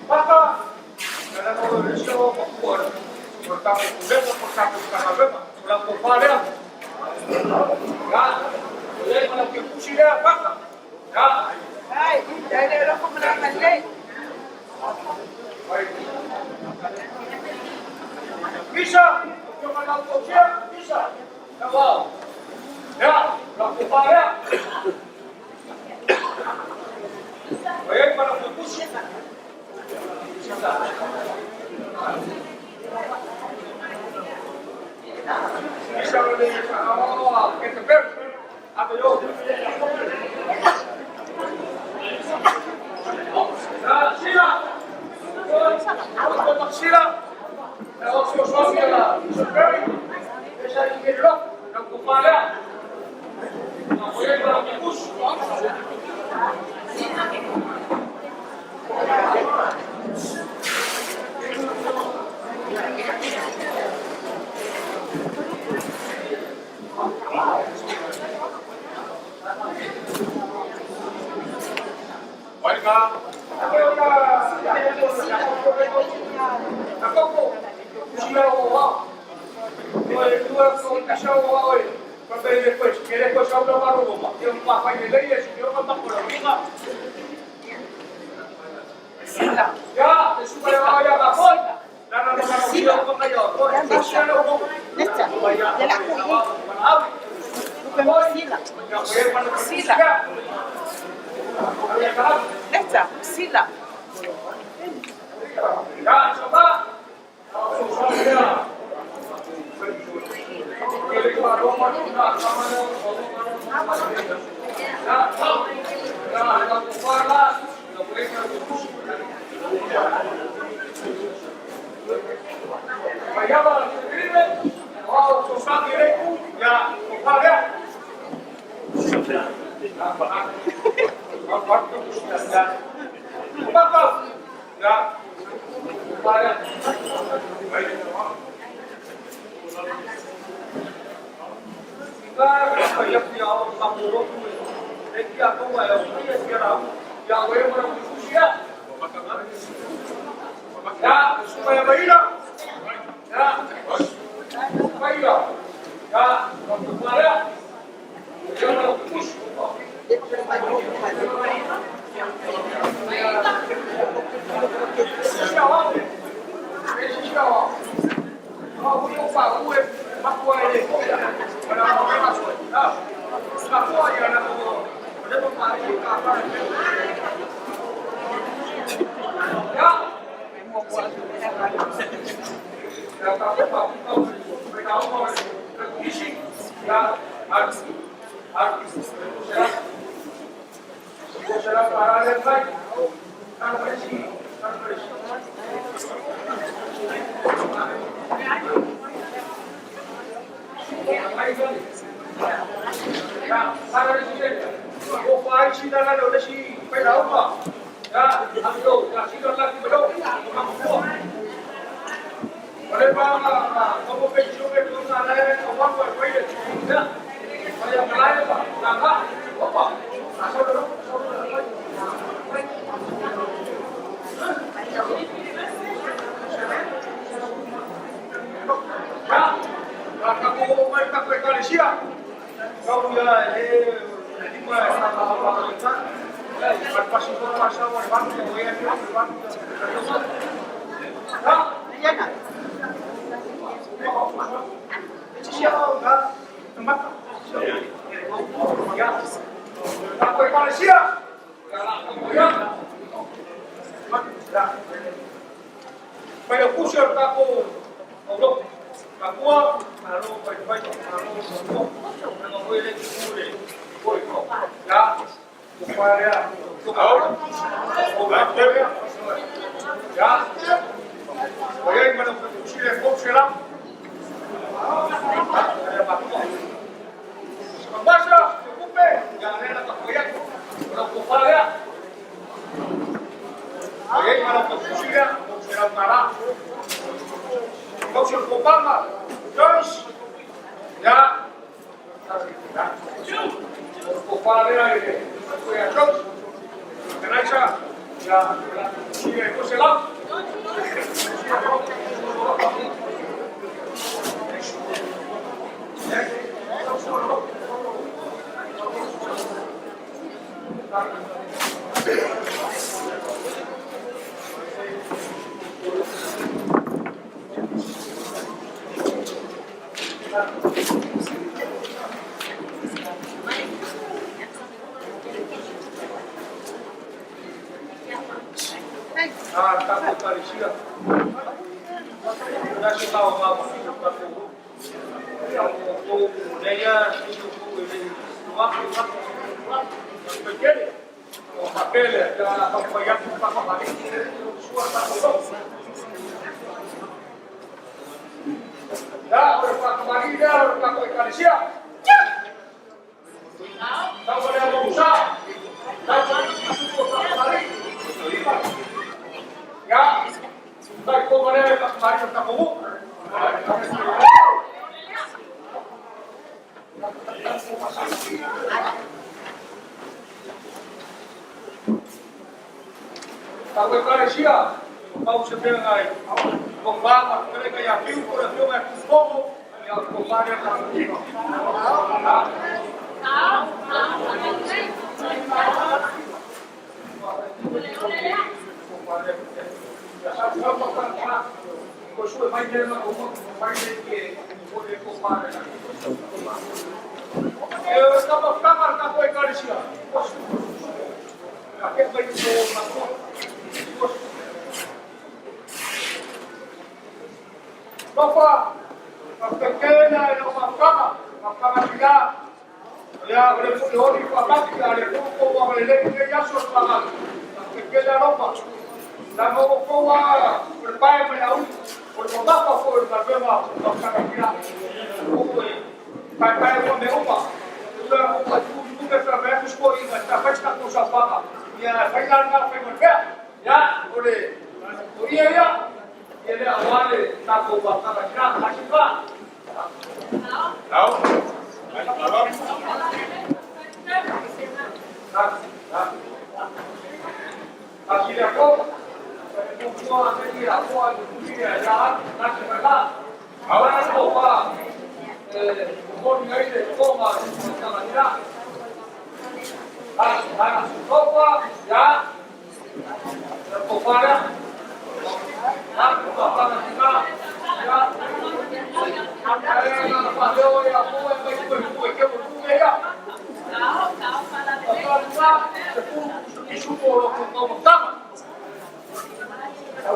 F: Maka, dalam Indonesia, Papua, bertemu kuliah, bersatu dengan agama, pulang ke Paula. Ya, boleh melakukan fungsi dia, maka. Ya. Hai, jadi orang pemenangan ni. Bisa, cuma lakukan siap, bisa. Wow. Ya, lakukan Paula. Baik, melakukan fungsi. Bisa boleh kita ber apa yo? Sila, untuk sila, kalau suami lah, supaya bisa dikelok dan kepala, boleh berambus. Sila. Ya, coba. Paula ele foi a church. Canaixa ya si ko sila. Tá parecia. Já se estava lá para o Leia pequeno, o papel da acompanhar com o papai. Já o papai já o papai parecia. Não podemos usar. Não ya, vai como é que vai ficar bom? Tá com parecia, vamos ver aí. Vamos lá, mas ele ganha aqui, o coração é como e o compadre tá aqui. Eu estava ficando com a Ecaricia. Aquele vai ser uma coisa. Opa, a pequena é uma cama de lá. Já, eu fui hoje para a máquina, eu fui com a Elaine que já sou pagado. A pequena roupa. La nuovo prova per pai me la uso, por lo tanto por la nueva carretera. Pai quando me upa, tu me através por aí, mas tá faz com safada. E a vai lá na frente, já, olhe. Podia já. Ele agora tá com a carretera, acho que vai. Não. Aqui é pouco. Semua tadi apa dunia jahat nak berkata, awak tahu apa? Bukan ni koma sama dia. Apa ya? Kepada nak apa kita ya? Ada pada orang yang buat buat ya. Kalau itu pun kita sama. Ya,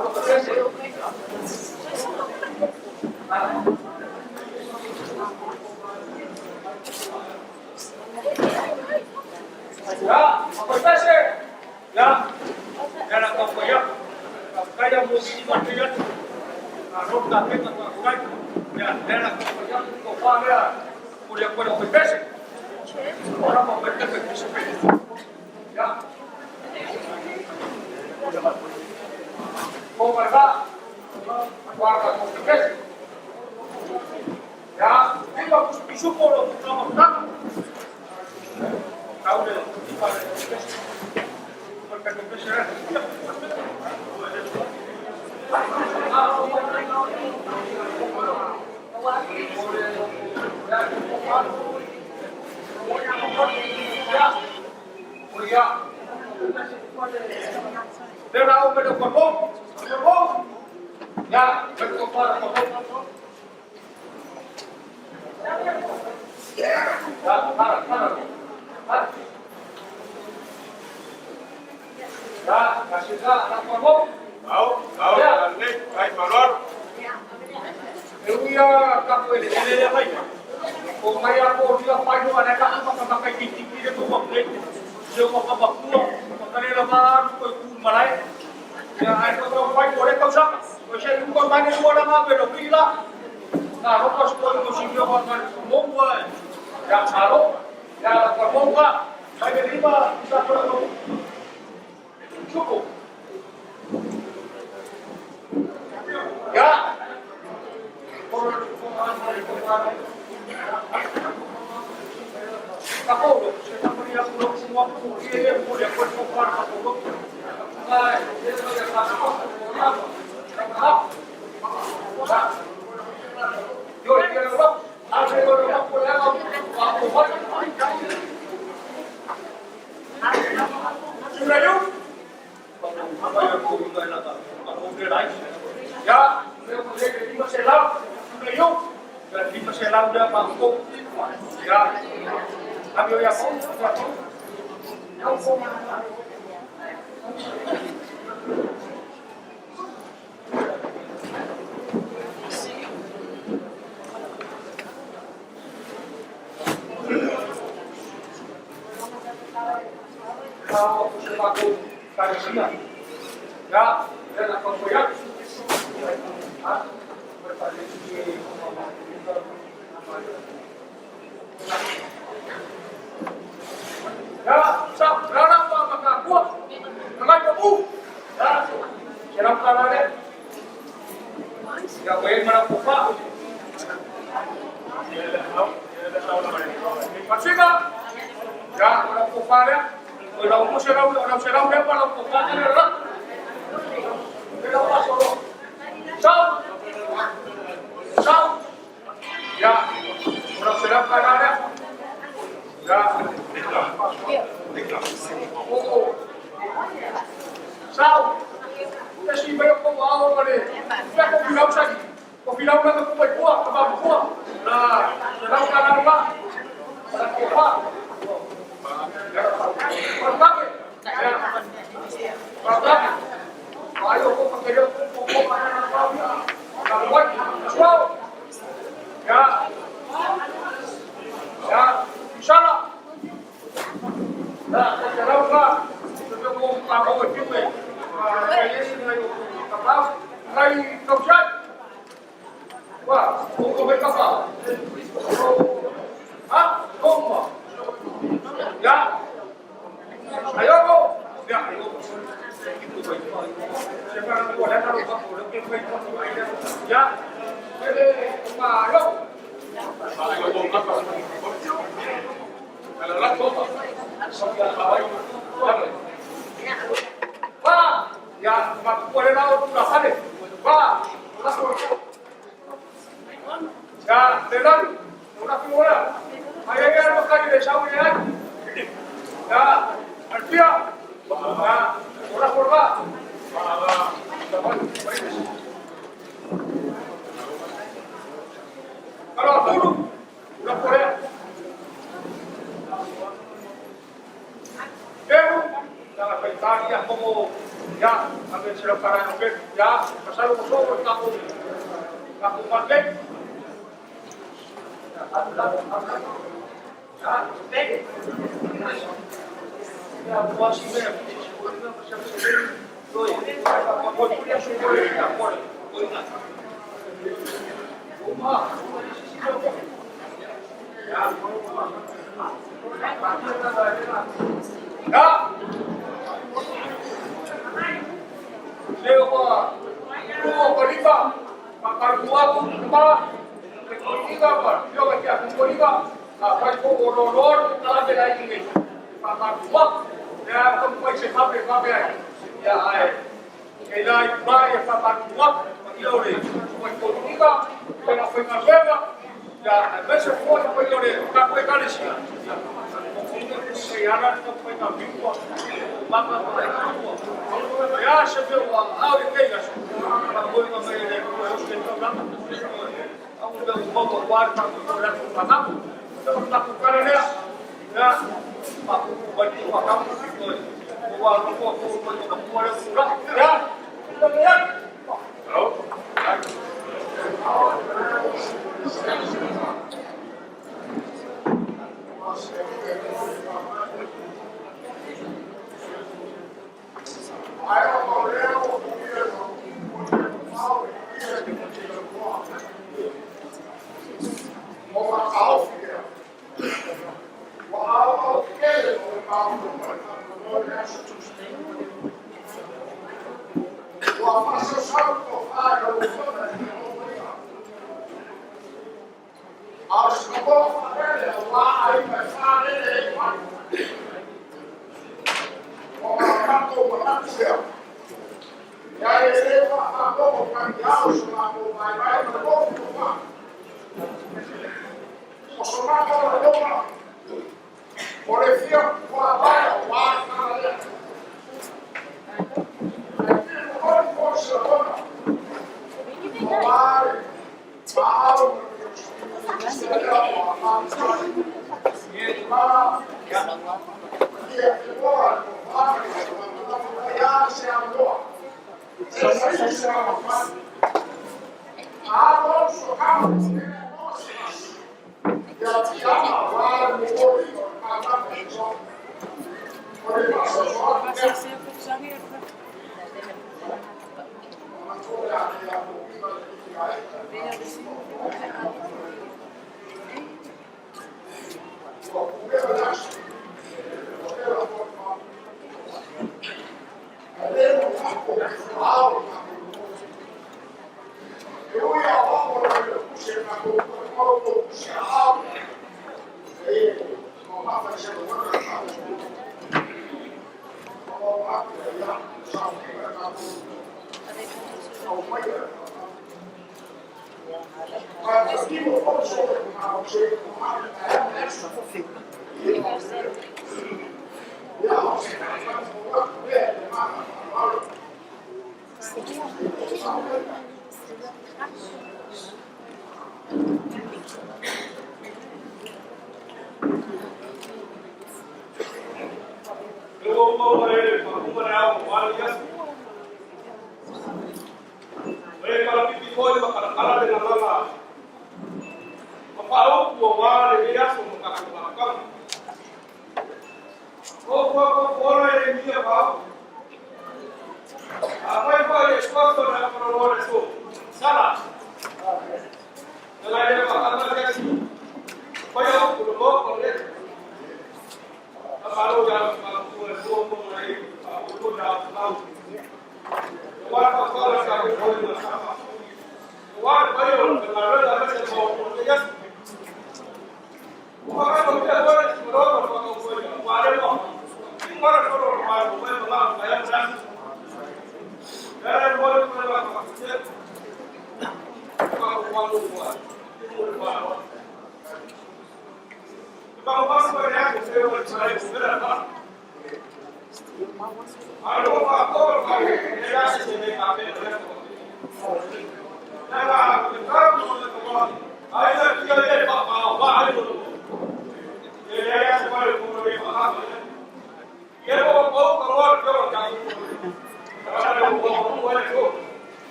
F: apa sih? Ya, jangan komplain. Kayak musik material. Arok tapi tak kuat. Ya, jangan komplain. Komplain. Boleh apa sih? Orang mau berkata ya. Como verdad, guarda con riqueza. Ya, digo, pues supo lo que estamos dando. Ahora, porque te pensarás. Ya, Pero ahora me lo cortó. Ya, me lo cortó. Ya, para. Ya, kasih dah, nak cortó.
C: Tahu, nek, baik malor.
F: Eu ia kaku ele vai. O mai aku dia pai no ana kaku pakai titik dia tu buat. Eu mau kabakuang, kanila baru ko malay. Ya, aku tahu pai boleh kau sama. Saya bukan tanya dua nama beda bila. Nah, lepas kau musik dia bukan Moimoi. Yang malu, ya Moimoi. Saya terima bisa perlu. Cukup. Ya. Paula, você está por aí a colocar uma mulher, mulher pode comprar a colocar. Ai, ele vai estar yo quero lá, abre agora uma colher lá, Surayu? Apa yang kau ingat nak? Aku berai. Ya, saya boleh lima selang. Surayu, dan lima selang dah mampu. Ya, ambil ya kau. Kalau sepatu karesia, ya, dan apa koyak, berpaling di ya, sab, rana apa maka kuat, ramai kamu, ya, serap kanan, ya, boleh mana pupa, masih tak, ya, mana pupa ya. Orang serau dia pada pokoknya adalah kita solo, sau, ya, orang serau kanan ya, oh, sau, kita sih banyak pembawa kali, kita kau bilang nak kau buat apa buat, nah, serau kanan apa, apa. Ayo kau pakai dia pokok mana nak ya? Kalau buat, semua, ya, insyaallah. Nah, kalau tak, kita mau tahu juga. Ini sini apa? Hai kausan. Wah, kau berapa? Ah, kau ya, ayo kau, ya, ayo. Sekarang boleh taruh kamu, lebih baik kamu aja, ya. Jadi, ayo. Kalau Latu, sampai awal, wah, ya, mak boleh taruh sudah ada, wah, Latu. Ya, telan, sudah keluar. Ayo ya, makan di desa ini. Ya, Alfia. Ya, orang kurba. Kalau dulu, udah Korea. Pero, jangan beritahu yang kamu, ya, ambil silakan ambil, ya, pasal musuh kamu pakai. Ya, buat sih ya. Elaine Nanai Taulago Fonoti, pero fue más nueva, ya a veces fue de una cueca de sí. Se llama fue más vivo, vamos a ver. Ya se vio a Oregas, la cueca de los que hablamos. Aún de un poco cuarta, con la cucana, pero la cucana ya, para que vayamos ya.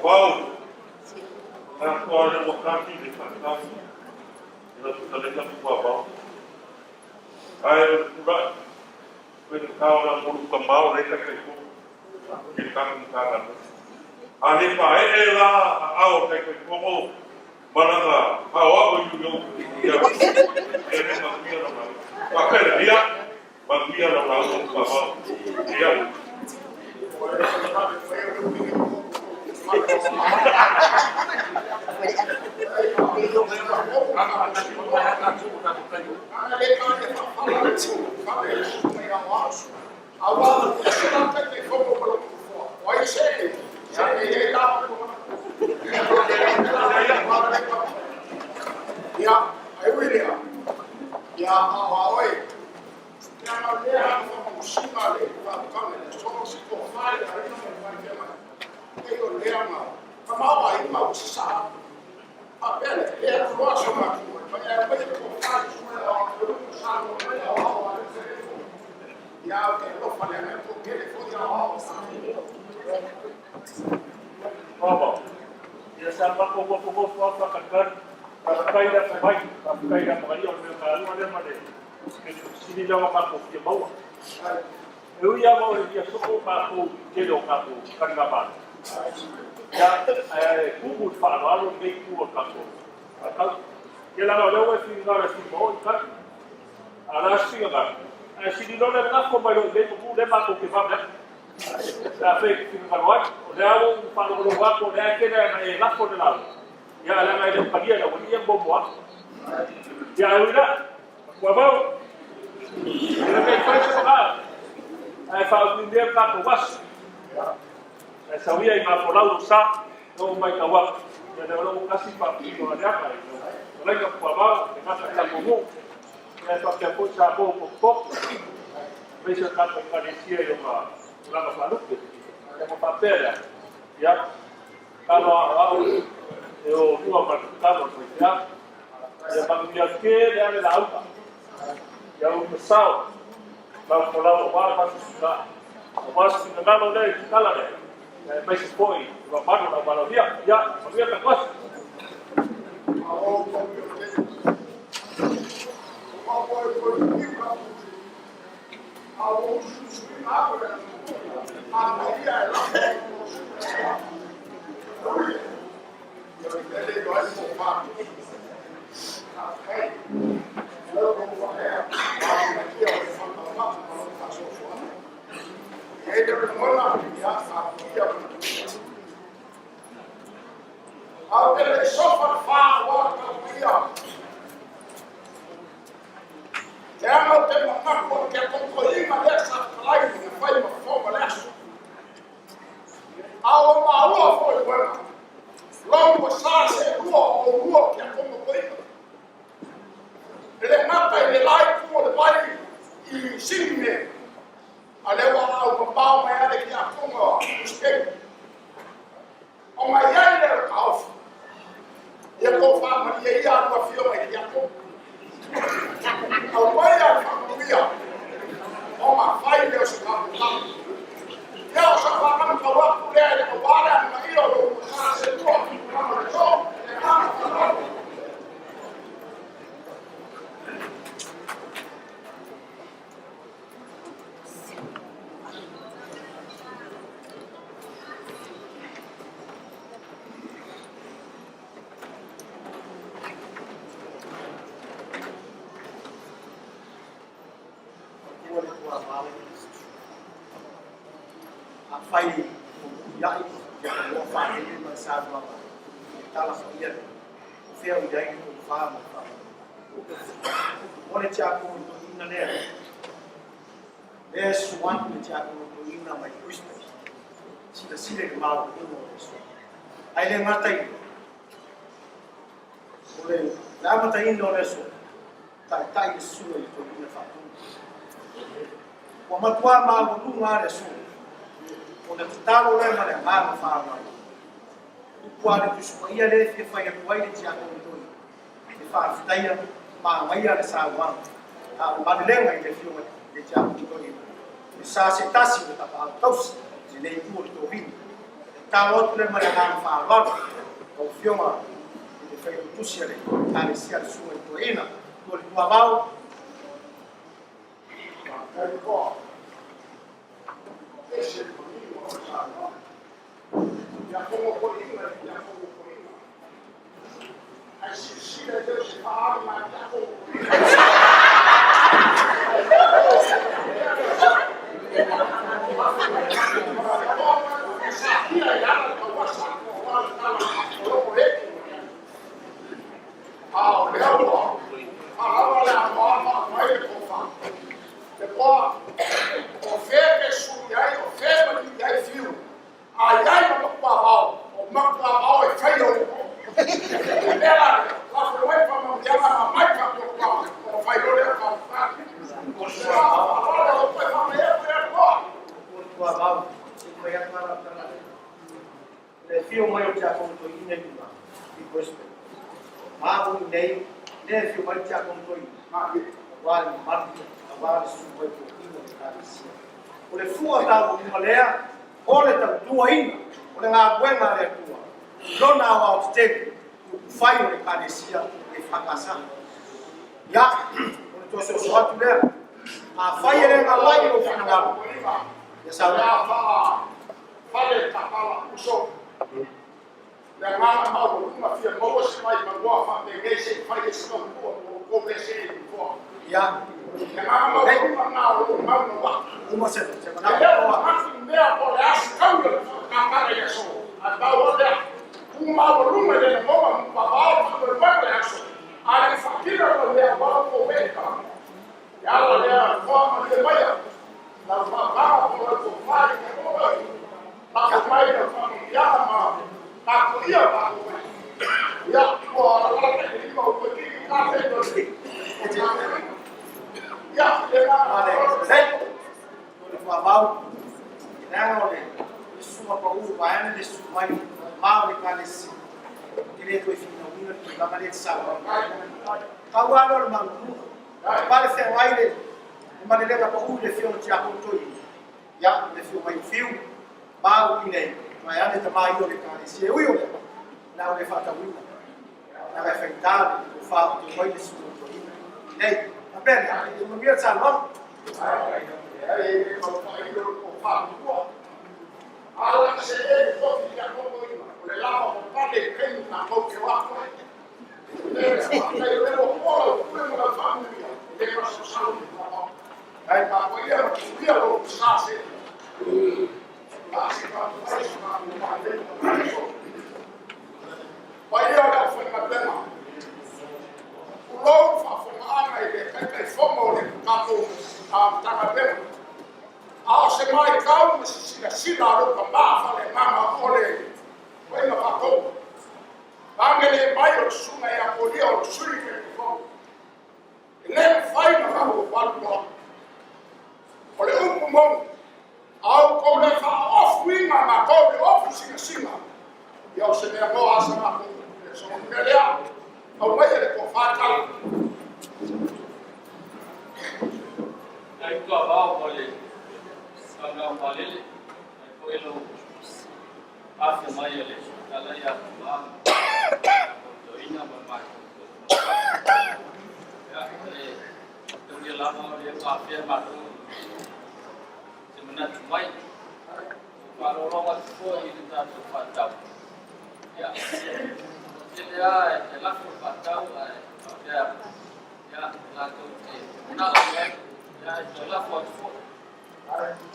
J: Wow, that's all the work in the country. You know, to select them to about. I will when the town of Murkamau, they can go. You can't tell. And if I ever out, they can go. Mananga, how are you? Yeah, but we are around. Yeah.
F: Yeah, I will. Yeah, how are you?
J: Eu ia só para o que eu faço carnaval. Já como falo, não tem como faço. E lá não é assim, não é assim, bom, tá? A assim agora. Se não é nada como eu vejo, como é para o que vai, né? Já fez que não vai. Já o falo no vácuo, né? Que é lá fora lá. Já lá na Espanha, não ia bom boa. Já eu lá, qual ele faz jogar. Aí fala o primeiro carro was. Essa via em Paula do Sá, não vai cavar. Já demorou quase para ir lá já, mas não vai cavar, tem mais que comum. É só que a coisa pouco. Veja cá como parecia eu lá no Latu. É uma papel, já. Kalau eu vou para casa, já. Já para me aqui, já na alta. Já o pessoal vai falar o bar para estudar. O bar se não dá que tá lá, né? Mas se foi, o bar não vai lá, já, havia que coisa.
I: Wa matua ma lunga le su. O le talo le ma le ma fa ma. Kwa le tu ia le fi fa ia kwai le tia ko to. Le fa ftaia ma mai le sa wa. A ma le ngai le fi le tia ko to ni. Sa se tasi le ta pa tos. Se le tu to vin. Talo le ma le ma fa wa. O fioma le fa tu sia le ta le sia su to ina. Ko le tua bau. Le fio mai già conto in di questo. Ma un dei le fio mai già conto in ma guarda marti guarda su quel pochino di carissia. O le fua da un malea o le da tua in o le na buona le tua. Non ha out take fai le carissia e fa casa. Ya, o to so so tu le a fai le na lai o fina. Ya sa
C: Fale Paula uso. La mama mau uma fia mau se mai mau fa de se fai se no ko se ko.
I: Ya.
C: La mama mau uma mau wa.
I: Uma se
C: na ko ha me a ko la se ka ka ka ya so. A ba wa da. Uma volume de mo pa ba ko ba ya so. A fa kira ko le ba ko we ka. Ya la ya ko ma de ba ya. La ba ko fa ko Aku mai da ya ma aku ia ba ya ko ala ni ko ko ki ka se do ya le na
I: ale sai no fa bau na no le suma pa u ba ene de su mai mau le ka le si dire to fino una tu la male sa ka wa lo ma ku ba le se mai le ma le da pa u le fio ti a ko to ya le fio mai fio ba wine ma ya ne mai o le cani si e io la le fatta wina la refettare lo fa che poi nessuno lei va bene non mi alza no
C: ala se e ko ti ya ko le la ko pa de ken na ko ke wa ko le lo ko le la famiglia le ko so sa ai ma ko ya lo sa se Pai ora foi na pena. O logo fa foi ana e que fomo le capo a ta pena. A se mai calmo se la ro pa fa le mama ole. Foi na paco. Angele mai o suna e a polia o suri que fo. Nem fai na o palco. Ole um mom. Au ko le fa off wing ma ko le off singa. Yo se me mo asa ma ko. So me le au mai le ko fa tal.
E: Ai ko ba ko le. Sanga ba le. Ko elo. Afi mai le. Ala ya ba. Do ina ba ma. Ya ke la ma le pa pe ma Menat mai kalau orang tua ini tak dapat ya dia adalah berpatau ya Latu nak ya adalah foto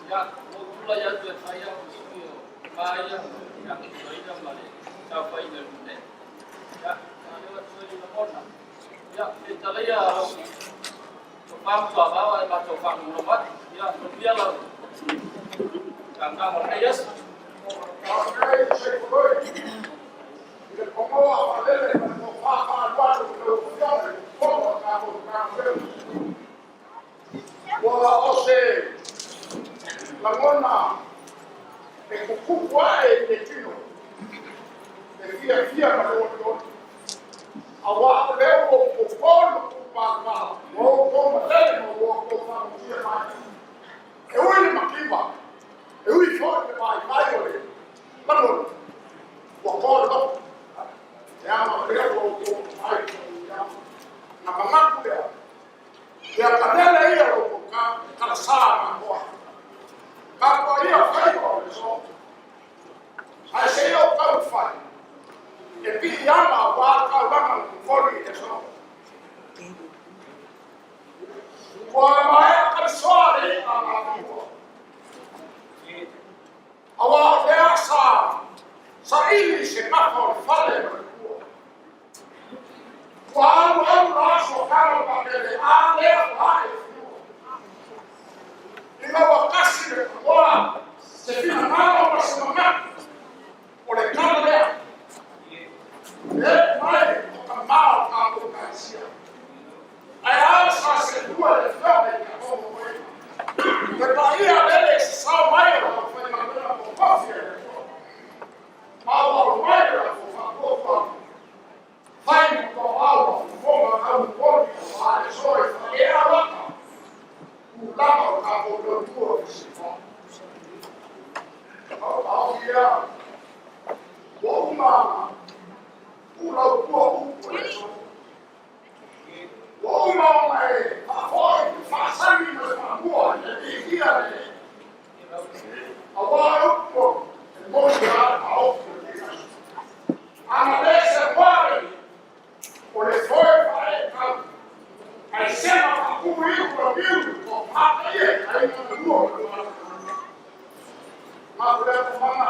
E: ya mula ya tu saya mesti bayar yang saya balik sampai nanti ya kalau saya nak ya kita lihat pam tua bawa macam pam nomor ya dia lah Kangkang Orkes.
C: Well,
F: kuwa e tino. E fia ma lo. Awa leo o polo pa o matele o pa dia mai. E ui makiwa. E ui forte mai ole. Mano. O polo. Ya ma leo o mai. Na mamaku ya. Ya kadela ia o ka sala mo. Ka ko ia fai ko so. Ai sei o ka fai. E pidi ama wa ka lama fori e so. Wa mai ka sore ama ko. Awa dia sa ili se ka ko fale ko. Wa wa so ka ba le a le ai. Ina wa kasi wa se fina ma o se ma o le kala le. Mai o mal a democracia. Ai asa se dua le fome que como foi. Que Bahia dele só mai o foi na minha população. Paula mai o favor. Vai com Paula, fome a um pouco, mas foi ela. O lado acabou do tudo se for. Ao dia. Uma Ula tua isso. O nome a foi faça minhas magoas e dia. Agora o mostrar ao a malícia vai. O ele foi para a cena para cobrir o amigo com a aí não mas o mamá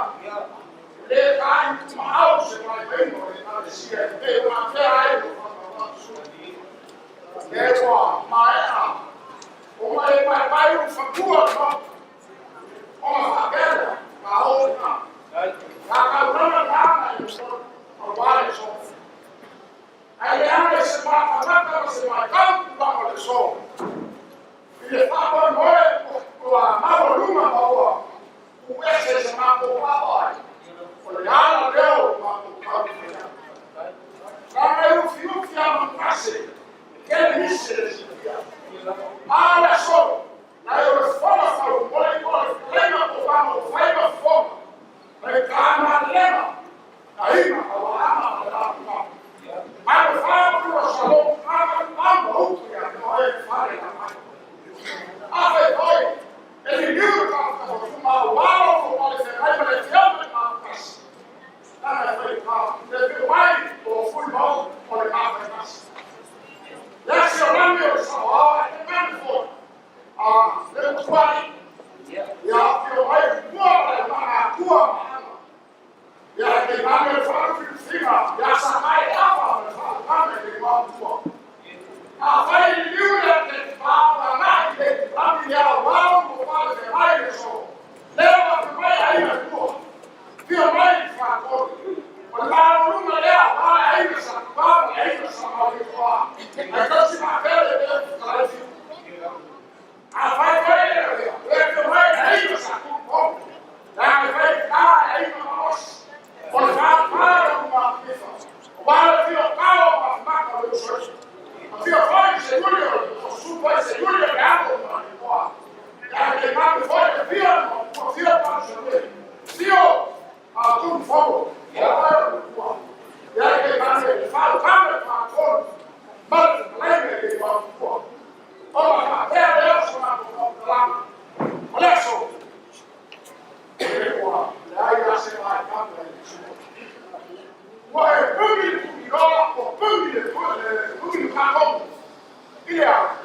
F: ele cai uma alça vai bem no se é uma ferrari é uma maia uma vai um fatura uma favela a outra a cabrona lá no vale só aí ela se mata se mata vamos só ele fala não a maluma boa o esse se mata o papai olhar deu uma cara eu fio que a passe que ele disse olha só na eu fala para o Moimoi lembra do vamos vai na forma vai cá lembra aí na lá mas o falo o salão a outro e não é fala a foi ele viu que uma uau pode ser mais beneficiado mas ah foi mal ele vai ou foi mal por mal mas já se olhando eu só é mesmo foi ele vai já que eu vai boa já que vai eu falo que cima já sai vai ele mal vai ele viu que Paula na ele vai já uau pode ser mais só leva vai aí na tua viu mais fator lá no número vai aí essa Paula aí essa Moimoi então se vai ver ele vai vai aí essa bom vai aí nós quando vai para uma vai vir o carro para matar o senhor viu vai seguro o sul vai seguro ganhar já que mais foi viu para o senhor viu a tudo fogo já que mais fala câmera para fora mas lembra que vai fora olha até eu sou lá olha só aí já se vai câmera Ué, público melhor, o público carro. E a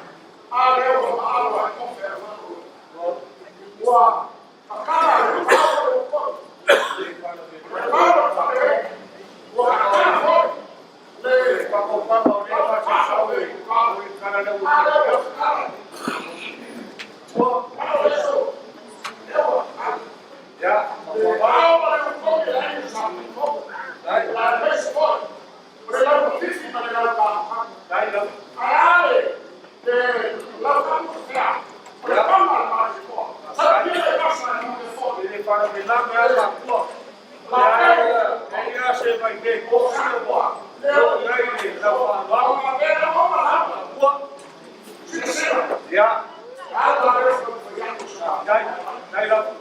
F: leu a água conferma. Ué, a cara do carro
J: Para
F: Ya. Dai la.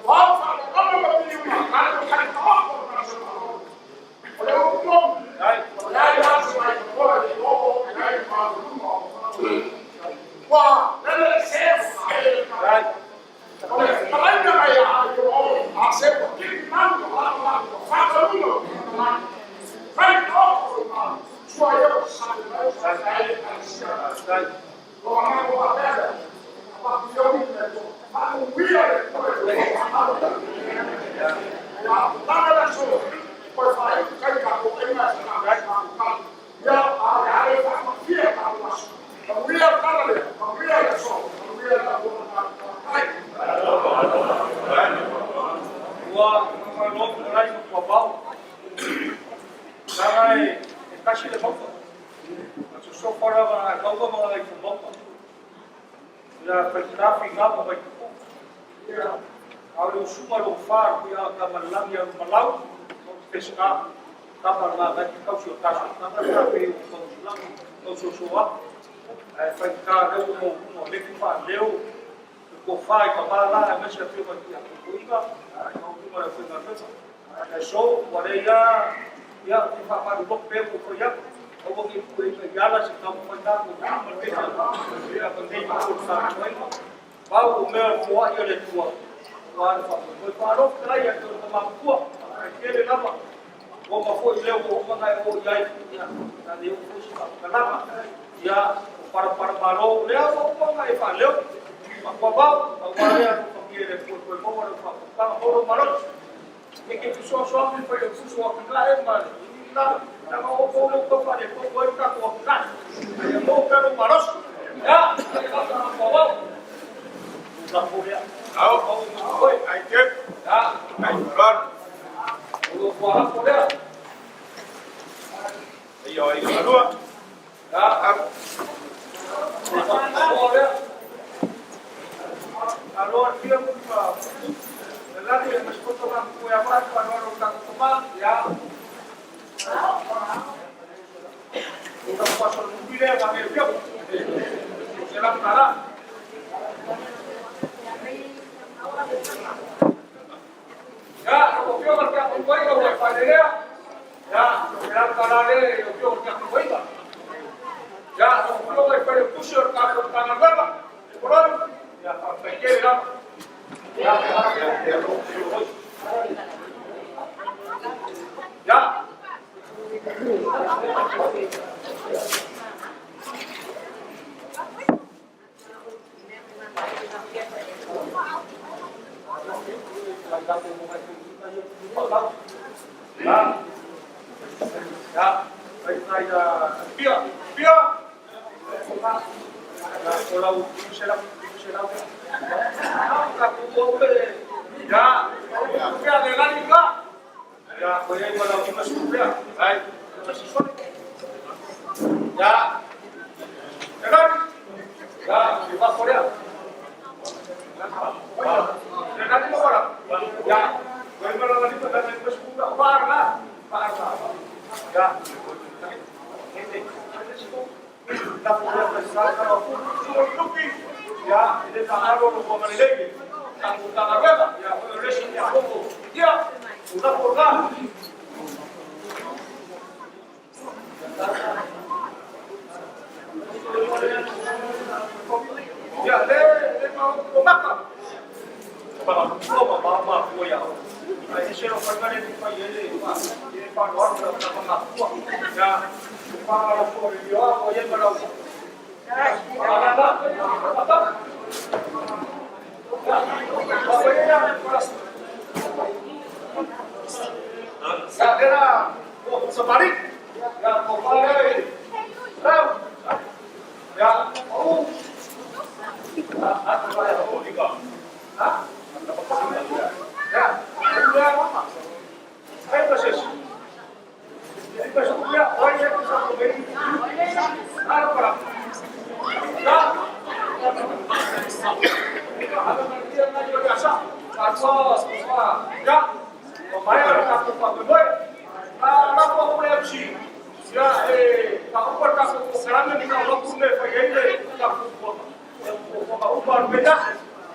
F: beda.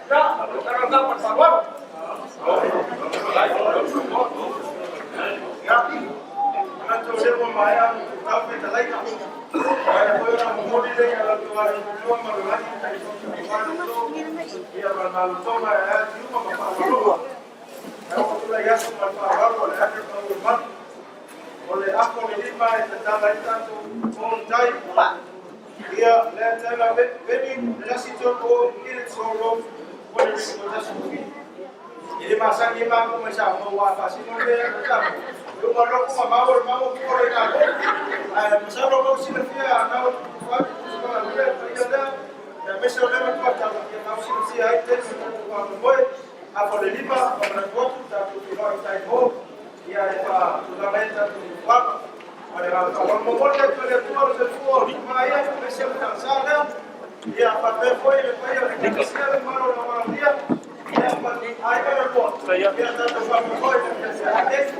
F: Ya, kalau dapat sawar.
I: Ya, nanti saya mau bayar, tahu kita lagi. Ada orang mau di sini kalau tuan tuan malu lagi. Dia malu tuan ya, cuma malu. Kalau kita ya cuma malu, boleh ada pengumuman, boleh aku lima itu dalam itu montai. Dia lihat beni kasih contoh ini solo, boleh disebut. Jadi masa lima aku macam mau apa sih boleh macam. Rumah aku mau korek aku. Masa aku sini dia mau buat sekolah dia ada. Dan besok dia mau buat apa? Dia mau sini itu buat Moimoi. Apa dia lima orang buat satu orang tahu. Dia apa sudah main satu buat. Ada kalau mau buat itu dia keluar semua. Maya besok tak sana. Dia apa berpoin dia sekali malu orang dia. Dia apa ayah buat. Dia tak buat Moimoi dia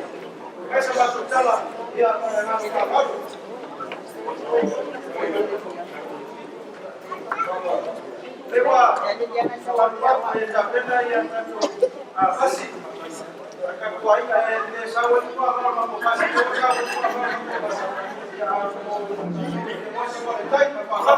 I: esa masuk jalan dia mengenal kapal. Lewat kawan-kawan yang jaga yang kasih. Akan kuai yang sawit itu akan mampu kasih juga. Masih boleh taik apa?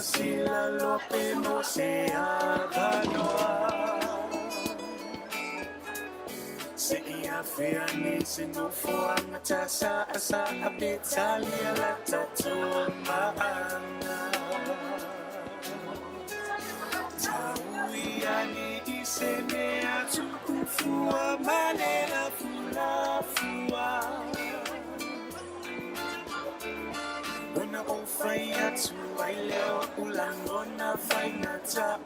B: sila lope no se aganoa. Se ia fea ni se no foanga tasa asa abetalia la tatua maana. Taui ani isene atu kufua manera fula fua. Una ofai atu ai leo ulangona faina ta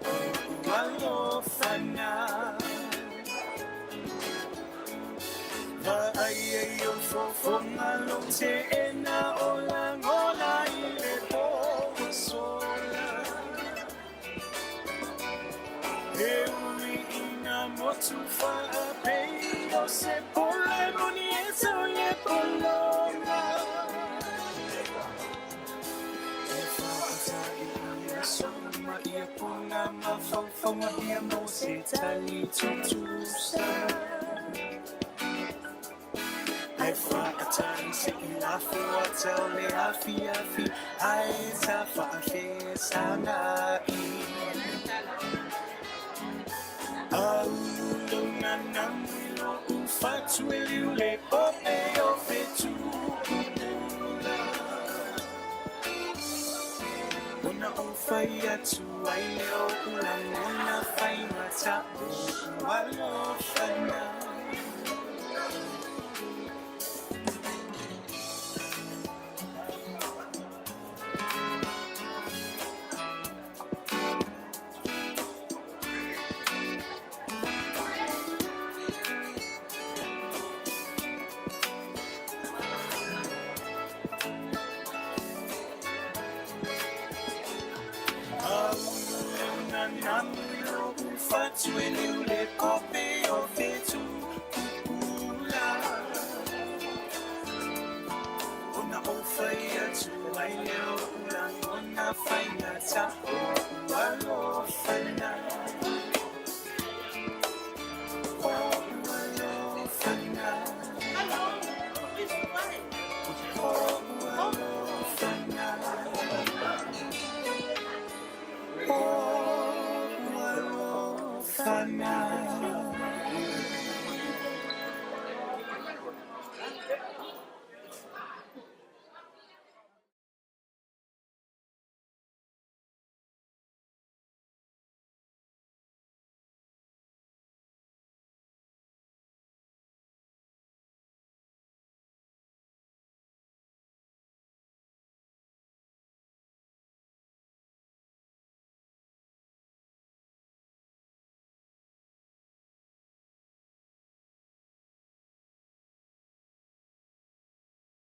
B: ualofana. Ai yo fofonga long te ena olangona ile po sola. Eui ina motu fa apeio se pole monieta ye polonga. E fa ia soma ia puna ma fonga ia mo se tali tutusa. I fought a time sitting off for tell me afi I safa face ana na namilo ufatu le pope o fetu una ofaya tu ai leo una faina ta walo fana. Namilo ufatu le kope o fetu kukula. Una ofaya tu ai leo ulangona faina ta ualofana. Ualofana. Ualofana.